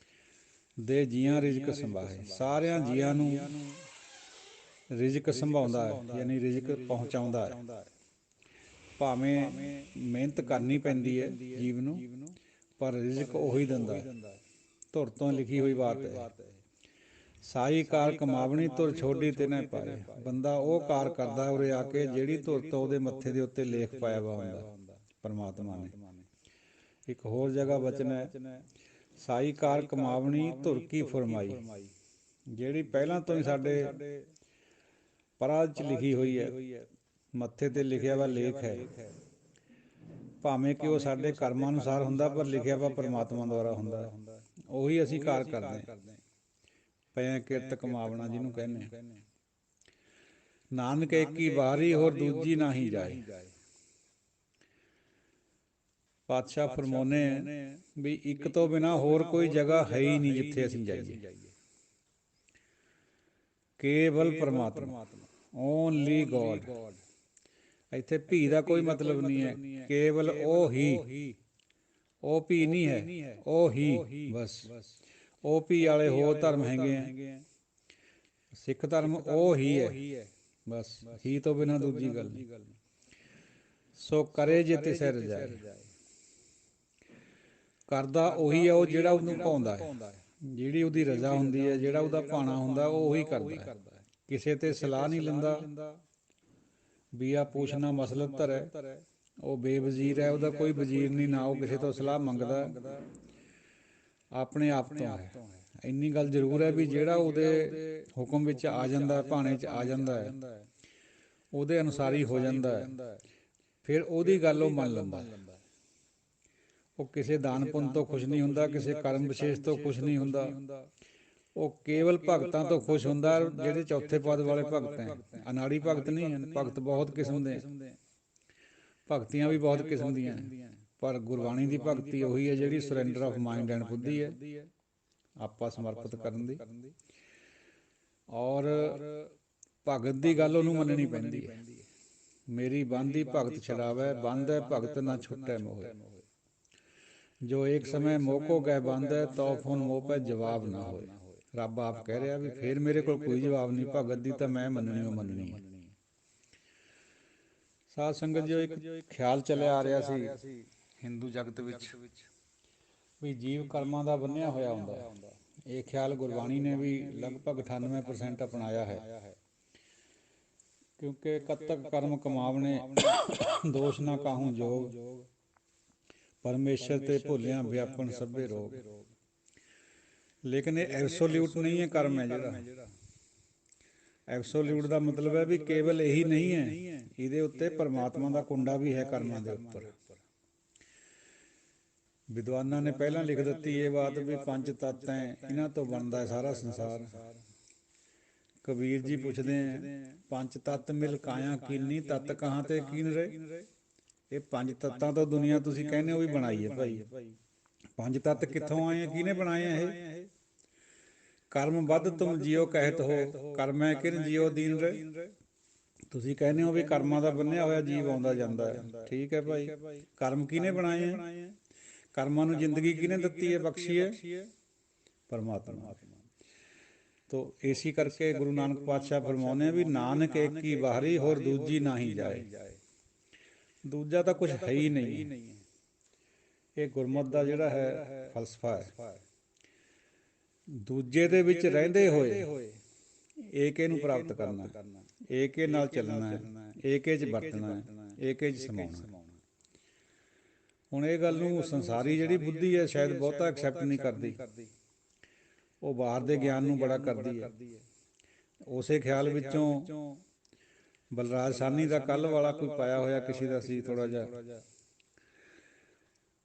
ਦੇ ਜੀਆਂ ਰਿਜ਼ਕ ਸੰਭਾਹੇ, ਸਾਰਿਆਂ ਜੀਆਂ ਨੂੰ ਰਿਜ਼ਕ ਸੰਭਾਉਂਦਾ ਹੈ, ਯਾਨੀ ਰਿਜ਼ਕ ਪਹੁੰਚਾਉਂਦਾ ਹੈ। ਭਾਵੇਂ ਮਿਹਨਤ ਕਰਨੀ ਪੈਂਦੀ ਹੈ ਜੀਵ ਨੂੰ, ਪਰ ਰਿਜ਼ਕ ਉਹੀ ਦਿੰਦਾ ਹੈ। ਧੁਰ ਤੋਂ ਲਿਖੀ ਹੋਈ ਬਾਤ ਹੈ, ਸਾਈ ਕਾਰ ਕਮਾਵਣੀ ਧੁਰ ਛੋਡੀ ਤੇ ਨਾ ਪਾਏ। ਬੰਦਾ ਉਹ ਕਾਰ ਕਰਦਾ ਉਰੇ ਆ ਕੇ ਜਿਹੜੀ ਧੁਰ ਤੋਂ ਉਹਦੇ ਮੱਥੇ ਦੇ ਉੱਤੇ ਲੇਖ ਪਾਇਆ ਵਾ ਹੁੰਦਾ ਪਰਮਾਤਮਾ ਨੇ। ਇੱਕ ਹੋਰ ਜਗ੍ਹਾ ਵਚਨ ਹੈ, ਸਾਈ ਕਾਰ ਕਮਾਵਣੀ ਧੁਰ ਕੀ ਫਰਮਾਈ। ਜਿਹੜੀ ਪਹਿਲਾਂ ਤੋਂ ਹੀ ਸਾਡੇ ਪਰਾਜ 'ਚ ਲਿਖੀ ਹੋਈ ਹੈ, ਮੱਥੇ 'ਤੇ ਲਿਖਿਆ ਵਾ ਲੇਖ ਹੈ। ਭਾਵੇਂ ਕਿ ਉਹ ਸਾਡੇ ਕਰਮਾਂ ਅਨੁਸਾਰ ਹੁੰਦਾ, ਪਰ ਲਿਖਿਆ ਵਾ ਪਰਮਾਤਮਾ ਦੁਆਰਾ ਹੁੰਦਾ। ਉਹੀ ਅਸੀਂ ਕਾਰ ਕਰਦੇ ਹਾਂ। ਪੈ ਕਿਰਤ ਕਮਾਵਣਾ ਜਿਹਨੂੰ ਕਹਿੰਦੇ। ਨਾਨਕ ਇੱਕ ਹੀ ਵਾਰੀ, ਹੋਰ ਦੂਜੀ ਨਾ ਹੀ ਜਾਏ। ਪਾਤਸ਼ਾਹ ਫਰਮਾਉਂਦੇ ਵੀ ਇੱਕ ਤੋਂ ਬਿਨਾਂ ਹੋਰ ਕੋਈ ਜਗ੍ਹਾ ਹੈ ਹੀ ਨਹੀਂ ਜਿੱਥੇ ਅਸੀਂ ਜਾਈਏ। ਕੇਵਲ ਪਰਮਾਤਮਾ, ਓਨਲੀ ਗੋਡ। ਇੱਥੇ ਭੀ ਦਾ ਕੋਈ ਮਤਲਬ ਨਹੀਂ ਹੈ, ਕੇਵਲ ਉਹ ਹੀ। ਉਹ ਭੀ ਨਹੀਂ ਹੈ, ਉਹ ਹੀ ਬਸ। ਉਹ ਭੀ ਵਾਲੇ ਹੋਰ ਧਰਮ ਹੈਗੇ ਆ, ਸਿੱਖ ਧਰਮ ਉਹ ਹੀ ਹੈ ਬਸ। ਹੀ ਤੋਂ ਬਿਨਾਂ ਦੂਜੀ ਗੱਲ ਨਹੀਂ। ਸੋ ਕਰੇ ਜੇ ਤਿਸੈ ਰਜਾਏ। ਕਰਦਾ ਉਹੀ ਹੈ, ਉਹ ਜਿਹੜਾ ਉਹਨੂੰ ਭਾਉਂਦਾ ਹੈ, ਜਿਹੜੀ ਉਹਦੀ ਰਜ਼ਾ ਹੁੰਦੀ ਹੈ, ਜਿਹੜਾ ਉਹਦਾ ਭਾਣਾ ਹੁੰਦਾ, ਉਹ ਉਹੀ ਕਰਦਾ ਹੈ। ਕਿਸੇ ਤੇ ਸਲਾਹ ਨਹੀਂ ਲੈਂਦਾ ਵੀ ਆ ਪੁੱਛਣਾ ਮਸਲਤ ਧਰ ਹੈ। ਉਹ ਬੇਵਜ਼ੀਰ ਹੈ, ਉਹਦਾ ਕੋਈ ਵਜ਼ੀਰ ਨਹੀਂ, ਨਾ ਉਹ ਕਿਸੇ ਤੋਂ ਸਲਾਹ ਮੰਗਦਾ, ਆਪਣੇ ਆਪ ਤੋਂ ਹੈ। ਇੰਨੀ ਗੱਲ ਜ਼ਰੂਰ ਹੈ ਵੀ ਜਿਹੜਾ ਉਹਦੇ ਹੁਕਮ ਵਿੱਚ ਆ ਜਾਂਦਾ, ਭਾਣੇ 'ਚ ਆ ਜਾਂਦਾ ਹੈ, ਉਹਦੇ ਅਨੁਸਾਰੀ ਹੋ ਜਾਂਦਾ ਹੈ, ਫਿਰ ਉਹਦੀ ਗੱਲ ਉਹ ਮੰਨ ਲੈਂਦਾ। ਉਹ ਕਿਸੇ ਦਾਨ ਪੁੰਨ ਤੋਂ ਖੁਸ਼ ਨਹੀਂ ਹੁੰਦਾ, ਕਿਸੇ ਕਰਮ ਵਿਸ਼ੇਸ਼ ਤੋਂ ਖੁਸ਼ ਨਹੀਂ ਹੁੰਦਾ। ਉਹ ਕੇਵਲ ਭਗਤਾਂ ਤੋਂ ਖੁਸ਼ ਹੁੰਦਾ, ਜਿਹੜੇ ਚੌਥੇ ਪਦ ਵਾਲੇ ਭਗਤ ਹੈ। ਅਨਾੜੀ ਭਗਤ ਨਹੀਂ ਹਨ, ਭਗਤ ਬਹੁਤ ਕਿਸਮ ਦੇ, ਭਗਤੀਆਂ ਵੀ ਬਹੁਤ ਕਿਸਮ ਦੀਆਂ, ਪਰ ਗੁਰਬਾਣੀ ਦੀ ਭਗਤੀ ਉਹੀ ਹੈ ਜਿਹੜੀ ਸਰੈਂਡਰ ਆਫ ਮਾਈਂਡ ਐਂਡ ਬੁੱਧੀ ਹੈ, ਆਪਾ ਸਮਰਪਿਤ ਕਰਨ ਦੀ। ਔਰ ਭਗਤ ਦੀ ਗੱਲ ਉਹਨੂੰ ਮੰਨਣੀ ਪੈਂਦੀ ਹੈ। ਮੇਰੀ ਬੰਦੀ ਭਗਤ ਛਡਾਵੈ, ਬੰਦ ਹੈ ਭਗਤ ਨਾ ਛੁੱਟੈ ਮੋਹ। ਜੋ ਇੱਕ ਸਮੇਂ ਮੋਹ ਕੋ ਗਏ ਬੰਦ ਹੈ, ਤੋ ਫੋਨ ਮੋਹ ਪੈ ਜਵਾਬ ਨਾ ਹੋਏ। ਰੱਬ ਆਪ ਕਹਿ ਰਿਹਾ ਵੀ ਫਿਰ ਮੇਰੇ ਕੋਲ ਕੋਈ ਜਵਾਬ ਨਹੀਂ, ਭਗਤ ਦੀ ਤਾਂ ਮੈਂ ਮੰਨਣੀ ਓ ਮੰਨਣੀ ਹੈ। ਸਾਧ ਸੰਗਤ ਜੋ ਇੱਕ ਖਿਆਲ ਚੱਲਿਆ ਆ ਰਿਹਾ ਸੀ ਹਿੰਦੂ ਜਗਤ ਵਿੱਚ ਵੀ ਜੀਵ ਕਰਮਾਂ ਦਾ ਬੰਨਿਆ ਹੋਇਆ ਹੁੰਦਾ। ਇਹ ਖਿਆਲ ਗੁਰਬਾਣੀ ਨੇ ਵੀ ਲਗਭਗ 98% ਅਪਣਾਇਆ ਹੈ। ਕਿਉਂਕਿ ਕਤਕ ਕਰਮ ਕਮਾਵਣੇ, ਦੋਸ਼ ਨਾ ਕਾਹੂ ਜੋਗ, ਪਰਮੇਸ਼ਰ ਤੇ ਭੁੱਲਿਆਂ ਵਿਆਪਨ ਸਭੇ ਰੋਗ। ਲੇਕਿਨ ਇਹ ਐਬਸੋਲਿਊਟ ਨਹੀਂ ਹੈ ਕਰਮ ਹੈ ਜਿਹੜਾ। ਐਬਸੋਲਿਊਟ ਦਾ ਮਤਲਬ ਹੈ ਵੀ ਕੇਵਲ ਇਹੀ ਨਹੀਂ ਹੈ, ਇਹਦੇ ਉੱਤੇ ਪਰਮਾਤਮਾ ਦਾ ਕੁੰਡਾ ਵੀ ਹੈ ਕਰਮਾਂ ਦੇ ਉੱਪਰ। ਵਿਦਵਾਨਾਂ ਨੇ ਪਹਿਲਾਂ ਲਿਖ ਦਿੱਤੀ ਇਹ ਬਾਤ ਵੀ 5 ਤੱਤ ਹੈ, ਇਹਨਾਂ ਤੋਂ ਬਣਦਾ ਹੈ ਸਾਰਾ ਸੰਸਾਰ। ਕਬੀਰ ਜੀ ਪੁੱਛਦੇ ਹੈ 5 ਤੱਤ ਮਿਲ ਕਾਇਆ ਕੀਨੀ, ਤੱਤ ਕਹਾਂ ਤੇ ਕੀਨ ਰਹੇ। ਇਹ 5 ਤੱਤਾਂ ਤੋਂ ਦੁਨੀਆ ਤੁਸੀਂ ਕਹਿੰਦੇ ਹੋ ਵੀ ਬਣਾਈ ਹੈ ਭਾਈ, ਪੰਜ ਤੱਤ ਕਿੱਥੋਂ ਆਏ ਆ, ਕਿਹਨੇ ਬਣਾਏ ਆ ਇਹ? ਕਰਮ ਵੱਧ ਤੁਮ ਜਿਉ ਕਹਿਤ ਹੋ, ਕਰਮੈ ਕਿਨ ਜਿਉ ਦੀਨ ਰੇ। ਤੁਸੀਂ ਕਹਿੰਦੇ ਹੋ ਵੀ ਕਰਮਾਂ ਦਾ ਬੰਨਿਆ ਹੋਇਆ ਜੀਵ ਆਉਂਦਾ ਜਾਂਦਾ ਹੈ, ਠੀਕ ਹੈ ਭਾਈ। ਕਰਮ ਕਿਹਨੇ ਬਣਾਏ ਆ? ਕਰਮਾਂ ਨੂੰ ਜ਼ਿੰਦਗੀ ਕਿਹਨੇ ਦਿੱਤੀ ਹੈ, ਬਖਸ਼ੀ ਹੈ? ਪਰਮਾਤਮਾ। ਤੋ ਇਸੀ ਕਰਕੇ ਗੁਰੂ ਨਾਨਕ ਪਾਤਸ਼ਾਹ ਫਰਮਾਉਂਦੇ ਆ ਵੀ ਨਾਨਕ ਏਕ ਹੀ ਬਾਹਰੀ, ਹੋਰ ਦੂਜੀ ਨਾਹੀ ਜਾਏ। ਦੂਜਾ ਤਾਂ ਕੁਛ ਹੈ ਹੀ ਨਹੀਂ ਹੈ। ਇਹ ਗੁਰਮਤਿ ਦਾ ਜਿਹੜਾ ਹੈ ਫਲਸਫਾ ਹੈ। ਦੂਜੇ ਦੇ ਵਿੱਚ ਰਹਿੰਦੇ ਹੋਏ ਏਕੇ ਨੂੰ ਪ੍ਰਾਪਤ ਕਰਨਾ, ਏਕੇ ਨਾਲ ਚੱਲਣਾ, ਏਕੇ 'ਚ ਵਰਤਣਾ, ਏਕੇ 'ਚ ਸਮਾਉਣਾ। ਹੁਣ ਇਹ ਗੱਲ ਨੂੰ ਸੰਸਾਰੀ ਜਿਹੜੀ ਬੁੱਧੀ ਹੈ ਸ਼ਾਇਦ ਬਹੁਤਾ ਐਕਸੈਪਟ ਨਹੀਂ ਕਰਦੀ, ਉਹ ਬਾਹਰ ਦੇ ਗਿਆਨ ਨੂੰ ਬੜਾ ਕਰਦੀ ਹੈ। ਉਸੇ ਖਿਆਲ ਵਿੱਚੋਂ ਬਲਰਾਜ ਸਾਹਨੀ ਦਾ ਕੱਲ੍ਹ ਵਾਲਾ ਕੋਈ ਪਾਇਆ ਹੋਇਆ ਕਿਸੇ ਦਾ ਸੀ ਥੋੜ੍ਹਾ ਜਿਹਾ,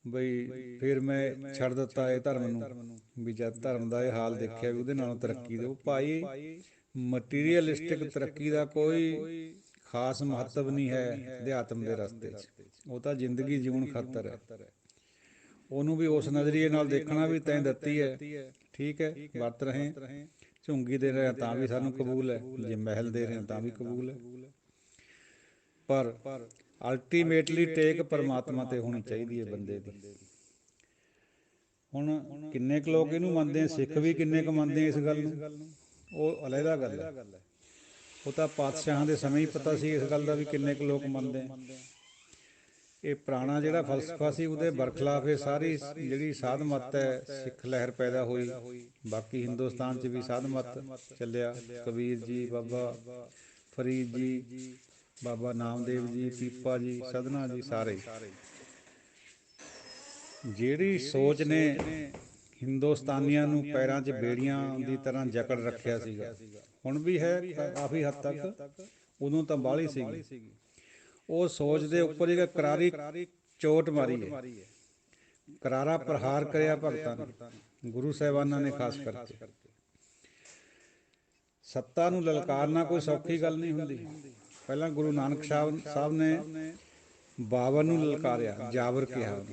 ਬਈ ਫਿਰ ਮੈਂ ਛੱਡ ਦਿੱਤਾ ਇਹ ਧਰਮ ਨੂੰ, ਵੀ ਜਦ ਧਰਮ ਦਾ ਇਹ ਹਾਲ ਦੇਖਿਆ ਵੀ ਉਹਦੇ ਨਾਲੋਂ ਤਰੱਕੀ ਦਿਓ ਭਾਈ। ਮਟੀਰੀਅਲਿਸਟਿਕ ਤਰੱਕੀ ਦਾ ਕੋਈ ਖਾਸ ਮਹੱਤਵ ਨਹੀਂ ਹੈ ਅਧਿਆਤਮ ਦੇ ਰਸਤੇ 'ਚ, ਉਹ ਤਾਂ ਜ਼ਿੰਦਗੀ ਜਿਉਣ ਖਾਤਰ ਹੈ। ਉਹਨੂੰ ਵੀ ਉਸ ਨਜ਼ਰੀਏ ਨਾਲ ਦੇਖਣਾ ਵੀ ਤੈਂ ਦਿੱਤੀ ਹੈ, ਠੀਕ ਹੈ, ਵਰਤ ਰਹੇ, ਝੁੰਗੀ ਦੇ ਰਹੇ ਤਾਂ ਵੀ ਸਾਨੂੰ ਕਬੂਲ ਹੈ, ਜੇ ਮਹਿਲ ਦੇ ਰਹੇ ਤਾਂ ਵੀ ਕਬੂਲ ਹੈ, ਪਰ ਅਲਟੀਮੇਟਲੀ ਟੇਕ ਪਰਮਾਤਮਾ 'ਤੇ ਹੋਣੀ ਚਾਹੀਦੀ ਹੈ ਬੰਦੇ ਦੀ। ਹੁਣ ਕਿੰਨੇ ਕੁ ਲੋਕ ਇਹਨੂੰ ਮੰਨਦੇ, ਸਿੱਖ ਵੀ ਕਿੰਨੇ ਕੁ ਮੰਨਦੇ ਇਸ ਗੱਲ ਨੂੰ, ਉਹ ਅਲੱਗਾ ਗੱਲ ਹੈ। ਉਹ ਤਾਂ ਪਾਤਸ਼ਾਹਾਂ ਦੇ ਸਮੇਂ ਹੀ ਪਤਾ ਸੀ ਇਸ ਗੱਲ ਦਾ ਵੀ ਕਿੰਨੇ ਕੁ ਲੋਕ ਮੰਨਦੇ। ਇਹ ਪੁਰਾਣਾ ਜਿਹੜਾ ਫਲਸਫਾ ਸੀ ਉਹਦੇ ਬਰਖਲਾਫ ਇਹ ਸਾਰੀ ਜਿਹੜੀ ਸਾਧ ਮੱਤ ਹੈ ਸਿੱਖ ਲਹਿਰ ਪੈਦਾ ਹੋਈ। ਬਾਕੀ ਹਿੰਦੁਸਤਾਨ 'ਚ ਵੀ ਸਾਧ ਮੱਤ ਚੱਲਿਆ, ਕਬੀਰ ਜੀ, ਬਾਬਾ ਫਰੀਦ ਜੀ, ਬਾਬਾ ਨਾਮਦੇਵ ਜੀ, ਪੀਪਾ ਜੀ, ਸਧਨਾ ਜੀ, ਸਾਰੇ। ਜਿਹੜੀ ਸੋਚ ਨੇ ਹਿੰਦੁਸਤਾਨੀਆਂ ਨੂੰ ਪੈਰਾਂ 'ਚ ਬੇੜੀਆਂ ਦੀ ਤਰ੍ਹਾਂ ਜਕੜ ਰੱਖਿਆ ਸੀਗਾ, ਹੁਣ ਵੀ ਹੈ ਕਾਫੀ ਹੱਦ ਤੱਕ, ਉਦੋਂ ਤਾਂ ਬਾਹਲੀ ਸੀਗੀ। ਉਹ ਸੋਚ ਦੇ ਉੱਪਰ ਇੱਕ ਕਰਾਰੀ ਚੋਟ ਮਾਰੀ ਹੈ, ਕਰਾਰਾ ਪ੍ਰਹਾਰ ਕਰਿਆ ਭਗਤਾਂ ਨੇ, ਗੁਰੂ ਸਾਹਿਬਾਨਾਂ ਨੇ ਖਾਸ ਕਰਕੇ। ਸੱਤਾ ਨੂੰ ਲਲਕਾਰਨਾ ਕੋਈ ਸੌਖੀ ਗੱਲ ਨਹੀਂ ਹੁੰਦੀ। ਪਹਿਲਾਂ ਗੁਰੂ ਨਾਨਕ ਸਾਹਿਬ ਨੇ ਬਾਬਰ ਨੂੰ ਲਲਕਾਰਿਆ, ਜਾਬਰ ਕਿਹਾ।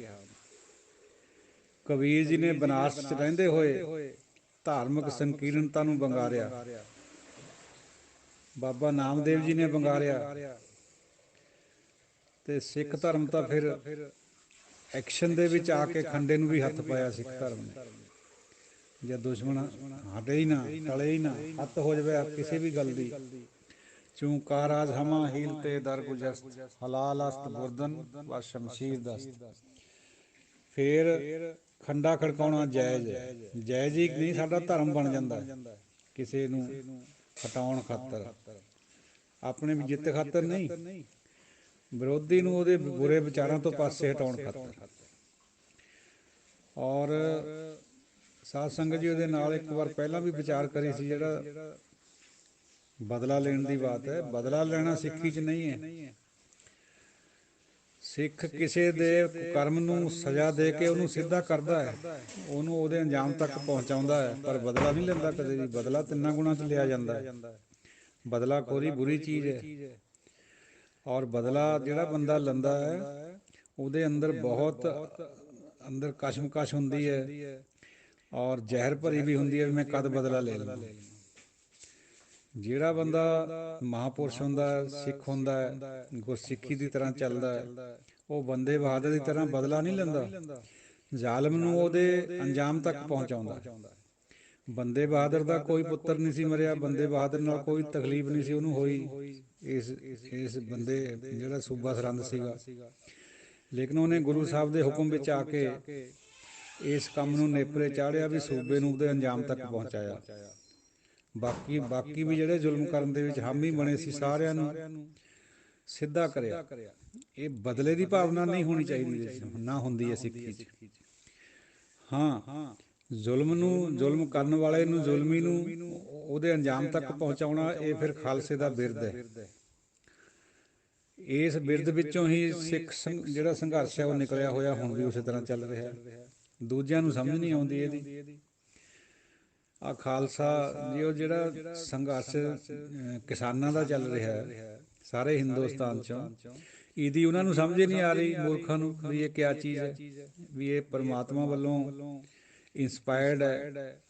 ਕਬੀਰ ਜੀ ਨੇ ਬਨਾਰਸ 'ਚ ਰਹਿੰਦੇ ਹੋਏ ਧਾਰਮਿਕ ਸੰਕੀਰਣਤਾ ਨੂੰ ਵੰਗਾਰਿਆ। ਬਾਬਾ ਨਾਮਦੇਵ ਜੀ ਨੇ ਵੰਗਾਰਿਆ। ਤੇ ਸਿੱਖ ਧਰਮ ਤਾਂ ਫਿਰ ਐਕਸ਼ਨ ਦੇ ਵਿੱਚ ਆ ਕੇ ਖੰਡੇ ਨੂੰ ਵੀ ਹੱਥ ਪਾਇਆ ਸਿੱਖ ਧਰਮ ਨੇ। ਜੇ ਦੁਸ਼ਮਣ ਹਟੇ ਹੀ ਨਾ, ਟਲੇ ਹੀ ਨਾ, ਹੱਥ ਹੋ ਜਾਵੇ ਕਿਸੇ ਵੀ ਗੱਲ ਦੀ, ਚੂੰ ਕਾਰਾਜ ਹਮਾ ਹੀਲ ਤੇ ਦਰ ਗੁਜਸਤ, ਹਲਾਲ ਅਸਤ ਬੁਰਦਨ व ਸ਼ਮਸ਼ੀਰ ਦਸਤ। ਫਿਰ ਖੰਡਾ ਖੜਕਾਉਣਾ ਜਾਇਜ਼ ਹੈ, ਜਾਇਜ਼ ਹੀ ਨਹੀਂ ਸਾਡਾ ਧਰਮ ਬਣ ਜਾਂਦਾ ਕਿਸੇ ਨੂੰ ਹਟਾਉਣ ਖਾਤਰ, ਆਪਣੇ ਵੀ ਜਿੱਤ ਖਾਤਰ ਨਹੀਂ, ਵਿਰੋਧੀ ਨੂੰ ਉਹਦੇ ਬੁਰੇ ਵਿਚਾਰਾਂ ਤੋਂ ਪਾਸੇ ਹਟਾਉਣ ਖਾਤਰ। ਔਰ ਸਾਧ ਸੰਗਤ ਜੀ ਉਹਦੇ ਨਾਲ ਇੱਕ ਵਾਰ ਪਹਿਲਾਂ ਵੀ ਵਿਚਾਰ ਕਰੀ ਸੀ, ਜਿਹੜਾ ਬਦਲਾ ਲੈਣ ਦੀ ਬਾਤ ਹੈ। ਬਦਲਾ ਲੈਣਾ ਸਿੱਖੀ 'ਚ ਨਹੀਂ ਹੈ। ਸਿੱਖ ਕਿਸੇ ਦੇ ਕਰਮ ਨੂੰ ਸਜ਼ਾ ਦੇ ਕੇ ਉਹਨੂੰ ਸਿੱਧਾ ਕਰਦਾ ਹੈ, ਉਹਨੂੰ ਉਹਦੇ ਅੰਜਾਮ ਤੱਕ ਪਹੁੰਚਾਉਂਦਾ ਹੈ, ਪਰ ਬਦਲਾ ਨਹੀਂ ਲੈਂਦਾ ਕਦੇ ਵੀ। ਬਦਲਾ ਤਿੰਨਾਂ ਗੁਣਾਂ 'ਚ ਲਿਆ ਜਾਂਦਾ ਹੈ। ਬਦਲਾ ਖੋਰੀ ਬੁਰੀ ਚੀਜ਼ ਹੈ, ਔਰ ਬਦਲਾ ਜਿਹੜਾ ਬੰਦਾ ਲੈਂਦਾ ਹੈ ਉਹਦੇ ਅੰਦਰ ਬਹੁਤ ਅੰਦਰ ਕਸ਼ਮਕਸ਼ ਹੁੰਦੀ ਹੈ, ਔਰ ਜ਼ਹਿਰ ਭਰੀ ਵੀ ਹੁੰਦੀ ਹੈ ਵੀ ਮੈਂ ਕਦ ਬਦਲਾ ਲੈ ਲਵਾਂ। ਜਿਹੜਾ ਬੰਦਾ ਮਹਾਂਪੁਰਸ਼ ਹੁੰਦਾ, ਸਿੱਖ ਹੁੰਦਾ, ਗੁਰਸਿੱਖੀ ਦੀ ਤਰ੍ਹਾਂ ਚੱਲਦਾ ਹੈ, ਉਹ ਬੰਦੇ ਬਹਾਦਰ ਦੀ ਤਰ੍ਹਾਂ ਬਦਲਾ ਨਹੀਂ ਲੈਂਦਾ, ਜ਼ਾਲਮ ਨੂੰ ਉਹਦੇ ਅੰਜਾਮ ਤੱਕ ਪਹੁੰਚਾਉਂਦਾ। ਬੰਦੇ ਬਹਾਦਰ ਦਾ ਕੋਈ ਪੁੱਤਰ ਨਹੀਂ ਸੀ ਮਰਿਆ, ਬੰਦੇ ਬਹਾਦਰ ਨਾਲ ਕੋਈ ਤਕਲੀਫ ਨਹੀਂ ਸੀ ਉਹਨੂੰ ਹੋਈ, ਇਸ ਬੰਦੇ ਜਿਹੜਾ ਸੂਬਾ ਸਰਹੰਦ ਸੀਗਾ। ਲੇਕਿਨ ਉਹਨੇ ਗੁਰੂ ਸਾਹਿਬ ਦੇ ਹੁਕਮ ਵਿੱਚ ਆ ਕੇ ਇਸ ਕੰਮ ਨੂੰ ਨੇਪਰੇ ਚਾੜਿਆ ਵੀ ਸੂਬੇ ਨੂੰ ਉਹਦੇ ਅੰਜਾਮ ਤੱਕ ਪਹੁੰਚਾਇਆ। ਬਾਕੀ ਵੀ ਜਿਹੜੇ ਜ਼ੁਲਮ ਕਰਨ ਦੇ ਵਿੱਚ ਹਾਮੀ ਬਣੇ ਸੀ ਸਾਰਿਆਂ ਨੂੰ ਸਿੱਧਾ ਕਰਿਆ। ਇਹ ਬਦਲੇ ਦੀ ਭਾਵਨਾ ਨਹੀਂ ਹੋਣੀ ਚਾਹੀਦੀ, ਨਾ ਹੁੰਦੀ ਹੈ ਸਿੱਖੀ 'ਚ। ਹਾਂ, ਜ਼ੁਲਮ ਕਰਨ ਵਾਲੇ ਨੂੰ, ਜ਼ੁਲਮੀ ਨੂੰ ਉਹਦੇ ਅੰਜਾਮ ਤੱਕ ਪਹੁੰਚਾਉਣਾ, ਇਹ ਫਿਰ ਖਾਲਸੇ ਦਾ ਬਿਰਦ ਹੈ। ਇਸ ਬਿਰਦ ਵਿੱਚੋਂ ਹੀ ਸਿੱਖ ਜਿਹੜਾ ਸੰਘਰਸ਼ ਹੈ ਉਹ ਨਿਕਲਿਆ ਹੋਇਆ, ਹੁਣ ਵੀ ਉਸੇ ਤਰ੍ਹਾਂ ਚੱਲ ਰਿਹਾ। ਦੂਜਿਆਂ ਨੂੰ ਸਮਝ ਨਹੀਂ ਆਉਂਦੀ ਇਹਦੀ। ਆਹ ਖਾਲਸਾ ਜੀ ਉਹ ਜਿਹੜਾ ਸੰਘਰਸ਼ ਕਿਸਾਨਾਂ ਦਾ ਚੱਲ ਰਿਹਾ ਸਾਰੇ ਹਿੰਦੁਸਤਾਨ 'ਚੋਂ, ਇਹਦੀ ਉਹਨਾਂ ਨੂੰ ਸਮਝ ਹੀ ਨਹੀਂ ਆ ਰਹੀ, ਮੂਰਖਾਂ ਨੂੰ, ਵੀ ਇਹ ਕਿਆ ਚੀਜ਼ ਹੈ, ਵੀ ਇਹ ਪਰਮਾਤਮਾ ਵੱਲੋਂ ਇੰਸਪਾਇਰਡ ਹੈ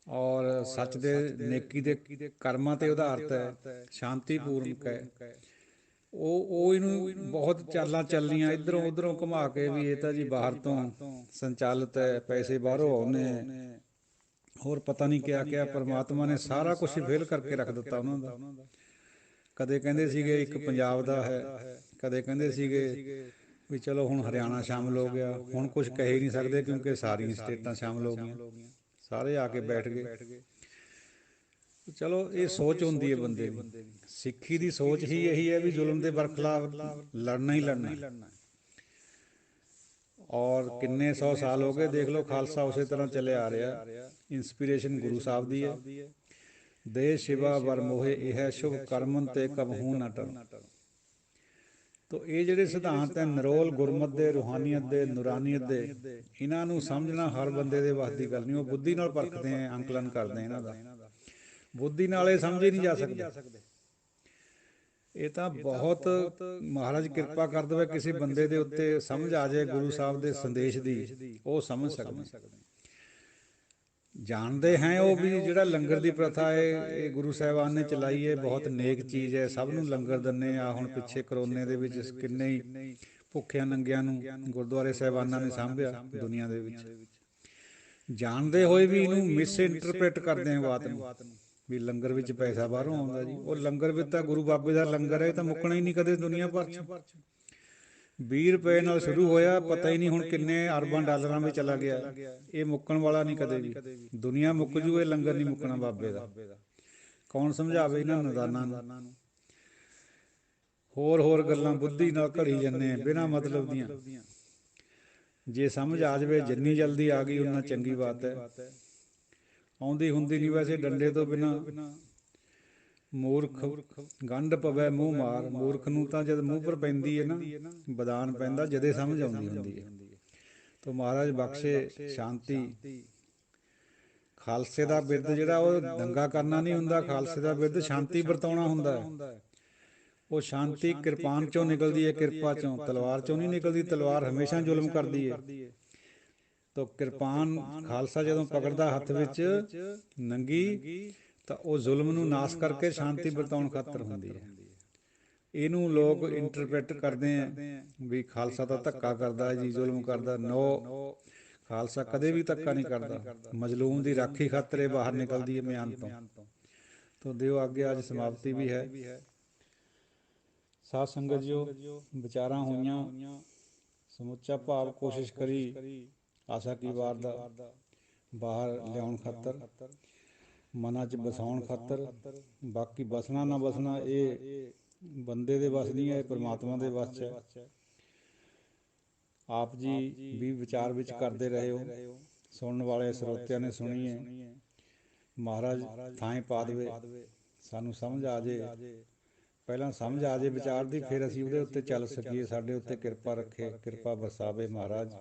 ਔਰ ਸੱਚ ਦੇ ਨੇਕੀ ਦੇ ਕਰਮਾਂ 'ਤੇ ਆਧਾਰਿਤ ਹੈ, ਸ਼ਾਂਤੀਪੂਰਨਕ ਹੈ। ਉਹ ਇਹਨੂੰ ਬਹੁਤ ਚਾਲਾਂ ਚੱਲੀਆਂ ਇੱਧਰੋਂ ਉੱਧਰੋਂ ਘੁਮਾ ਕੇ ਵੀ ਇਹ ਤਾਂ ਜੀ ਬਾਹਰ ਤੋਂ ਸੰਚਾਲਿਤ ਹੈ, ਪੈਸੇ ਬਾਹਰੋਂ ਆਉਂਦੇ ਹੈ, ਹੋਰ ਪਤਾ ਨਹੀਂ ਕਿਆ ਕਿਆ। ਪਰਮਾਤਮਾ ਨੇ ਸਾਰਾ ਕੁਛ ਫੇਲ ਕਰਕੇ ਰੱਖ ਦਿੱਤਾ ਉਹਨਾਂ ਦਾ। ਕਦੇ ਕਹਿੰਦੇ ਸੀਗੇ ਇੱਕ ਪੰਜਾਬ ਦਾ ਹੈ, ਕਦੇ ਕਹਿੰਦੇ ਸੀਗੇ ਵੀ ਚਲੋ ਹੁਣ ਹਰਿਆਣਾ ਸ਼ਾਮਲ ਹੋ ਗਿਆ। ਹੁਣ ਕੁਛ ਕਹਿ ਹੀ ਨਹੀਂ ਸਕਦੇ ਕਿਉਂਕਿ ਸਾਰੀਆਂ ਸਟੇਟਾਂ ਸ਼ਾਮਲ ਹੋ ਗਈਆਂ, ਸਾਰੇ ਆ ਕੇ ਬੈਠ ਗਏ। ਚਲੋ ਇਹ ਸੋਚ ਹੁੰਦੀ ਹੈ ਬੰਦੇ ਦੀ। ਸਿੱਖੀ ਦੀ ਸੋਚ ਹੀ ਇਹੀ ਹੈ ਵੀ ਜ਼ੁਲਮ ਦੇ ਬਰਖਲਾਫ ਲੜਨਾ ਹੀ ਲੜਨਾ। ਔਰ ਕਿੰਨੇ 100 ਸਾਲ ਹੋ ਗਏ ਦੇਖ ਲਓ, ਖਾਲਸਾ ਉਸੇ ਤਰ੍ਹਾਂ ਚੱਲਿਆ ਆ ਰਿਹਾ। ਇੰਸਪੀਰੇਸ਼ਨ ਗੁਰੂ ਸਾਹਿਬ ਦੀ ਹੈ। ਦੇ ਸ਼ਿਵਾ ਵਰ ਮੋਹੇ ਇਹ ਸ਼ੁਭ ਕਰਮਨ ਤੇ ਕਬਹੂ ਨਾ ਟਲ। ਤੋ ਇਹ ਜਿਹੜੇ ਸਿਧਾਂਤ ਹੈ ਨਿਰੋਲ ਗੁਰਮਤ ਦੇ, ਰੂਹਾਨੀਅਤ ਦੇ, ਨੂਰਾਨੀਅਤ ਦੇ, ਇਹਨਾਂ ਨੂੰ ਸਮਝਣਾ ਹਰ ਬੰਦੇ ਦੇ ਵੱਸ ਦੀ ਗੱਲ ਨਹੀਂ। ਉਹ ਬੁੱਧੀ ਨਾਲ ਪਰਖਦੇ ਹੈ, ਅੰਕਲਨ ਕਰਦੇ ਇਹਨਾਂ ਦਾ। ਬੁੱਧੀ ਨਾਲ ਇਹ ਸਮਝੇ ਨਹੀਂ ਜਾ ਸਕਦੇ। ਇਹ ਤਾਂ ਬਹੁਤ ਮਹਾਰਾਜ ਕਿਰਪਾ ਕਰ ਦੇਵੇ ਕਿਸੇ ਬੰਦੇ ਦੇ ਉੱਤੇ, ਸਮਝ ਆ ਜਾਏ ਗੁਰੂ ਸਾਹਿਬ ਦੇ ਸੰਦੇਸ਼ ਦੀ, ਉਹ ਸਮਝ ਸਕਦੇ। ਜਾਣਦੇ ਹੈ ਉਹ ਵੀ ਜਿਹੜਾ ਲੰਗਰ ਦੀ ਪ੍ਰਥਾ ਹੈ ਇਹ ਗੁਰੂ ਸਾਹਿਬਾਨ ਨੇ ਚਲਾਈ ਹੈ, ਬਹੁਤ ਨੇਕ ਚੀਜ਼ ਹੈ। ਸਭ ਨੂੰ ਲੰਗਰ ਦਿੰਦੇ ਆ। ਹੁਣ ਪਿੱਛੇ ਕਰੋਨੇ ਦੇ ਵਿੱਚ ਕਿੰਨੇ ਹੀ ਭੁੱਖਿਆਂ ਨੰਗਿਆਂ ਨੂੰ ਗੁਰਦੁਆਰੇ ਸਾਹਿਬਾਨਾਂ ਨੇ ਸਾਂਭਿਆ ਦੁਨੀਆ ਦੇ ਵਿੱਚ। ਜਾਣਦੇ ਹੋਏ ਵੀ ਇਹਨੂੰ ਮਿਸ ਇੰਟਰਪ੍ਰੇਟ ਕਰਦੇ ਆ ਬਾਤ ਨੂੰ, ਵੀ ਲੰਗਰ ਵਿੱਚ ਪੈਸਾ ਬਾਹਰੋਂ ਆਉਂਦਾ ਜੀ। ਉਹ ਲੰਗਰ ਵਿੱਚ ਤਾਂ ਗੁਰੂ ਬਾਬੇ ਦਾ ਲੰਗਰ ਹੈ, ਤਾਂ ਮੁੱਕਣਾ ਹੀ ਨਹੀਂ ਕਦੇ ਦੁਨੀਆ ਭਰ 'ਚ। 20 ਰੁਪਏ ਨਾਲ ਸ਼ੁਰੂ ਹੋਇਆ, ਪਤਾ ਹੀ ਨਹੀਂ ਹੁਣ ਕਿੰਨੇ ਅਰਬਾਂ ਡਾਲਰਾਂ ਵਿੱਚ ਚਲਾ ਗਿਆ। ਇਹ ਮੁੱਕਣ ਵਾਲਾ ਨਹੀਂ ਕਦੇ ਵੀ। ਦੁਨੀਆ ਮੁੱਕ ਜੂ, ਇਹ ਲੰਗਰ ਨਹੀਂ ਮੁੱਕਣਾ ਬਾਬੇ ਦਾ। ਕੌਣ ਸਮਝਾਵੇ ਇਹਨਾਂ ਨਦਾਨਾਂ ਨੂੰ। ਹੋਰ ਗੱਲਾਂ ਬੁੱਧੀ ਨਾਲ ਘੜੀ ਜਾਂਦੇ ਬਿਨਾਂ ਮਤਲਬ ਦੀਆਂ। ਜੇ ਸਮਝ ਆ ਜਾਵੇ, ਜਿੰਨੀ ਜਲਦੀ ਆ ਗਈ ਉਨਾ ਚੰਗੀ ਬਾਤ ਹੈ। ਆਉਂਦੀ ਹੁੰਦੀ ਨਹੀਂ ਵੈਸੇ ਡੰਡੇ ਤੋਂ ਬਿਨਾਂ। ਮੂਰਖ ਗੰਢ ਪਵੇ ਮੂੰਹ ਮਾਰ। ਮੂਰਖ ਨੂੰ ਤਾਂ ਜਦ ਮੂੰਹ ਪਰ ਪੈਂਦੀ ਹੈ ਨਾ, ਬਦਾਨ ਪੈਂਦਾ, ਜਦੇ ਸਮਝ ਆਉਂਦੀ ਹੁੰਦੀ ਹੈ। ਤੋ ਮਹਾਰਾਜ ਬਖਸ਼ੇ ਸ਼ਾਂਤੀ। ਖਾਲਸੇ ਦਾ ਬਿਰਦ ਜਿਹੜਾ ਉਹ ਦੰਗਾ ਕਰਨਾ ਨਹੀਂ ਹੁੰਦਾ, ਖਾਲਸੇ ਦਾ ਬਿਰਦ ਸ਼ਾਂਤੀ ਵਰਤਾਉਣਾ ਹੁੰਦਾ ਹੈ। ਉਹ ਸ਼ਾਂਤੀ ਕਿਰਪਾਨ ਚੋਂ ਨਿਕਲਦੀ ਹੈ, ਕਿਰਪਾ ਚੋਂ, ਤਲਵਾਰ ਚੋਂ ਨਹੀਂ ਨਿਕਲਦੀ। ਤਲਵਾਰ ਹਮੇਸ਼ਾ ਜ਼ੁਲਮ ਕਰਦੀ ਹੈ। ਤੋ ਕਿਰਪਾਨ ਖਾਲਸਾ ਜਦੋਂ ਪਕੜਦਾ ਹੱਥ ਵਿੱਚ ਨੰਗੀ, ਤਾਂ ਉਹ ਜ਼ੁਲਮ ਨੂੰ ਨਾਸ ਕਰਕੇ ਸ਼ਾਂਤੀ ਵਰਤਾਉਣ ਖਾਤਰ ਹੁੰਦੀ ਹੈ। ਇਹਨੂੰ ਲੋਕ ਇੰਟਰਪ੍ਰੇਟ ਕਰਦੇ ਆ ਵੀ ਖਾਲਸਾ ਤਾਂ ਧੱਕਾ ਕਰਦਾ ਜੀ, ਜ਼ੁਲਮ ਕਰਦਾ। ਨੋ, ਖਾਲਸਾ ਕਦੇ ਵੀ ਧੱਕਾ ਨਹੀਂ ਕਰਦਾ। ਮਜ਼ਲੂਮ ਦੀ ਰਾਖੀ ਖਾਤਰ ਇਹ ਬਾਹਰ ਨਿਕਲਦੀ ਹੈ ਮਿਆਨ ਤੋਂ। ਦਿਓ ਆਗੇ, ਅੱਜ ਸਮਾਪਤੀ ਵੀ ਹੈ। ਸਾਧ ਸੰਗਤ ਜੀਓ, ਵਿਚਾਰਾਂ ਹੋਈਆਂ। ਸਮੁੱਚਾ ਭਾਵ ਕੋਸ਼ਿਸ਼ ਕਰੀ ਆਸਾ ਕੀ ਵਾਰ ਦਾ ਬਾਹਰ ਲਿਆਉਣ ਖਾਤਰ, ਮਨਾਂ 'ਚ ਵਸਾਉਣ ਖਾਤਰ। ਬਾਕੀ ਬਸਣਾ ਨਾ ਬਸਣਾ ਇਹ ਬੰਦੇ ਦੇ ਵੱਸ ਨਹੀਂ ਹੈ, ਇਹ ਪਰਮਾਤਮਾ ਦੇ ਵੱਸ 'ਚ ਹੈ। ਆਪ ਜੀ ਵੀ ਵਿਚਾਰ ਵਿੱਚ ਕਰਦੇ ਰਹੇ ਹੋ, ਸੁਣਨ ਵਾਲੇ ਸਰੋਤਿਆਂ ਨੇ ਸੁਣੀ ਹੈ। ਮਹਾਰਾਜ ਥਾਂ ਪਾ ਦੇਵੇ, ਸਾਨੂੰ ਸਮਝ ਆ ਜੇ। ਪਹਿਲਾਂ ਸਮਝ ਆ ਜੇ ਵਿਚਾਰ ਦੀ, ਫਿਰ ਅਸੀਂ ਉਹਦੇ ਉੱਤੇ ਚੱਲ ਸਕੀਏ। ਸਾਡੇ ਉੱਤੇ ਕਿਰਪਾ ਰੱਖੇ, ਕਿਰਪਾ ਵਰਸਾਵੇ ਮਹਾਰਾਜ।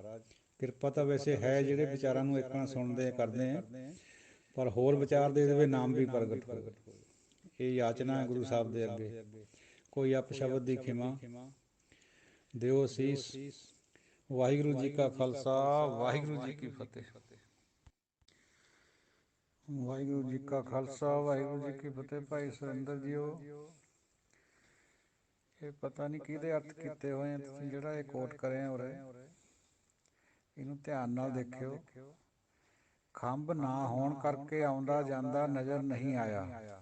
ਕਿਰਪਾ ਤਾਂ ਵੈਸੇ ਹੈ, ਜਿਹੜੇ ਵਿਚਾਰਾਂ ਨੂੰ ਇੱਕ ਨਾਲ ਸੁਣਦੇ ਕਰਦੇ ਆ, ਪਰ ਹੋਰ ਵਿਚਾਰ ਦੇ ਦੇਵੇ, ਨਾਮ ਵੀ ਪ੍ਰਗਟ ਹੋਵੇ। ਇਹ ਯਾਚਨਾ ਹੈ ਗੁਰੂ ਸਾਹਿਬ ਦੇ ਅੱਗੇ। ਕੋਈ ਅਪਸ਼ਬਦ ਦੀ ਖਿਮਾ ਦਿਓ ਅਸੀਸ। ਵਾਹਿਗੁਰੂ ਜੀ ਕਾ ਖਾਲਸਾ, ਵਾਹਿਗੁਰੂ ਜੀ ਕੀ ਫਤਿਹ। ਵਾਹਿਗੁਰੂ ਜੀ ਕਾ ਖਾਲਸਾ, ਵਾਹਿਗੁਰੂ ਜੀ ਕੀ ਫਤਿਹ। ਭਾਈ ਸੁਰਿੰਦਰ ਜੀਓ, ਇਹ ਪਤਾ ਨਹੀਂ ਕਿਹਦੇ ਅਰਥ ਕੀਤੇ ਹੋਏ ਆ ਤੁਸੀਂ, ਜਿਹੜਾ ਇਹ ਕੋਟ ਕਰੇ ਉਰੇ। ਇਹਨੂੰ ਧਿਆਨ ਨਾਲ ਦੇਖਿਓ। ਖੰਭ ਨਾ ਹੋਣ ਕਰਕੇ ਆਉਂਦਾ ਜਾਂਦਾ ਨਜ਼ਰ ਨਹੀਂ ਆਇਆ।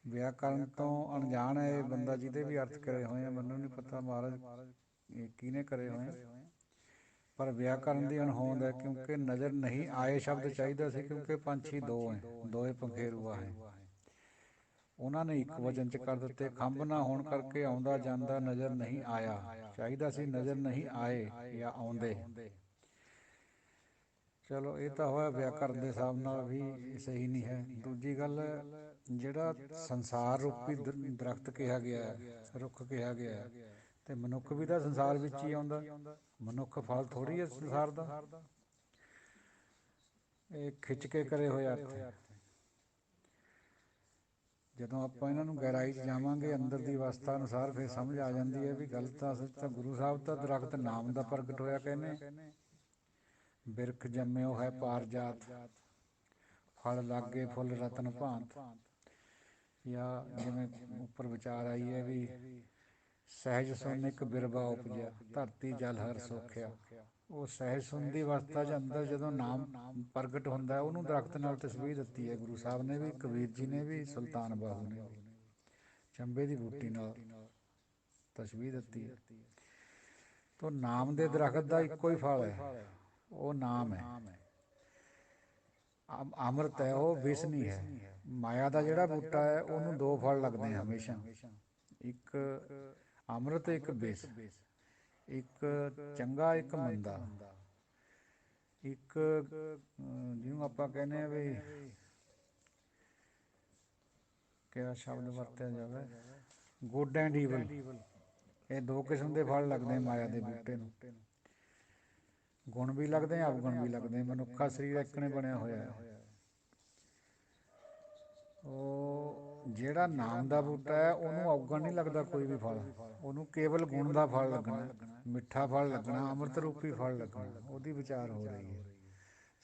ਵਿਆਕਰਨ ਤੋਂ ਅਣਜਾਣ ਹੈ ਇਹ ਬੰਦਾ, ਜਿਹਦੇ ਵੀ ਅਰਥ ਕਰੇ ਹੋਏ ਆ। ਮੈਨੂੰ ਨਹੀਂ ਪਤਾ ਮਹਾਰਾਜ ਕਿਹਨੇ ਕਰੇ ਹੋਏ ਆ, ਪਰ ਵਿਆਕਰਨ ਦੀ ਅਣਹੋਂਦ ਹੈ। ਕਿਉਂਕਿ ਨਜ਼ਰ ਨਹੀਂ ਆਏ ਸ਼ਬਦ ਚਾਹੀਦਾ ਸੀ, ਕਿਉਂਕਿ ਪੰਛੀ ਦੋ ਹੈ, ਦੋਏ ਪੰਖੇਰੂਆ ਹੈ। ਉਹਨਾਂ ਨੇ ਇੱਕ ਵਚਨ 'ਚ ਕਰ ਦਿੱਤੇ। ਖੰਭ ਨਾ ਹੋਣ ਕਰਕੇ ਆਉਂਦਾ ਜਾਂਦਾ ਨਜ਼ਰ ਨਹੀਂ ਆਇਆ, ਚਾਹੀਦਾ ਸੀ ਨਜ਼ਰ ਨਹੀਂ ਆਏ ਜਾਂ ਆਉਂਦੇ। ਚਲੋ ਇਹ ਤਾਂ ਹੋਇਆ ਵਿਆਕਰਨ ਦੇ ਹਿਸਾਬ ਨਾਲ ਵੀ ਸਹੀ ਨਹੀਂ ਹੈ। ਦੂਜੀ ਗੱਲ, ਜਿਹੜਾ ਸੰਸਾਰ ਰੂਪੀ ਦਰਖਤ ਕਿਹਾ ਗਿਆ, ਰੁੱਖ ਕਿਹਾ ਗਿਆ, ਤੇ ਮਨੁੱਖ ਵੀ ਤਾਂ ਸੰਸਾਰ ਵਿੱਚ ਹੀ ਆਉਂਦਾ। ਮਨੁੱਖ ਫਲ ਥੋੜ੍ਹੀ ਹੈ ਸੰਸਾਰ ਦਾ। ਇਹ ਖਿੱਚ ਕੇ ਕਰੇ ਹੋਏ ਅਰਥ। ਜਦੋਂ ਆਪਾਂ ਇਹਨਾਂ ਨੂੰ ਗਹਿਰਾਈ 'ਚ ਜਾਵਾਂਗੇ ਅੰਦਰ ਦੀ ਅਵਸਥਾ ਅਨੁਸਾਰ ਫਿਰ ਸਮਝ ਆ ਜਾਂਦੀ ਹੈ ਵੀ ਗੱਲ ਤਾਂ ਅਸਲ 'ਚ ਤਾਂ ਗੁਰੂ ਸਾਹਿਬ ਤਾਂ ਦਰਖਤ ਨਾਮ ਦਾ ਪ੍ਰਗਟ ਹੋਇਆ ਕਹਿੰਦੇ, ਬਿਰਖ ਜੰਮਿਓ ਹੈ ਪਾਰ ਜਾਤ, ਫਲ ਲਾਗੇ ਫੁੱਲ ਰਤਨ ਭਾਂਤ। ਜਾਂ ਜਿਵੇਂ ਉੱਪਰ ਵਿਚਾਰ ਆਈ ਹੈ ਵੀ ਸਹਿਜ ਸੁਨ ਇੱਕ ਬਿਰਬਾ ਉਪਜਿਆ, ਧਰਤੀ ਜਲ ਹਰ ਸੋਖਿਆ। ਉਹ ਸਹਿਜ ਸੁਨ ਦੀ ਅਵਸਥਾ 'ਚ ਅੰਦਰ ਜਦੋਂ ਨਾਮ ਪ੍ਰਗਟ ਹੁੰਦਾ ਉਹਨੂੰ ਦਰਖਤ ਨਾਲ ਤਸ਼ਬੀਹ ਦਿੱਤੀ ਹੈ ਗੁਰੂ ਸਾਹਿਬ ਨੇ ਵੀ, ਕਬੀਰ ਜੀ ਨੇ ਵੀ, ਸੁਲਤਾਨ ਬਾਹੂ ਨੇ ਵੀ, ਚੰਬੇ ਦੀ ਬੂਟੀ ਨਾਲ ਤਸ਼ਬੀਹ ਦਿੱਤੀ ਹੈ। ਤੋ ਨਾਮ ਦੇ ਦਰਖਤ ਦਾ ਇੱਕੋ ਹੀ ਫਲ ਹੈ, ਉਹ ਨਾਮ ਹੈ, ਅੰਮ੍ਰਿਤ ਹੈ, ਉਹ ਵਿਸ਼ ਨਹੀਂ ਹੈ। ਮਾਇਆ ਦਾ ਜਿਹੜਾ ਬੂਟਾ ਹੈ ਉਹਨੂੰ ਦੋ ਫਲ ਲੱਗਦੇ ਹੈ ਹਮੇਸ਼ਾ, ਇੱਕ ਅੰਮ੍ਰਿਤ ਇੱਕ ਵਿਸ਼, ਇੱਕ ਚੰਗਾ ਇੱਕ ਮੰਦਾ। ਇੱਕ ਜਿਹਨੂੰ ਆਪਾਂ ਕਹਿੰਦੇ ਹਾਂ ਵੀ ਕਿਹੜਾ ਸ਼ਬਦ ਵਰਤਿਆ ਜਾਵੇ, ਗੁੱਡ ਐਂਡ ਈਵਲ। ਇਹ ਦੋ ਕਿਸਮ ਦੇ ਫਲ ਲੱਗਦੇ ਮਾਇਆ ਦੇ ਬੂਟੇ ਨੂੰ, ਗੁਣ ਵੀ ਲੱਗਦੇ ਅਵਗੁਣ ਵੀ ਲੱਗਦੇ। ਮਨੁੱਖਾ ਸਰੀਰ ਇੱਕ ਨੇ ਬਣਿਆ ਹੋਇਆ ਹੈ। ਉਹ ਜਿਹੜਾ ਨਾਮ ਦਾ ਬੂਟਾ ਹੈ ਉਹਨੂੰ ਅਵਗੁਣ ਨਹੀਂ ਲੱਗਦਾ ਕੋਈ ਵੀ ਫਲ, ਉਹਨੂੰ ਕੇਵਲ ਗੁਣ ਦਾ ਫਲ ਲੱਗਣਾ, ਮਿੱਠਾ ਫਲ ਲੱਗਣਾ, ਅੰਮ੍ਰਿਤ ਰੂਪੀ ਫਲ ਲੱਗਣਾ। ਉਹਦੀ ਵਿਚਾਰ ਹੋ ਰਹੀ ਹੈ।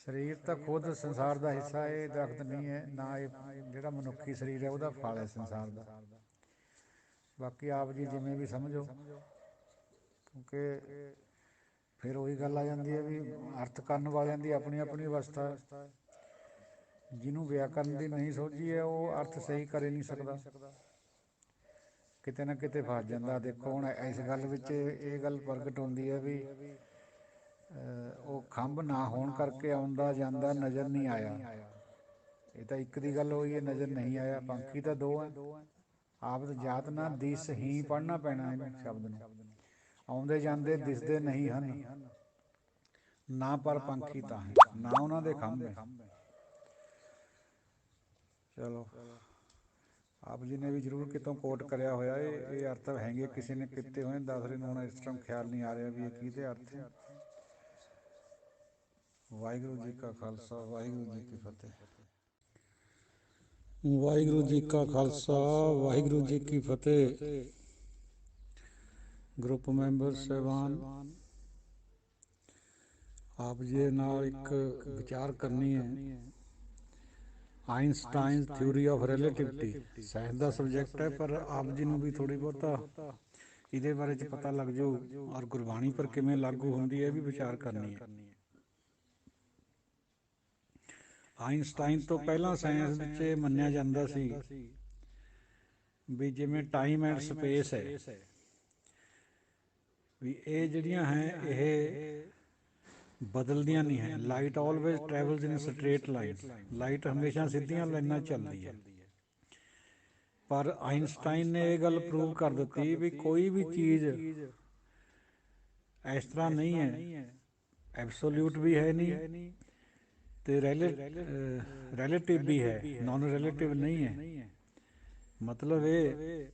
ਸਰੀਰ ਤਾਂ ਖੁਦ ਸੰਸਾਰ ਦਾ ਹਿੱਸਾ, ਇਹ ਦਰਖਤ ਨਹੀਂ ਹੈ ਨਾ, ਇਹ ਜਿਹੜਾ ਮਨੁੱਖੀ ਸਰੀਰ ਹੈ ਉਹਦਾ ਫਲ ਹੈ ਸੰਸਾਰ ਦਾ। ਬਾਕੀ ਆਪ ਜੀ ਜਿਵੇਂ ਵੀ ਸਮਝੋ, ਕਿਉਂਕਿ ਫਿਰ ਉਹੀ ਗੱਲ ਆ ਜਾਂਦੀ ਹੈ ਵੀ ਅਰਥ ਕਰਨ ਵਾਲਿਆਂ ਦੀ ਆਪਣੀ ਆਪਣੀ ਅਵਸਥਾ ਹੈ। ਜਿਹਨੂੰ ਵਿਆਕਰਨ ਦੀ ਨਹੀਂ ਸੋਝੀ ਹੈ ਉਹ ਅਰਥ ਸਹੀ ਕਰ ਹੀ ਨਹੀਂ ਸਕਦਾ, ਕਿਤੇ ਨਾ ਕਿਤੇ ਫਸ ਜਾਂਦਾ। ਦੇਖੋ ਹੁਣ ਇਸ ਗੱਲ ਵਿੱਚ ਇਹ ਗੱਲ ਪ੍ਰਗਟ ਹੁੰਦੀ ਹੈ ਵੀ ਉਹ ਖੰਭ ਨਾ ਹੋਣ ਕਰਕੇ ਆਉਂਦਾ ਜਾਂਦਾ ਨਜ਼ਰ ਨਹੀਂ ਆਇਆ। ਇਹ ਤਾਂ ਇੱਕ ਦੀ ਗੱਲ ਹੋਈ ਹੈ, ਨਜ਼ਰ ਨਹੀਂ ਆਇਆ। ਪੰਖੀ ਤਾਂ ਦੋ ਹੈ, ਆਪ ਜਾਤ ਨਾ ਦਿਸ ਹੀ ਪੜ੍ਹਨਾ ਪੈਣਾ ਇਹ ਸ਼ਬਦ ਨੂੰ। ਆਉਂਦੇ ਜਾਂਦੇ ਦਿਸਦੇ ਨਹੀਂ ਹਨ, ਨਾ ਪਰ ਪੰਖੀ ਤਾਂ ਹੈ, ਨਾ ਉਹਨਾਂ ਦੇ ਖੰਭ ਹੈ। ਚਲੋ ਆਪ ਜੀ ਨੇ ਵੀ ਜ਼ਰੂਰ ਕਿਤੋਂ ਕੋਟ ਕਰਿਆ ਹੋਇਆ ਇਹ ਅਰਥ ਹੈਗੇ, ਕਿਸੇ ਨੇ ਕੀਤੇ ਹੋਏ ਦੱਸ ਰਹੇ ਨੂੰ ਹੁਣ ਇਸ ਟਾਈਮ ਖਿਆਲ ਨਹੀਂ ਆ ਰਿਹਾ ਵੀ ਇਹ ਕਿਹਦੇ ਅਰਥ ਹੈ। ਵਾਹਿਗੁਰੂ ਜੀ ਕਾ ਖਾਲਸਾ, ਵਾਹਿਗੁਰੂ ਜੀ ਕੀ ਫਤਿਹ। ਵਾਹਿਗੁਰੂ ਜੀ ਕਾ ਖਾਲਸਾ, ਵਾਹਿਗੁਰੂ ਜੀ ਕੀ ਫਤਿਹ। ਗਰੁੱਪ ਮੈਂਬਰ ਸਾਹਿਬਾਨ, ਆਪ ਜੀ ਨਾਲ ਇੱਕ ਵਿਚਾਰ ਕਰਨੀ ਹੈ। Einstein theory of relativity science ਦਾ ਸਬਜੈਕਟ ਹੈ, ਪਰ ਆਪ ਜੀ ਨੂੰ ਵੀ ਥੋੜ੍ਹੀ ਬਹੁਤਾ ਇਹਦੇ ਬਾਰੇ 'ਚ ਪਤਾ ਲੱਗ ਜਾਊ ਔਰ ਗੁਰਬਾਣੀ ਪਰ ਕਿਵੇਂ ਲਾਗੂ ਹੁੰਦੀ ਹੈ ਇਹ ਵੀ ਵਿਚਾਰ ਕਰਨੀ ਹੈ। ਆਇਨਸਟਾਈਨ ਤੋਂ ਪਹਿਲਾਂ ਸਾਇੰਸ ਵਿੱਚ ਇਹ ਮੰਨਿਆ ਜਾਂਦਾ ਸੀ ਵੀ ਜਿਵੇਂ ਟਾਈਮ ਐਂਡ ਸਪੇਸ ਹੈ ਵੀ ਇਹ ਜਿਹੜੀਆਂ ਹੈ ਇਹ ਬਦਲਦੀਆਂ ਨਹੀਂ ਹੈ। ਲਾਈਟ ਆਲਵੇਜ਼ ਟਰੈਵਲਸ ਇਨ ਸਟਰੇਟ ਲਾਈਨ, ਲਾਈਟ ਹਮੇਸ਼ਾ ਸਿੱਧੀਆਂ ਲਾਈਨਾਂ ਚੱਲਦੀ ਹੈ। ਪਰ ਆਇਨਸਟਾਈਨ ਨੇ ਇਹ ਗੱਲ ਪ੍ਰੂਵ ਕਰ ਦਿੱਤੀ ਵੀ ਕੋਈ ਵੀ ਚੀਜ਼ ਇਸ ਤਰ੍ਹਾਂ ਨਹੀਂ ਹੈ, ਐਬਸੋਲਿਊਟ ਵੀ ਹੈ ਨਹੀਂ ਤੇ ਰਿਲੇਟਿਵ ਵੀ ਹੈ, ਨੋਨ ਰਿਲੇਟਿਵ ਨਹੀਂ ਹੈ। ਮਤਲਬ ਇਹ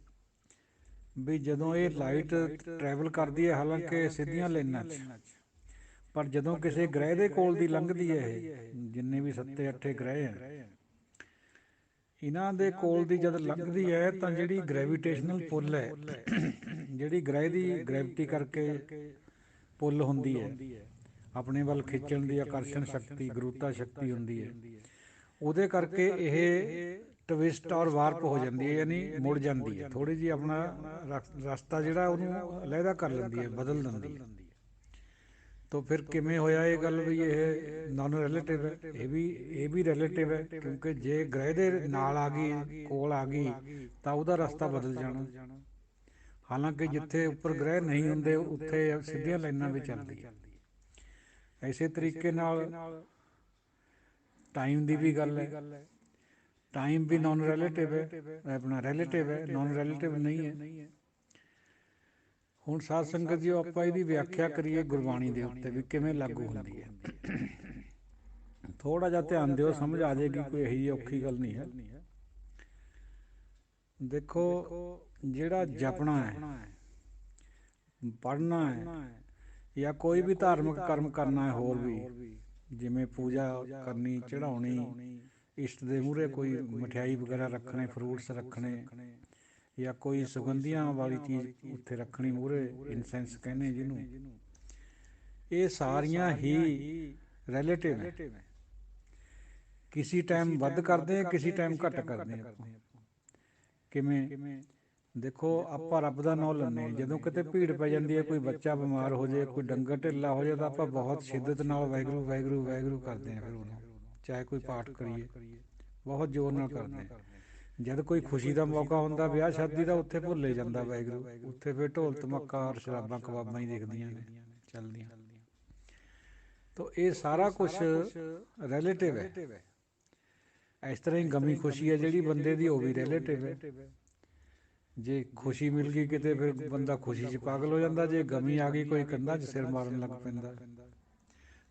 ਵੀ ਜਦੋਂ ਇਹ ਲਾਈਟ ਟਰੈਵਲ ਕਰਦੀ ਹੈ ਹਾਲਾਂਕਿ ਸਿੱਧੀਆਂ ਲਾਈਨਾਂ 'ਚ, ਪਰ ਜਦੋਂ ਕਿਸੇ ਗ੍ਰਹਿ ਦੇ ਕੋਲ ਦੀ ਲੰਘਦੀ ਹੈ, ਇਹ ਜਿੰਨੇ ਵੀ 7-8 ਗ੍ਰਹਿ ਹੈ ਇਹਨਾਂ ਦੇ ਕੋਲ ਦੀ ਜਦ ਲੰਘਦੀ ਹੈ ਤਾਂ ਜਿਹੜੀ ਗ੍ਰੈਵੀਟੇਸ਼ਨਲ ਪੁੱਲ ਹੈ, ਜਿਹੜੀ ਗ੍ਰਹਿ ਦੀ ਗ੍ਰੈਵਿਟੀ ਕਰਕੇ ਪੁੱਲ ਹੁੰਦੀ ਹੈ, ਆਪਣੇ ਵੱਲ ਖਿੱਚਣ ਦੀ ਆਕਰਸ਼ਣ ਸ਼ਕਤੀ, ਗੁਰੂਤਾ ਸ਼ਕਤੀ ਹੁੰਦੀ ਹੈ, ਉਹਦੇ ਕਰਕੇ ਇਹ ਟਵਿਸਟ ਔਰ ਵਾਰਪ ਹੋ ਜਾਂਦੀ ਹੈ, ਯਾਨੀ ਮੁੜ ਜਾਂਦੀ ਹੈ ਥੋੜ੍ਹੀ ਜਿਹੀ, ਆਪਣਾ ਰਸਤਾ ਜਿਹੜਾ ਉਹਨੂੰ ਅਲੱਗਾ ਕਰ ਲੈਂਦੀ ਹੈ, ਬਦਲ ਦਿੰਦੀ ਹੈ। ਤਾਂ ਫਿਰ ਕਿਵੇਂ ਹੋਇਆ ਇਹ ਗੱਲ ਵੀ ਇਹ ਨੋਨ ਰਿਲੇਟਿਵ ਹੈ? ਇਹ ਵੀ ਰਿਲੇਟਿਵ ਹੈ, ਕਿਉਂਕਿ ਜੇ ਗ੍ਰਹਿ ਦੇ ਨਾਲ ਆ ਗਈ, ਕੋਲ ਆ ਗਈ ਤਾਂ ਉਹਦਾ ਰਸਤਾ ਬਦਲ ਜਾਣਾ। ਹਾਲਾਂਕਿ ਜਿੱਥੇ ਉੱਪਰ ਗ੍ਰਹਿ ਨਹੀਂ ਹੁੰਦੇ ਉੱਥੇ ਸਿੱਧੀਆਂ ਲਾਈਨਾਂ ਵੀ ਚੱਲਦੀਆਂ। ਇਸੇ ਤਰੀਕੇ ਨਾਲ ਟਾਈਮ ਦੀ ਵੀ ਗੱਲ ਹੈ, ਟਾਈਮ ਵੀ ਨੋਨ ਰਿਲੇਟਿਵ ਹੈ, ਆਪਣਾ ਰਿਲੇਟਿਵ ਹੈ, ਨੋਨ ਰਿਲੇਟਿਵ ਨਹੀਂ ਹੈ। ਹੁਣ ਸਾਧ ਸੰਗਤ ਜੀ ਆਪਾਂ ਇਹਦੀ ਵਿਆਖਿਆ ਕਰੀਏ ਗੁਰਬਾਣੀ ਦੇ ਉੱਤੇ ਵੀ ਕਿਵੇਂ ਲਾਗੂ ਹੁੰਦੀ ਹੈ। ਥੋੜ੍ਹਾ ਜਿਹਾ ਧਿਆਨ ਦਿਓ, ਸਮਝ ਆ ਜਾਏਗੀ, ਕੋਈ ਇਹੋ ਜਿਹੀ ਔਖੀ ਗੱਲ ਨਹੀਂ ਹੈ। ਦੇਖੋ ਜਿਹੜਾ ਜਪਣਾ ਹੈ, ਪੜ੍ਹਨਾ ਹੈ, ਜਾਂ ਕੋਈ ਵੀ ਧਾਰਮਿਕ ਕਰਮ ਕਰਨਾ ਹੈ, ਹੋਰ ਵੀ ਜਿਵੇਂ ਪੂਜਾ ਕਰਨੀ, ਚੜ੍ਹਾਉਣੀ ਇਸ਼ਟ ਦੇ ਮੂਹਰੇ ਕੋਈ ਮਠਿਆਈ ਵਗੈਰਾ ਰੱਖਣੇ, ਫਰੂਟਸ ਰੱਖਣੇ, ਜਾਂ ਕੋਈ ਸੁਗੰਧੀਆਂ ਵਾਲੀ ਚੀਜ਼ ਉੱਥੇ ਰੱਖਣੀ ਮੂਹਰੇ, ਇਨਸੈਂਸ ਕਹਿੰਦੇ ਜਿਹਨੂੰ। ਇਹ ਸਾਰੀਆਂ ਹੀ ਰਿਲੇਟਿਵ ਹੈ। ਕਿਸੇ ਟਾਈਮ ਵੱਧ ਕਰਦੇ ਹਾਂ, ਕਿਸੇ ਟਾਈਮ ਘੱਟ ਕਰਦੇ ਹਾਂ। ਕਿਵੇਂ? ਦੇਖੋ, ਆਪਾਂ ਰੱਬ ਦਾ ਨਾਂ ਲੈਂਦੇ, ਜਦੋਂ ਕਿਤੇ ਭੀੜ ਪੈ ਜਾਂਦੀ ਹੈ, ਕੋਈ ਬੱਚਾ ਬਿਮਾਰ ਹੋ ਜਾਏ, ਕੋਈ ਡੰਗਰ ਢਿੱਲਾ ਹੋ ਜਾਏ, ਤਾਂ ਆਪਾਂ ਬਹੁਤ ਸ਼ਿੱਦਤ ਨਾਲ ਵਾਹਿਗੁਰੂ ਵਾਹਿਗੁਰੂ ਵਾਹਿਗੁਰੂ ਕਰਦੇ ਹਾਂ। ਫਿਰ ਉਹਨੂੰ ਚਾਹੇ ਕੋਈ ਪਾਠ ਕਰੀਏ, ਬਹੁਤ ਜ਼ੋਰ ਨਾਲ ਕਰਦੇ ਹਾਂ। ਜਦ ਕੋਈ ਖੁਸ਼ੀ ਦਾ ਮੌਕਾ ਹੁੰਦਾ, ਵਿਆਹ ਸ਼ਾਦੀ ਦਾ, ਉੱਥੇ ਭੁੱਲੇ ਜਾਂਦਾ ਵਾਹਿਗੁਰੂ। ਉੱਥੇ ਫਿਰ ਢੋਲ ਧਮਾਕਾ ਔਰ ਸ਼ਰਾਬਾਂ ਕਬਾਬਾਂ ਹੀ ਦਿਖਦੀਆਂ ਨੇ ਚੱਲਦੀਆਂ। ਤਾਂ ਇਹ ਸਾਰਾ ਕੁਛ ਰਿਲੇਟਿਵ ਹੈ। ਇਸ ਤਰ੍ਹਾਂ ਹੀ ਗਮੀ ਖੁਸ਼ੀ ਹੈ ਜਿਹੜੀ ਬੰਦੇ ਦੀ, ਉਹ ਵੀ ਰਿਲੇਟਿਵ ਹੈ। ਜੇ ਖੁਸ਼ੀ ਮਿਲ ਗਈ ਕਿਤੇ, ਫਿਰ ਬੰਦਾ ਖੁਸ਼ੀ 'ਚ ਪਾਗਲ ਹੋ ਜਾਂਦਾ। ਜੇ ਗਮੀ ਆ ਗਈ, ਕੋਈ ਕੰਧਾਂ 'ਚ ਸਿਰ ਮਾਰਨ ਲੱਗ ਪੈਂਦਾ।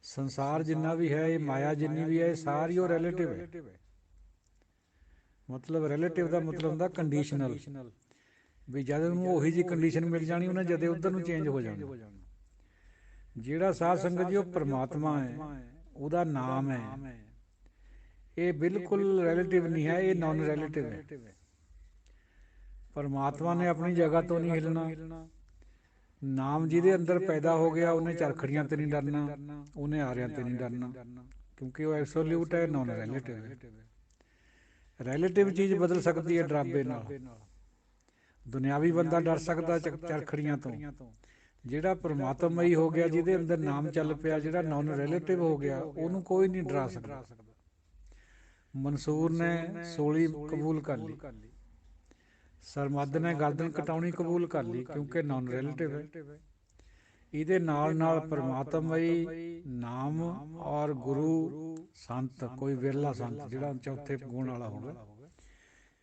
ਸੰਸਾਰ ਜਿੰਨਾ ਵੀ ਹੈ, ਇਹ ਮਾਇਆ ਜਿੰਨੀ ਵੀ ਹੈ, ਇਹ ਸਾਰੀ ਉਹ ਰਿਲੇਟਿਵ ਹੈ। ਮਤਲਬ ਰਿਲੇਟਿਵ ਦਾ ਮਤਲਬ ਹੁੰਦਾ ਕੰਡੀਸ਼ਨਲ, ਵੀ ਜਦ ਉਹਨੂੰ ਉਹੀ ਜਿਹੀ ਕੰਡੀਸ਼ਨ ਮਿਲ ਜਾਣੀ, ਉਹਨੇ ਜਦੇ ਉੱਧਰ ਨੂੰ ਚੇਂਜ ਹੋ ਜਾਣਾ। ਜਿਹੜਾ ਸਾਧ ਸੰਗਤ ਜੀ ਉਹ ਪਰਮਾਤਮਾ ਹੈ, ਉਹਦਾ ਨਾਮ ਹੈ, ਇਹ ਬਿਲਕੁਲ ਰਿਲੇਟਿਵ ਨਹੀਂ ਹੈ, ਇਹ ਨੋਨ ਰਿਲੇਟਿਵ ਹੈ। ਪਰਮਾਤਮਾ ਨੇ ਆਪਣੀ ਜਗ੍ਹਾ ਤੋਂ ਨਹੀਂ ਹਿੱਲਣਾ। ਨਾਮ ਜਿਹਦੇ ਅੰਦਰ ਪੈਦਾ ਹੋ ਗਿਆ, ਉਹਨੇ ਚਰਖੜੀਆਂ ਤੇ ਨਹੀਂ ਡਰਨਾ, ਉਹਨੇ ਆਰਿਆਂ ਤੇ ਨਹੀਂ ਡਰਨਾ, ਕਿਉਂਕਿ ਉਹ ਐਬਸੋਲਿਊਟ ਹੈ, ਨੋਨ ਰਿਲੇਟਿਵ ਹੈ। ਰਿਲੇਟਿਵ ਚੀਜ਼ ਬਦਲ ਸਕਦੀ ਹੈ ਡਰਾਬੇ ਨਾਲ। ਦੁਨਿਆਵੀ ਬੰਦਾ ਡਰ ਸਕਦਾ ਚਰਖੜੀਆਂ ਤੋਂ। ਜਿਹੜਾ ਪਰਮਾਤਮਾ ਹੀ ਹੋ ਗਿਆ, ਜਿਹਦੇ ਅੰਦਰ ਨਾਮ ਚੱਲ ਪਿਆ, ਜਿਹੜਾ ਨੋਨ ਰਿਲੇਟਿਵ ਹੋ ਗਿਆ, ਉਹਨੂੰ ਕੋਈ ਨਹੀਂ ਡਰਾ ਸਕਦਾ। ਮਨਸੂਰ ਨੇ ਸੋਲੀ ਕਬੂਲ ਕਰ ਲਈ, ਸਰਮਦ ਨੇ ਗਰਦਨ ਕਟਾਉਣੀ ਕਬੂਲ ਕਰ ਲਈ, ਕਿਉਂਕਿ ਨੋਨ ਰਿਲੇਟਿਵ ਹੈ। ਇਹਦੇ ਨਾਲ ਨਾਲ ਪਰਮਾਤਮਈ ਨਾਮ ਔਰ ਗੁਰੂ ਸੰਤ, ਕੋਈ ਵਿਰਲਾ ਸੰਤ ਜਿਹੜਾ ਚੌਥੇ ਗੁਣ ਵਾਲਾ ਹੋਗਾ।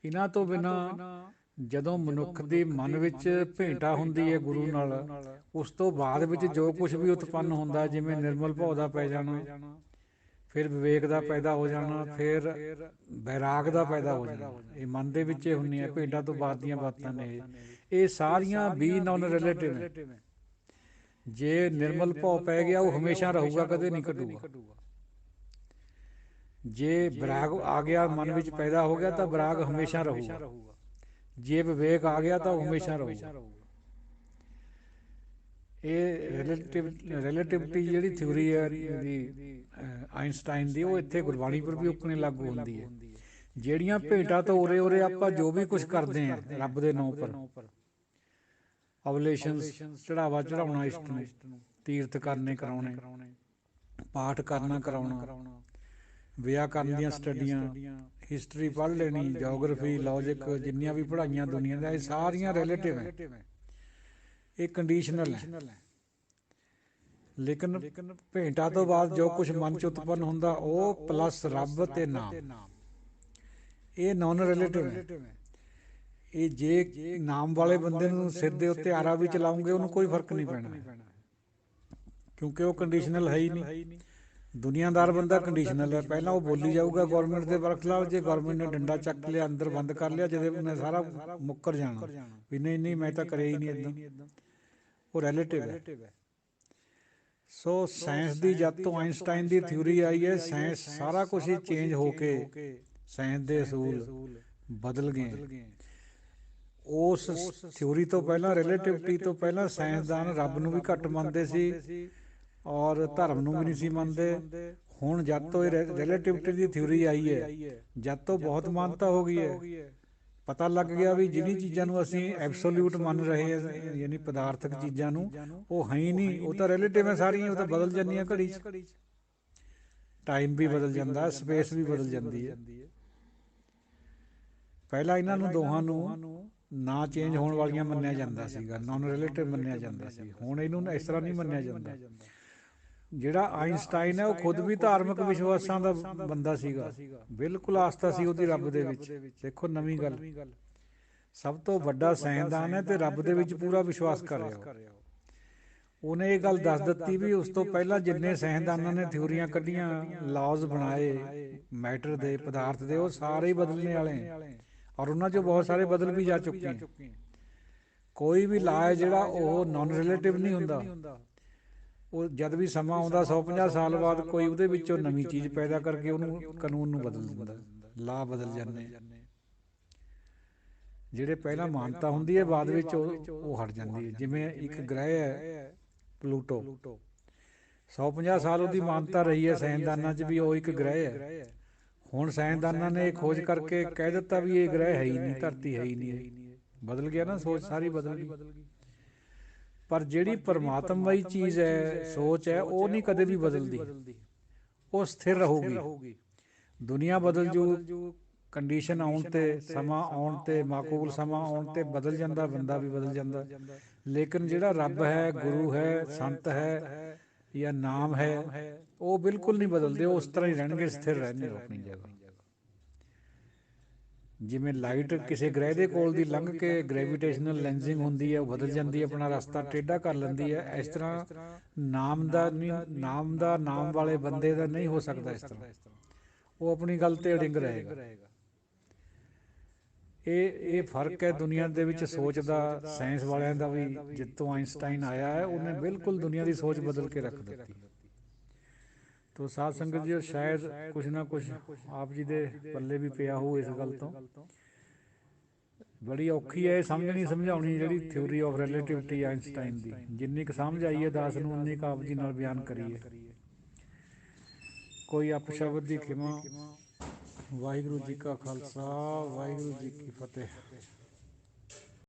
ਇਹਨਾਂ ਤੋਂ ਬਿਨਾਂ ਜਦੋਂ ਮਨੁੱਖ ਦੀ ਮਨ ਵਿੱਚ ਭੇਂਟਾ ਹੁੰਦੀ ਹੈ ਗੁਰੂ ਨਾਲ, ਉਸ ਤੋਂ ਬਾਅਦ ਵਿੱਚ ਜੋ ਕੁਛ ਵੀ ਉਤਪੰਨ ਹੁੰਦਾ, ਜਿਵੇਂ ਨਿਰਮਲ ਭਾਉ ਦਾ ਪੈ ਜਾਣਾ, ਫਿਰ ਵਿਵੇਕ ਦਾ ਪੈਦਾ ਹੋ ਜਾਣਾ, ਫਿਰ ਬੈਰਾਗ ਦਾ ਪੈਦਾ ਹੋ ਜਾਣਾ, ਇਹ ਮਨ ਦੇ ਵਿੱਚ ਹੁੰਦੀਆਂ ਭੇਡਾਂ ਤੋਂ ਬਾਅਦ ਦੀਆਂ ਬਾਤਾਂ ਨੇ। ਇਹ ਸਾਰੀਆਂ ਵੀ ਨੋਨ ਰਿਲੇਟਿਵ ਨੇ। ਜੇ ਨਿਰਮਲ ਭਾਉ ਪੈ ਗਿਆ, ਉਹ ਹਮੇਸ਼ਾ ਰਹੂਗਾ, ਕਦੇ ਨਹੀਂ ਘਟੂਗਾ। ਜੇ ਬੈਰਾਗ ਆ ਗਿਆ, ਮਨ ਵਿੱਚ ਪੈਦਾ ਹੋ ਗਿਆ, ਤਾਂ ਬੈਰਾਗ ਹਮੇਸ਼ਾ ਰਹੂਗਾ। ਜੇ ਵਿਵੇਕ ਆ ਗਿਆ, ਤਾਂ ਉਹ ਹਮੇਸ਼ਾ ਰਹੂਗਾ। ਇਹ ਰਿਲੇਟਿਵਿਟੀ ਜਿਹੜੀ ਥਿਊਰੀ ਹੈ ਇਹਦੀ ਆਇਨਸਟਾਈਨ ਦੀ, ਉਹ ਇੱਥੇ ਗੁਰਬਾਣੀ ਪਰ ਵੀ ਉਕਣੇ ਲਾਗੂ ਹੁੰਦੀ ਹੈ। ਜਿਹੜੀਆਂ ਭੇਟਾਂ ਤੋਂ ਉਰੇ ਉਰੇ ਆਪਾਂ ਜੋ ਵੀ ਕੁਛ ਕਰਦੇ ਹਾਂ ਰੱਬ ਦੇ ਨਾਂ ਪਰ, ਅਵਲੇਸ਼ਨਸ, ਚੜਾਵਾ ਚੜਾਉਣਾ ਇਸ਼ਟ ਨੂੰ, ਤੀਰਥ ਕਰਨੇ ਕਰਾਉਣੇ, ਪਾਠ ਕਰਨਾ ਕਰਾਉਣਾ, ਵਿਆਕਰਨ ਦੀਆਂ ਸਟੱਡੀਆਂ, ਹਿਸਟਰੀ ਪੜ੍ਹ ਲੈਣੀ, ਜੋਗਰਾਫੀ, ਲੌਜਿਕ, ਜਿੰਨੀਆਂ ਵੀ ਪੜ੍ਹਾਈਆਂ ਦੁਨੀਆ ਦੀਆਂ, ਇਹ ਸਾਰੀਆਂ ਰਿਲੇਟਿਵ ਹੈ। ਇਹ ਕੰਡੀਸ਼ਨਲ ਹੈ। ਲੇਕਿਨ ਭੇਂਟਾ ਤੋਂ ਬਾਅਦ ਜੋ ਕੁਛ ਮਨ 'ਚ ਉਤਪੰਨ ਹੁੰਦਾ, ਉਹ ਪਲੱਸ ਰੱਬ ਤੇ ਨਾਮ, ਇਹ ਨੋਨ ਰਿਲੇਟਿਵ ਹੈ। ਇਹ ਜੇ ਨਾਮ ਵਾਲੇ ਬੰਦੇ ਨੂੰ ਸਿਰ ਦੇ ਉੱਤੇ ਆਰਾ ਵੀ ਚਲਾਉਂਗੇ, ਉਹਨੂੰ ਕੋਈ ਫਰਕ ਨਹੀਂ ਪੈਣਾ, ਕਿਉਂਕਿ ਉਹ ਕੰਡੀਸ਼ਨਲ ਹੈ ਹੀ ਨਹੀਂ। ਦੁਨੀਆਦਾਰ ਬੰਦਾ ਕੰਡੀਸ਼ਨਲ ਹੈ। ਪਹਿਲਾਂ ਉਹ ਬੋਲੀ ਜਾਊਗਾ ਗੌਰਮੈਂਟ ਦੇ ਵਰਖਲਾਫ, ਜੇ ਗੌਰਮੈਂਟ ਨੇ ਡੰਡਾ ਚੱਕ ਲਿਆ, ਅੰਦਰ ਬੰਦ ਕਰ ਲਿਆ, ਜਦੇ ਉਹਨੇ ਸਾਰਾ ਮੁੱਕਰ ਜਾਣਾ ਵੀ ਨਹੀਂ ਨਹੀਂ ਮੈਂ ਤਾਂ ਕਰਿਆ ਹੀ ਨਹੀਂ ਇੱਦਾਂ। ਉਹ ਰਿਲੇਟਿਵ ਹੈ। ਸੋ ਸਾਇੰਸ ਦੀ ਜਦ ਤੋਂ ਆਇਨਸਟਾਈਨ ਦੀ ਥਿਊਰੀ ਆਈ ਹੈ, ਸਾਇੰਸ ਸਾਰਾ ਕੁਛ ਹੀ ਚੇਂਜ ਹੋ ਕੇ ਸਾਇੰਸ ਦੇ ਅਸੂਲ ਬਦਲ ਗਏ। ਉਸ ਥਿਊਰੀ ਤੋਂ ਪਹਿਲਾਂ, ਰਿਲੇਟਿਵਿਟੀ ਤੋਂ ਪਹਿਲਾਂ, ਸਾਇੰਸਦਾਨ ਰੱਬ ਨੂੰ ਵੀ ਘੱਟ ਮੰਨਦੇ ਸੀ ਔਰ ਧਰਮ ਨੂੰ ਵੀ ਨਹੀਂ ਸੀ ਮੰਨਦੇ। ਹੁਣ ਜਦ ਤੋਂ ਇਹ ਰਿਲੇਟਿਵਿਟੀ ਦੀ ਥਿਊਰੀ ਆਈ ਹੈ, ਜਦ ਤੋਂ ਬਹੁਤ ਮਾਨਤਾ ਹੋ ਗਈ ਹੈ। ਪਤਾ ਲੱਗ ਗਿਆ ਵੀ ਜਿਹੜੀ ਚੀਜ਼ਾਂ ਨੂੰ ਅਸੀਂ ਐਬਸੋਲਿਊਟ ਮੰਨ ਰਹੇ ਹਾਂ, ਯਾਨੀ ਪਦਾਰਥਕ ਚੀਜ਼ਾਂ ਨੂੰ, ਉਹ ਹੈ ਹੀ ਨਹੀਂ, ਉਹ ਤਾਂ ਰਿਲੇਟਿਵ ਹੈ ਸਾਰੀਆਂ, ਉਹ ਤਾਂ ਬਦਲ ਜਾਂਦੀਆਂ ਘੜੀ 'ਚ। ਟਾਈਮ ਵੀ ਬਦਲ ਜਾਂਦਾ, ਸਪੇਸ ਵੀ ਬਦਲ ਜਾਂਦੀ ਹੈ। ਪਹਿਲਾਂ ਇਹਨਾਂ ਨੂੰ ਦੋਹਾਂ ਨੂੰ ਨਾ ਚੇਂਜ ਹੋਣ ਵਾਲੀਆਂ ਮੰਨਿਆ ਜਾਂਦਾ ਸੀਗਾ, ਨੋਨ ਰਿਲੇਟਿਵ ਮੰਨਿਆ ਜਾਂਦਾ ਸੀ। ਹੁਣ ਇਹਨੂੰ ਇਸ ਤਰ੍ਹਾਂ ਨਹੀਂ ਮੰਨਿਆ ਜਾਂਦਾ। ਜਿਹੜਾ ਆਇਨਸਟਾਈਨ ਹੈ, ਉਹ ਖੁਦ ਵੀ ਧਾਰਮਿਕ ਵਿਸ਼ਵਾਸਾਂ ਦਾ ਬੰਦਾ ਸੀਗਾ, ਬਿਲਕੁਲ ਆਸਥਾ ਸੀ ਉਹਦੀ ਰੱਬ ਦੇ ਵਿੱਚ। ਦੇਖੋ ਨਵੀਂ ਗੱਲ, ਸਭ ਤੋਂ ਵੱਡਾ ਸਾਇੰਸਦਾਨ ਹੈ ਤੇ ਰੱਬ ਦੇ ਵਿੱਚ ਪੂਰਾ ਵਿਸ਼ਵਾਸ ਕਰ ਰਿਹਾ। ਉਹਨੇ ਇਹ ਗੱਲ ਦੱਸ ਦਿੱਤੀ ਵੀ ਉਸ ਤੋਂ ਪਹਿਲਾਂ ਜਿੰਨੇ ਸਾਇੰਸਦਾਨਾਂ ਨੇ ਥਿਊਰੀਆਂ ਕੱਢੀਆਂ, ਲਾਜ਼ ਬਣਾਏ ਮੈਟਰ ਦੇ, ਪਦਾਰਥ ਦੇ, ਉਹ ਸਾਰੇ ਹੀ ਬਦਲਣੇ ਵਾਲੇ ਹੈ ਔਰ ਉਹਨਾਂ 'ਚੋਂ ਬਹੁਤ ਸਾਰੇ ਬਦਲ ਵੀ ਜਾ ਚੁੱਕੇ ਹੈ। ਕੋਈ ਵੀ ਲਾ ਹੈ ਜਿਹੜਾ ਉਹ ਨੋਨ ਰਿਲੇਟਿਵ ਨਹੀਂ ਹੁੰਦਾ। ਉਹ ਜਦ ਵੀ ਸਮਾਂ ਆਉਂਦਾ 150 ਸਾਲ ਬਾਅਦ ਕੋਈ ਉਹਦੇ ਵਿੱਚੋਂ ਨਵੀਂ ਚੀਜ਼ ਪੈਦਾ ਕਰਕੇ ਉਹਨੂੰ ਕਾਨੂੰਨ ਨੂੰ ਬਦਲ ਦਿੰਦਾ, ਲਾਅ ਬਦਲ ਜਾਂਦੇ। ਜਿਹੜੇ ਪਹਿਲਾਂ ਮਾਨਤਾ ਹੁੰਦੀ ਹੈ ਬਾਅਦ ਵਿੱਚ ਉਹ ਹਟ ਜਾਂਦੀ ਹੈ। ਜਿਵੇਂ ਇੱਕ ਗ੍ਰਹਿ ਹੈ ਪਲੂਟੋ, 150 ਸਾਲ ਉਹਦੀ ਮਾਨਤਾ ਰਹੀ ਹੈ ਸਾਇੰਸਦਾਨਾਂ 'ਚ ਵੀ ਉਹ ਇੱਕ ਗ੍ਰਹਿ ਹੈ। ਹੁਣ ਸਾਇੰਸਦਾਨਾਂ ਨੇ ਇਹ ਖੋਜ ਕਰਕੇ ਕਹਿ ਦਿੱਤਾ ਵੀ ਇਹ ਗ੍ਰਹਿ ਹੈ ਹੀ ਨਹੀਂ, ਧਰਤੀ ਹੈ ਹੀ ਨਹੀਂ। ਬਦਲ ਗਿਆ ਨਾ, ਸੋਚ ਸਾਰੀ ਬਦਲ ਗਈ। ਪਰ ਜਿਹੜੀ ਪਰਮਾਤਮਾਈ ਚੀਜ਼ ਹੈ, ਸੋਚ ਹੈ, ਉਹ ਨਹੀਂ ਕਦੇ ਵੀ ਬਦਲਦੀ, ਉਹ ਸਥਿਰ ਰਹੂਗੀ। ਦੁਨੀਆ ਬਦਲ ਜੂ, ਕੰਡੀਸ਼ਨ ਆਉਣ 'ਤੇ, ਸਮਾਂ ਆਉਣ 'ਤੇ, ਮਾਕੂਲ ਸਮਾਂ ਆਉਣ 'ਤੇ ਬਦਲ ਜਾਂਦਾ, ਬੰਦਾ ਵੀ ਬਦਲ ਜਾਂਦਾ। ਲੇਕਿਨ ਜਿਹੜਾ ਰੱਬ ਹੈ, ਗੁਰੂ ਹੈ, ਸੰਤ ਹੈ ਜਾਂ ਨਾਮ ਹੈ, ਉਹ ਬਿਲਕੁਲ ਨਹੀਂ ਬਦਲਦੇ, ਉਹ ਉਸ ਤਰ੍ਹਾਂ ਹੀ ਰਹਿਣਗੇ, ਸਥਿਰ ਰਹਿਣਗੇ ਆਪਣੀ ਜਗ੍ਹਾ। ਜਿਵੇਂ ਲਾਈਟ ਕਿਸੇ ਗ੍ਰਹਿ ਦੇ ਕੋਲ ਦੀ ਲੰਘ ਕੇ ਗ੍ਰੈਵੀਟੇਸ਼ਨਲ ਲੈਂਸਿੰਗ ਹੁੰਦੀ ਹੈ, ਉਹ ਬਦਲ ਜਾਂਦੀ ਹੈ, ਆਪਣਾ ਰਸਤਾ ਟੇਢਾ ਕਰ ਲੈਂਦੀ ਹੈ। ਇਸ ਤਰ੍ਹਾਂ ਨਾਮ ਦਾ ਨਾਮ ਵਾਲੇ ਬੰਦੇ ਦਾ ਨਹੀਂ ਹੋ ਸਕਦਾ ਇਸ ਤਰ੍ਹਾਂ, ਉਹ ਆਪਣੀ ਗੱਲ 'ਤੇ ਅੜਿੰਗ ਰਹੇਗਾ। ਇਹ ਫਰਕ ਹੈ ਦੁਨੀਆ ਦੇ ਵਿੱਚ ਸੋਚ ਦਾ। ਸਾਇੰਸ ਵਾਲਿਆਂ ਦਾ ਵੀ, ਜਿੱਥੋਂ ਆਇਨਸਟਾਈਨ ਆਇਆ ਹੈ, ਉਹਨੇ ਬਿਲਕੁਲ ਦੁਨੀਆ ਦੀ ਸੋਚ ਬਦਲ ਕੇ ਰੱਖ ਦਿੱਤੀ। ਤੋ ਸਾਧ ਸੰਗਤ ਜੀ, ਸ਼ਾਇਦ ਕੁਛ ਨਾ ਕੁਛ ਆਪ ਜੀ ਦੇ ਪੱਲੇ ਵੀ ਪਿਆ ਹੋਊ ਇਸ ਗੱਲ ਤੋਂ। ਬੜੀ ਔਖੀ ਹੈ ਇਹ ਸਮਝਣੀ ਸਮਝਾਉਣੀ, ਜਿਹੜੀ ਥਿਊਰੀ ਆਫ ਰਿਲੇਟਿਵਿਟੀ ਆਇਨਸਟਾਈਨ ਦੀ। ਜਿੰਨੀ ਕੁ ਸਮਝ ਆਈ ਹੈ ਦਾਸ ਨੂੰ, ਉਨੀ ਕੁ ਆਪ ਜੀ ਨਾਲ ਬਿਆਨ ਕਰੀਏ। ਕੋਈ ਅਪਸ਼ਬਦ ਦੀ ਖਿਮਾ। ਵਾਹਿਗੁਰੂ ਜੀ ਕਾ ਖਾਲਸਾ, ਵਾਹਿਗੁਰੂ ਜੀ ਕੀ ਫਤਿਹ।